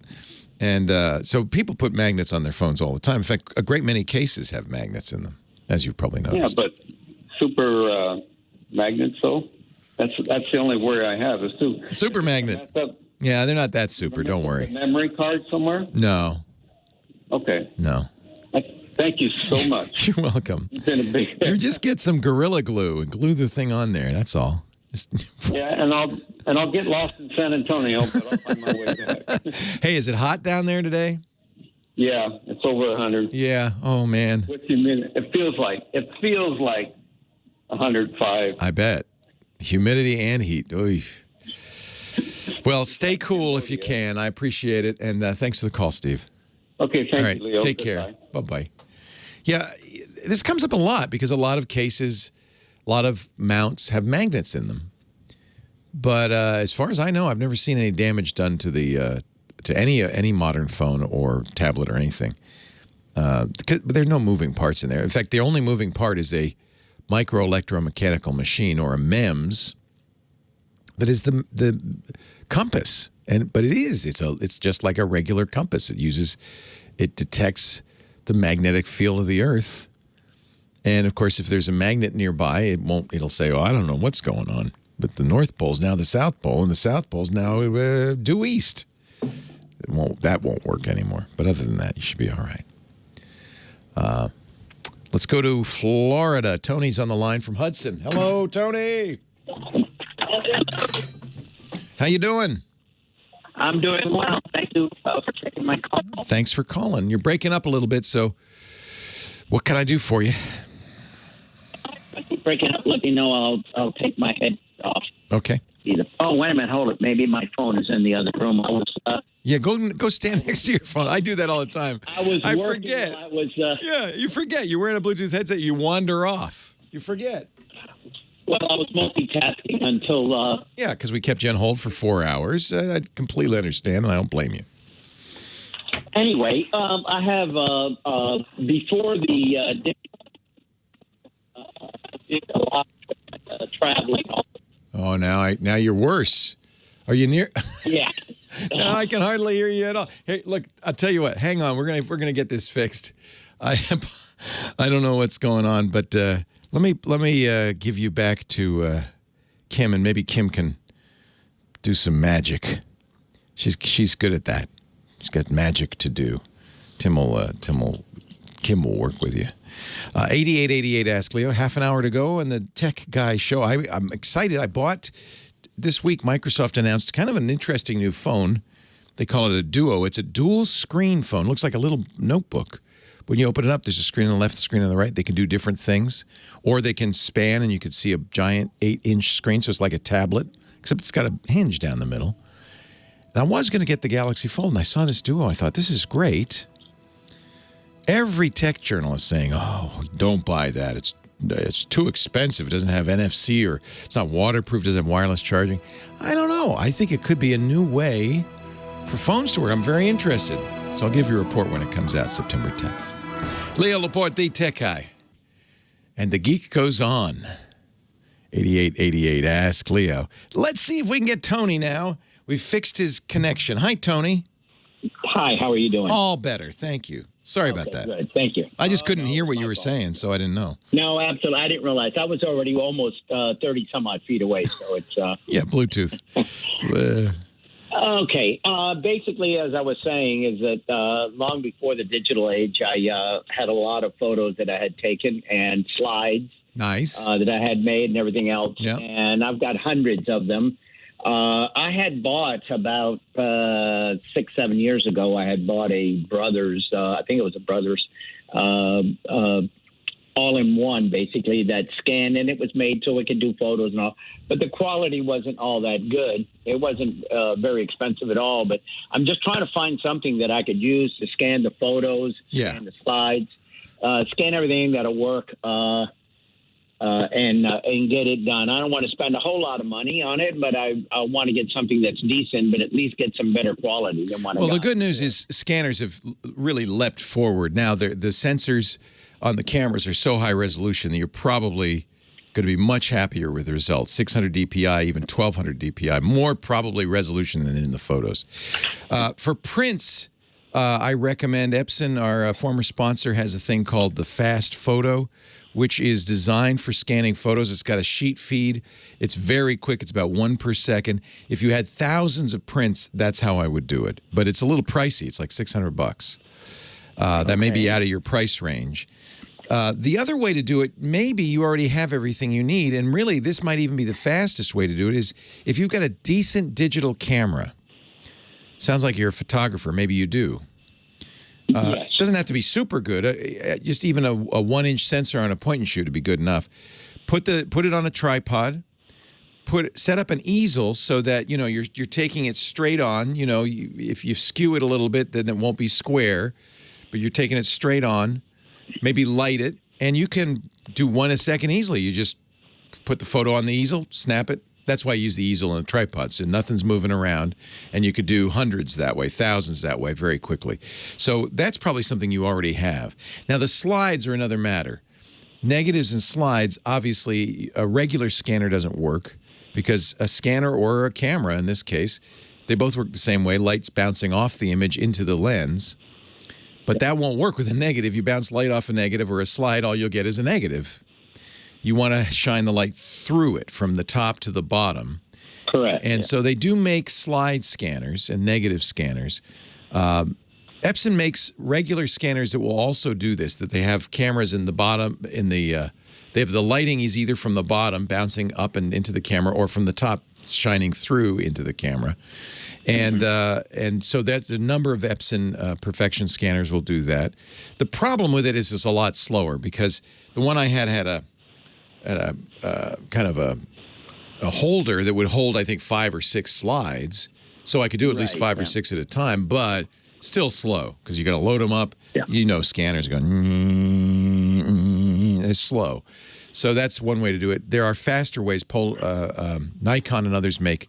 And so people put magnets on their phones all the time. In fact, a great many cases have magnets in them, as you've probably noticed. Yeah, but super magnets, though, that's the only worry I have is super magnet. Yeah, they're not that super. Don't worry. Memory card somewhere? No. Okay. No. Thank you so much. You're welcome. You've been a big... You just get some Gorilla Glue and glue the thing on there. That's all. Yeah, and I'll get lost in San Antonio, but I'll find my way back. Hey, is it hot down there today? Yeah, it's over 100. Yeah. Oh man. What do you mean? It feels like 105. I bet. Humidity and heat. Oy. Well, stay cool if you can. I appreciate it, and thanks for the call, Steve. Okay, thank you, Leo. Take care. Bye-bye. Yeah, this comes up a lot because a lot of cases, a lot of mounts have magnets in them. But as far as I know, I've never seen any damage done to the to any modern phone or tablet or anything. But there are no moving parts in there. In fact, the only moving part is a microelectromechanical machine, or a MEMS, that is the compass. But it's just like a regular compass. It detects the magnetic field of the Earth. And of course, if there's a magnet nearby, it'll say, "Oh, I don't know what's going on." But the North Pole's now the South Pole, and the South Pole's now due east. That won't work anymore. But other than that, you should be all right. Let's go to Florida. Tony's on the line from Hudson. Hello, Tony. How you doing? I'm doing well. Thank you for taking my call. Thanks for calling. You're breaking up a little bit, so what can I do for you? If you're breaking up, let me know. I'll take my head off. Okay. Oh, wait a minute. Hold it. Maybe my phone is in the other room. Yeah, go stand next to your phone. I do that all the time. I forget. Yeah, you forget. You're wearing a Bluetooth headset. You wander off. You forget. Well, I was multitasking until. Yeah, because we kept you on hold for 4 hours. I completely understand, and I don't blame you. Anyway, I have before the did a lot of traveling. Oh, now you're worse. Are you near? Yeah. No, I can hardly hear you at all. Hey, look, I'll tell you what. Hang on, we're gonna get this fixed. I don't know what's going on, but let me give you back to Kim, and maybe Kim can do some magic. She's good at that. She's got magic to do. Kim will work with you. 8888 Ask Leo. Half an hour to go on the Tech Guy Show. I'm excited. I bought this week. Microsoft announced kind of an interesting new phone. They call it a Duo. It's a dual screen phone. Looks like a little notebook. When you open it up, there's a screen on the left, a screen on the right. They can do different things, or they can span, and you could see a giant 8-inch screen. So it's like a tablet, except it's got a hinge down the middle. And I was going to get the Galaxy Fold, and I saw this Duo. I thought, this is great. Every tech journal is saying, oh, don't buy that. It's too expensive. It doesn't have NFC, or it's not waterproof, doesn't have wireless charging. I don't know. I think it could be a new way for phones to work. I'm very interested. So I'll give you a report when it comes out September 10th. Leo Laporte, the Tech Guy. And the geek goes on. 8888 Ask Leo. Let's see if we can get Tony now. We've fixed his connection. Hi, Tony. Hi, how are you doing? All better. Thank you. Sorry about that. Good. Thank you. I just couldn't hear what you were saying, so I didn't know. No, absolutely. I didn't realize. I was already almost 30 some odd feet away, so it's... Yeah, Bluetooth. Okay. Basically, as I was saying, is that long before the digital age, I had a lot of photos that I had taken and slides. Nice. That I had made and everything else. Yep. And I've got hundreds of them. I had bought about 6-7 years ago. I had bought a Brothers. I think it was a Brothers all-in-one, basically, that scanned, and it was made so it could do photos and all. But the quality wasn't all that good. It wasn't very expensive at all. But I'm just trying to find something that I could use to scan the photos, scan the slides, scan everything that'll work. And get it done. I don't want to spend a whole lot of money on it, but I want to get something that's decent, but at least get some better quality than what I got. Well, the good news is scanners have really leapt forward. Now, the sensors on the cameras are so high resolution that you're probably going to be much happier with the results. 600 DPI, even 1200 DPI, more probably resolution than in the photos. For prints, I recommend Epson, our former sponsor, has a thing called the Fast Photo, which is designed for scanning photos. It's got a sheet feed. It's very quick. It's about 1 per second. If you had thousands of prints, that's how I would do it. But it's a little pricey. It's like $600. That may be out of your price range. The other way to do it, maybe you already have everything you need, and really this might even be the fastest way to do it, is if you've got a decent digital camera. Sounds like you're a photographer. Maybe you do. Yes. Doesn't have to be super good. Just even a 1-inch sensor on a point and shoot would be good enough. Put it on a tripod. Set up an easel so that you're taking it straight on. If you skew it a little bit, then it won't be square. But you're taking it straight on. Maybe light it, and you can do 1 a second easily. You just put the photo on the easel, snap it. That's why I use the easel and the tripod, so nothing's moving around, and you could do hundreds that way, thousands that way very quickly. So that's probably something you already have. Now, the slides are another matter. Negatives and slides, obviously, a regular scanner doesn't work because a scanner or a camera, in this case, they both work the same way, light's bouncing off the image into the lens. But that won't work with a negative. You bounce light off a negative or a slide, all you'll get is a negative. You want to shine the light through it from the top to the bottom. Correct. And so they do make slide scanners and negative scanners. Epson makes regular scanners that will also do this, that they have cameras in the bottom, they have the lighting is either from the bottom bouncing up and into the camera or from the top shining through into the camera. And so that's a number of Epson Perfection scanners will do that. The problem with it is it's a lot slower because the one I had a kind of a holder that would hold, I think, 5 or 6 slides. So I could do at least 5 or 6 at a time, but still slow because you got to load them up. Yeah. Scanners going, it's slow. So that's one way to do it. There are faster ways. Nikon and others make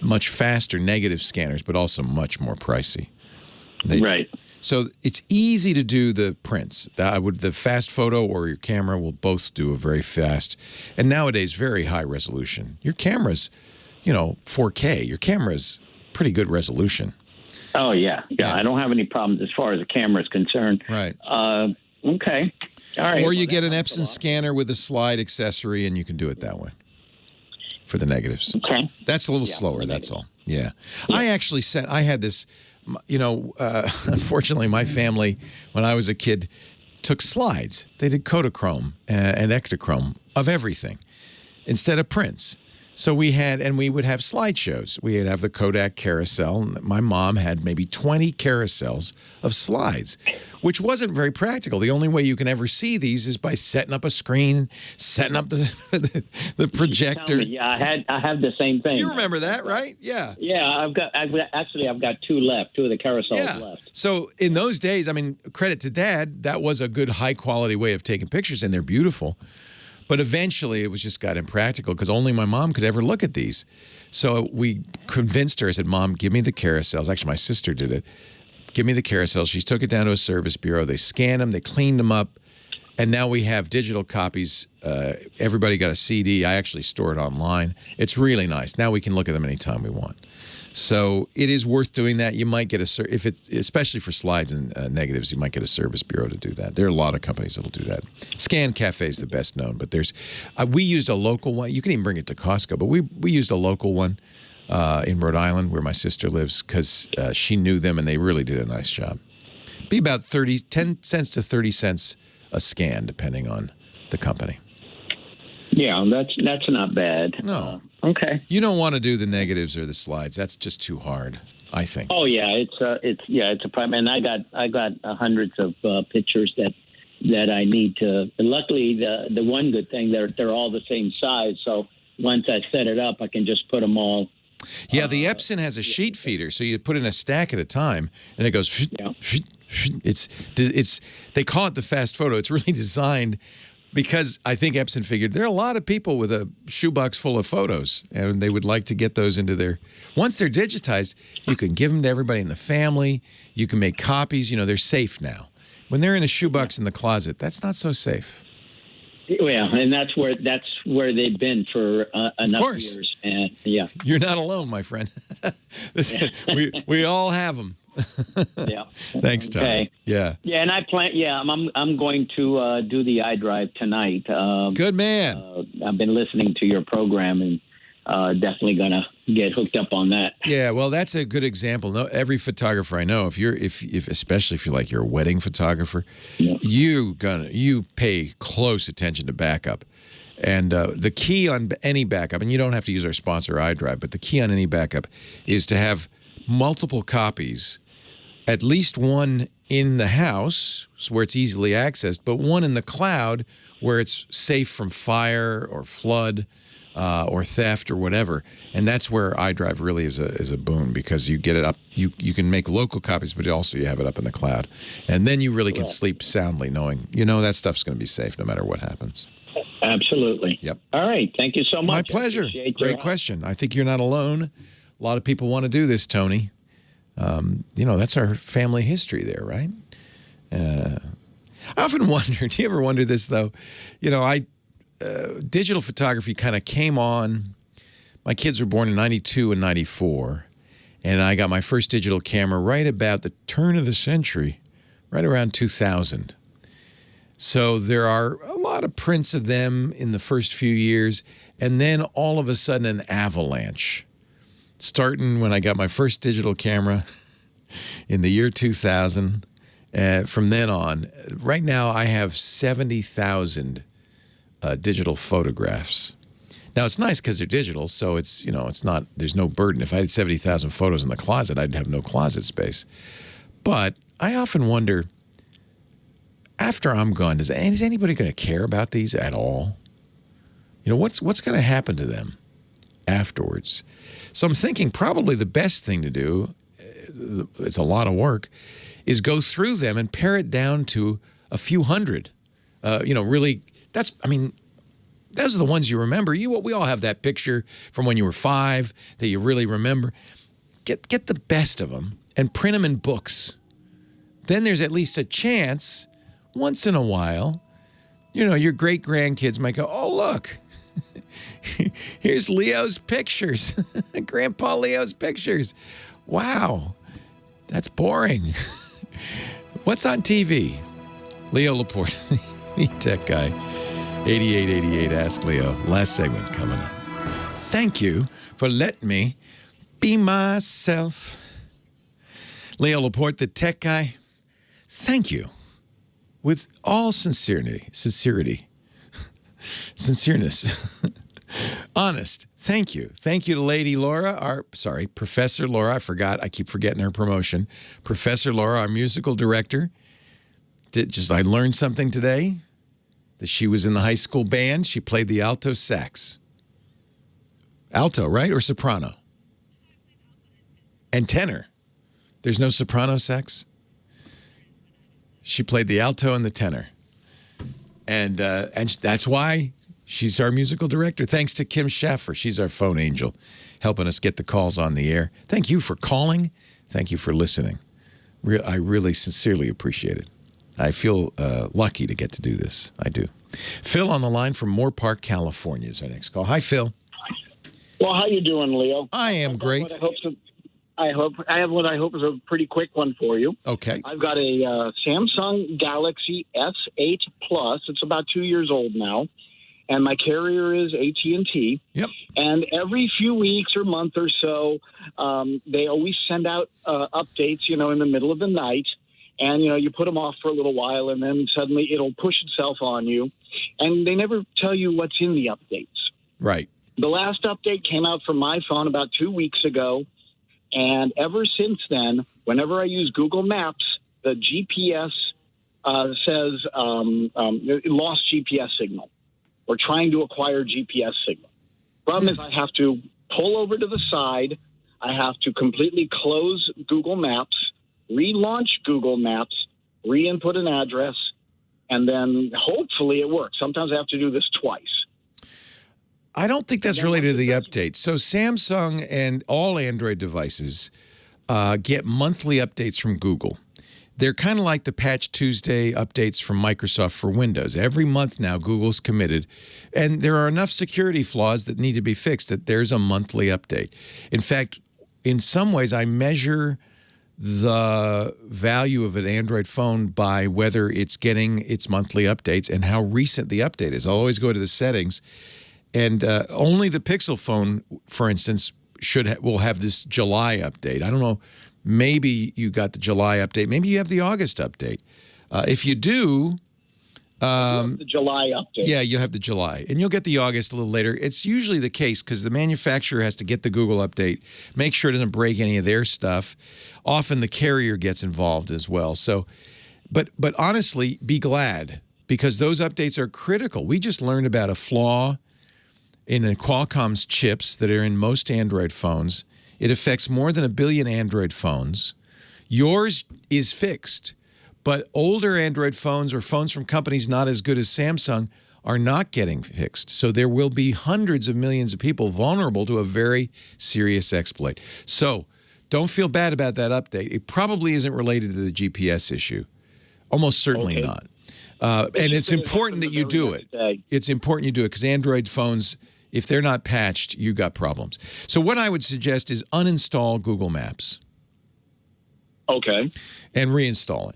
much faster negative scanners, but also much more pricey. Right. So it's easy to do the prints. The fast photo or your camera will both do a very fast, and nowadays very high resolution. Your camera's, 4K. Your camera's pretty good resolution. Oh yeah. I don't have any problems as far as the camera is concerned. Right. Okay. All right. Or you get an Epson scanner with a slide accessory, and you can do it that way for the negatives. Okay. That's a little slower. That's all. Yeah. I actually I had this. Unfortunately, my family, when I was a kid, took slides. They did Kodachrome and Ektachrome of everything instead of prints. So we would have slideshows. We would have the Kodak carousel. And my mom had maybe 20 carousels of slides, which wasn't very practical. The only way you can ever see these is by setting up a screen, setting up the projector. Yeah, I have the same thing. You remember that, right? Yeah. Yeah, I've got two left, two of the carousels left. So in those days, credit to Dad, that was a good high quality way of taking pictures, and they're beautiful. But eventually it just got impractical because only my mom could ever look at these. So we convinced her. I said, Mom, give me the carousels. Actually, my sister did it. Give me the carousels. She took it down to a service bureau. They scanned them. They cleaned them up. And now we have digital copies. Everybody got a CD. I actually store it online. It's really nice. Now we can look at them anytime we want. So it is worth doing that. You might get especially for slides and negatives, you might get a service bureau to do that. There are a lot of companies that will do that. Scan Cafe is the best known, but we used a local one. You can even bring it to Costco, but we used a local one in Rhode Island where my sister lives because she knew them and they really did a nice job. Be about 10 cents to 30 cents a scan, depending on the company. Yeah, that's not bad. No. Okay. You don't want to do the negatives or the slides. That's just too hard, I think. Oh yeah, it's a problem, and I got hundreds of pictures that I need to. And luckily, the one good thing they're all the same size, so once I set it up, I can just put them all. Yeah, the Epson has a sheet feeder, so you put in a stack at a time, and it goes. It's they call it the fast photo. It's really designed. Because I think Epson figured there are a lot of people with a shoebox full of photos, and they would like to get those into their. Once they're digitized, you can give them to everybody in the family. You can make copies. They're safe now. When they're in a shoebox in the closet, that's not so safe. Yeah, and that's where they've been for enough years. And yeah, you're not alone, my friend. we all have them. Yeah. Thanks, Tom. Okay. Yeah. Yeah, and I plan. Yeah, I'm going to do the iDrive tonight. Good man. I've been listening to your program and definitely gonna get hooked up on that. Yeah, well, that's a good example. No, every photographer I know, especially if you're a wedding photographer, you pay close attention to backup. And the key on any backup, and you don't have to use our sponsor iDrive, but the key on any backup is to have multiple copies. At least one in the house where it's easily accessed, but one in the cloud where it's safe from fire or flood or theft or whatever. And that's where iDrive really is a boon because you get it up. You can make local copies, but also you have it up in the cloud. And then you really can sleep soundly knowing, that stuff's going to be safe no matter what happens. Absolutely. Yep. All right. Thank you so much. My pleasure. Great question. I think you're not alone. A lot of people want to do this, Tony. That's our family history there, right? I often wonder, do you ever wonder this, though? Digital photography kind of came on. My kids were born in 92 and 94, and I got my first digital camera right about the turn of the century, right around 2000. So there are a lot of prints of them in the first few years, and then all of a sudden an avalanche. Starting when I got my first digital camera in the year 2000, from then on, right now I have 70,000 digital photographs. Now it's nice because they're digital, so it's not. There's no burden. If I had 70,000 photos in the closet, I'd have no closet space. But I often wonder, after I'm gone, is anybody going to care about these at all? What's going to happen to them afterwards? So I'm thinking probably the best thing to do, it's a lot of work, is go through them and pare it down to a few hundred. Really those are the ones you remember. We all have that picture from when you were 5 that you really remember. Get the best of them and print them in books. Then there's at least a chance, once in a while, your great-grandkids might go, oh, look, here's Leo's pictures, Grandpa Leo's pictures. Wow, that's boring. What's on TV? Leo Laporte, the tech guy. 8888 Ask Leo. Last segment coming up. Thank you for letting me be myself. Leo Laporte, the tech guy. Thank you. With all sincereness. Honest. Thank you. Thank you to Lady Laura, Professor Laura. I keep forgetting her promotion. Professor Laura, our musical director. I learned something today. That she was in the high school band. She played the alto sax. Alto, right? Or soprano? And tenor. There's no soprano sax? She played the alto and the tenor. And that's why she's our musical director. Thanks to Kim Schaffer. She's our phone angel, helping us get the calls on the air. Thank you for calling. Thank you for listening. I really sincerely appreciate it. I feel lucky to get to do this. I do. Phil on the line from Moore Park, California is our next call. Hi, Phil. Well, how you doing, Leo? I am great. I have what I hope is a pretty quick one for you. Okay. I've got a Samsung Galaxy S8 Plus. It's about 2 years old now, and my carrier is AT&T. Yep. And every few weeks or month or so, they always send out updates, in the middle of the night. And, you put them off for a little while, and then suddenly it'll push itself on you. And they never tell you what's in the updates. Right. The last update came out for my phone about 2 weeks ago. And ever since then, whenever I use Google Maps, the GPS says it lost GPS signal or trying to acquire GPS signal. Problem is I have to pull over to the side. I have to completely close Google Maps, relaunch Google Maps, re-input an address, and then hopefully it works. Sometimes I have to do this twice. I don't think that's related to the update. So Samsung and all Android devices get monthly updates from Google. They're kind of like the Patch Tuesday updates from Microsoft for Windows. Every month now, Google's committed. And there are enough security flaws that need to be fixed that there's a monthly update. In fact, in some ways, I measure the value of an Android phone by whether it's getting its monthly updates and how recent the update is. I'll always go to the settings, and only the Pixel phone, for instance, will have this July update. I don't know. Maybe you got the July update. Maybe you have the August update. If you do, the July update. Yeah, you have the July. And you'll get the August a little later. It's usually the case because the manufacturer has to get the Google update, make sure it doesn't break any of their stuff. Often the carrier gets involved as well. So, but honestly, be glad because those updates are critical. We just learned about a flaw in Qualcomm's chips that are in most Android phones. It affects more than 1 billion Android phones. Yours is fixed. But older Android phones or phones from companies not as good as Samsung are not getting fixed. So there will be hundreds of millions of people vulnerable to a very serious exploit. So don't feel bad about that update. It probably isn't related to the GPS issue. Almost certainly not. And it's important that you do it. It's important you do it because Android phones, if they're not patched, you got problems. So what I would suggest is uninstall Google Maps. Okay. And reinstall it.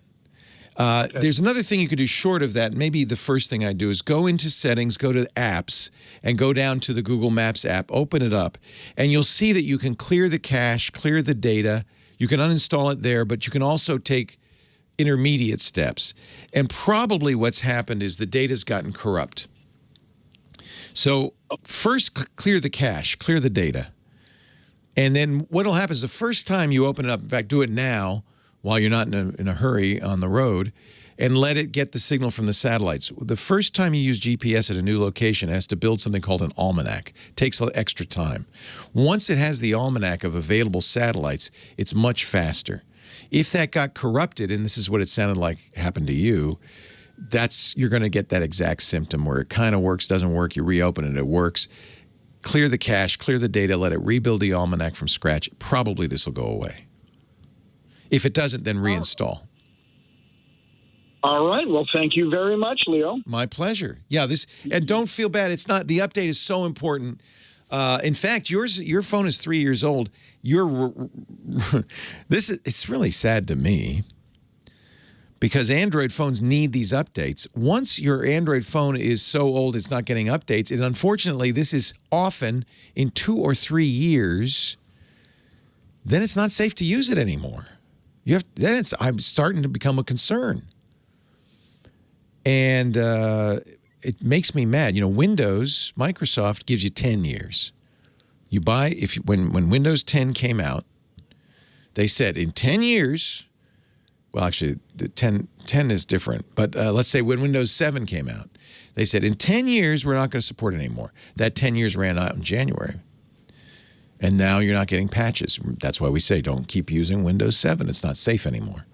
There's another thing you could do short of that. Maybe the first thing I do is go into settings, go to apps, and go down to the Google Maps app, open it up, and you'll see that you can clear the cache, clear the data. You can uninstall it there, but you can also take intermediate steps. And probably what's happened is the data's gotten corrupt. So first clear the cache, clear the data. And then what'll happen is the first time you open it up, in fact, do it now, while you're not in a hurry on the road, and let it get the signal from the satellites. The first time you use GPS at a new location, it has to build something called an almanac. It takes extra time. Once it has the almanac of available satellites, it's much faster. If that got corrupted, and this is what it sounded like happened to you, you're going to get that exact symptom where it kind of works, doesn't work, you reopen it, it works. Clear the cache, clear the data, let it rebuild the almanac from scratch. Probably this will go away. If it doesn't, then reinstall. All right. Well, thank you very much, Leo. My pleasure. Yeah, and don't feel bad. It's not, the update is so important. In fact, your phone is 3 years old. It's really sad to me because Android phones need these updates. Once your Android phone is so old it's not getting updates, and unfortunately this is often in 2 or 3 years, then it's not safe to use it anymore. I'm starting to become a concern. And it makes me mad. Windows, Microsoft gives you 10 years. You buy, when Windows 10 came out, they said in 10 years, well, actually, the 10 is different. But let's say when Windows 7 came out, they said in 10 years, we're not going to support it anymore. That 10 years ran out in January. And now you're not getting patches. That's why we say don't keep using Windows 7. It's not safe anymore.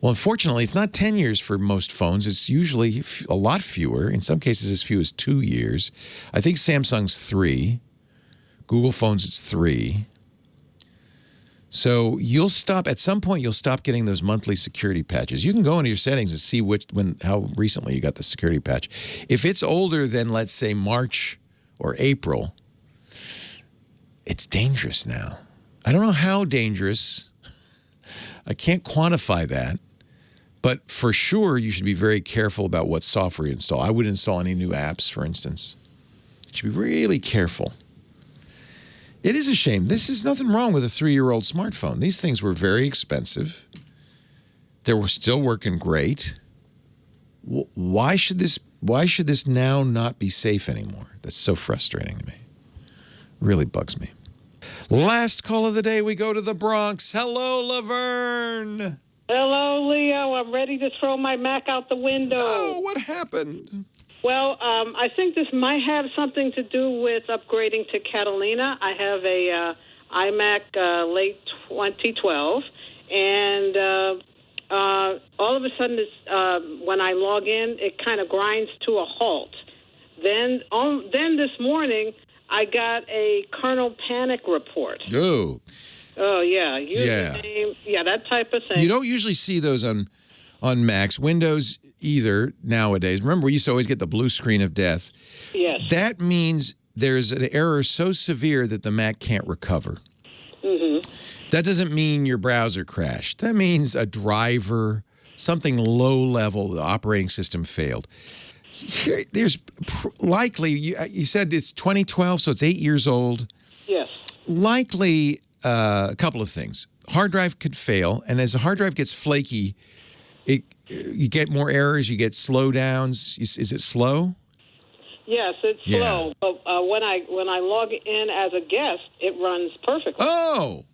Well, unfortunately, it's not 10 years for most phones. It's usually a lot fewer. In some cases, as few as 2 years. I think Samsung's 3. Google phones, it's 3. So at some point, you'll stop getting those monthly security patches. You can go into your settings and see how recently you got the security patch. If it's older than, let's say, March or April, it's dangerous now. I don't know how dangerous. I can't quantify that. But for sure, you should be very careful about what software you install. I wouldn't install any new apps, for instance. You should be really careful. It is a shame. This is nothing wrong with a 3-year-old smartphone. These things were very expensive. They were still working great. Why should this now not be safe anymore? That's so frustrating to me. Really bugs me. Last call of the day, we go to the Bronx. Hello, Laverne. Hello, Leo. I'm ready to throw my Mac out the window. Oh, what happened? Well, I think this might have something to do with upgrading to Catalina. I have a iMac late 2012, and all of a sudden, when I log in, it kind of grinds to a halt. Then this morning, I got a kernel panic report. Oh, yeah. Username, yeah, that type of thing. You don't usually see those on Macs. Windows either nowadays. Remember, we used to always get the blue screen of death. Yes. That means there's an error so severe that the Mac can't recover. Mm-hmm. That doesn't mean your browser crashed. That means a driver, something low level, the operating system failed. There's likely, you said it's 2012, so it's 8 years old. Yes. Likely a couple of things. Hard drive could fail, and as the hard drive gets flaky, you get more errors, you get slowdowns. Is it slow? Yes, it's slow. But when I log in as a guest, it runs perfectly. Oh!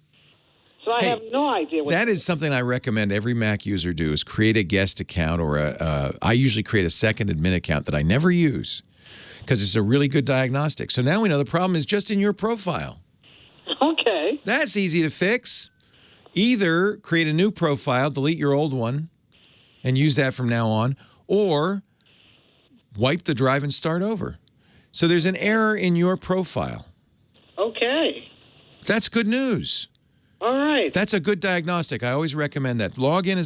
So I have no idea what that is something I recommend every Mac user do is create a guest account or I usually create a second admin account that I never use because it's a really good diagnostic. So now we know the problem is just in your profile. Okay. That's easy to fix. Either create a new profile, delete your old one, and use that from now on, or wipe the drive and start over. So there's an error in your profile. Okay. That's good news. All right. That's a good diagnostic. I always recommend that. Log in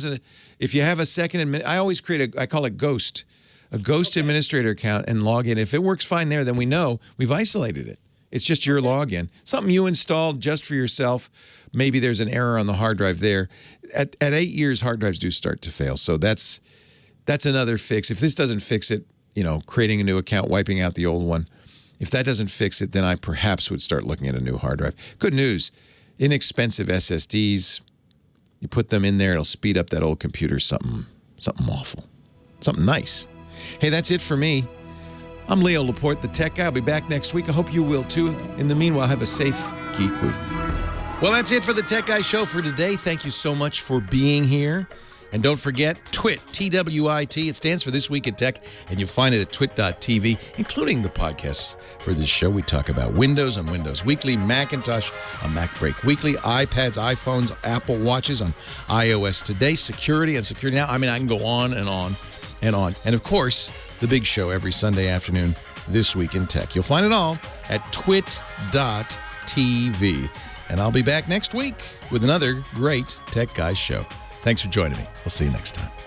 if you have a second, I always create I call it Ghost, a Ghost administrator account and log in. If it works fine there, then we know we've isolated it. It's just your login. Something you installed just for yourself. Maybe there's an error on the hard drive there. At 8 years, hard drives do start to fail. So that's another fix. If this doesn't fix it, creating a new account, wiping out the old one. If that doesn't fix it, then I perhaps would start looking at a new hard drive. Good news. Inexpensive SSDs. You put them in there, it'll speed up that old computer. Something awful. Something nice. Hey, that's it for me. I'm Leo Laporte, the tech guy. I'll be back next week. I hope you will too. In the meanwhile, have a safe Geek Week. Well, that's it for the Tech Guy Show for today. Thank you so much for being here. And don't forget, TWiT, T-W-I-T. It stands for This Week in Tech, and you'll find it at twit.tv, including the podcasts for this show. We talk about Windows on Windows Weekly, Macintosh on MacBreak Weekly, iPads, iPhones, Apple Watches on iOS Today, security on Security Now. I mean, I can go on and on. and on. And, of course, the big show every Sunday afternoon, This Week in Tech. You'll find it all at twit.tv. And I'll be back next week with another great Tech Guys show. Thanks for joining me. We'll see you next time.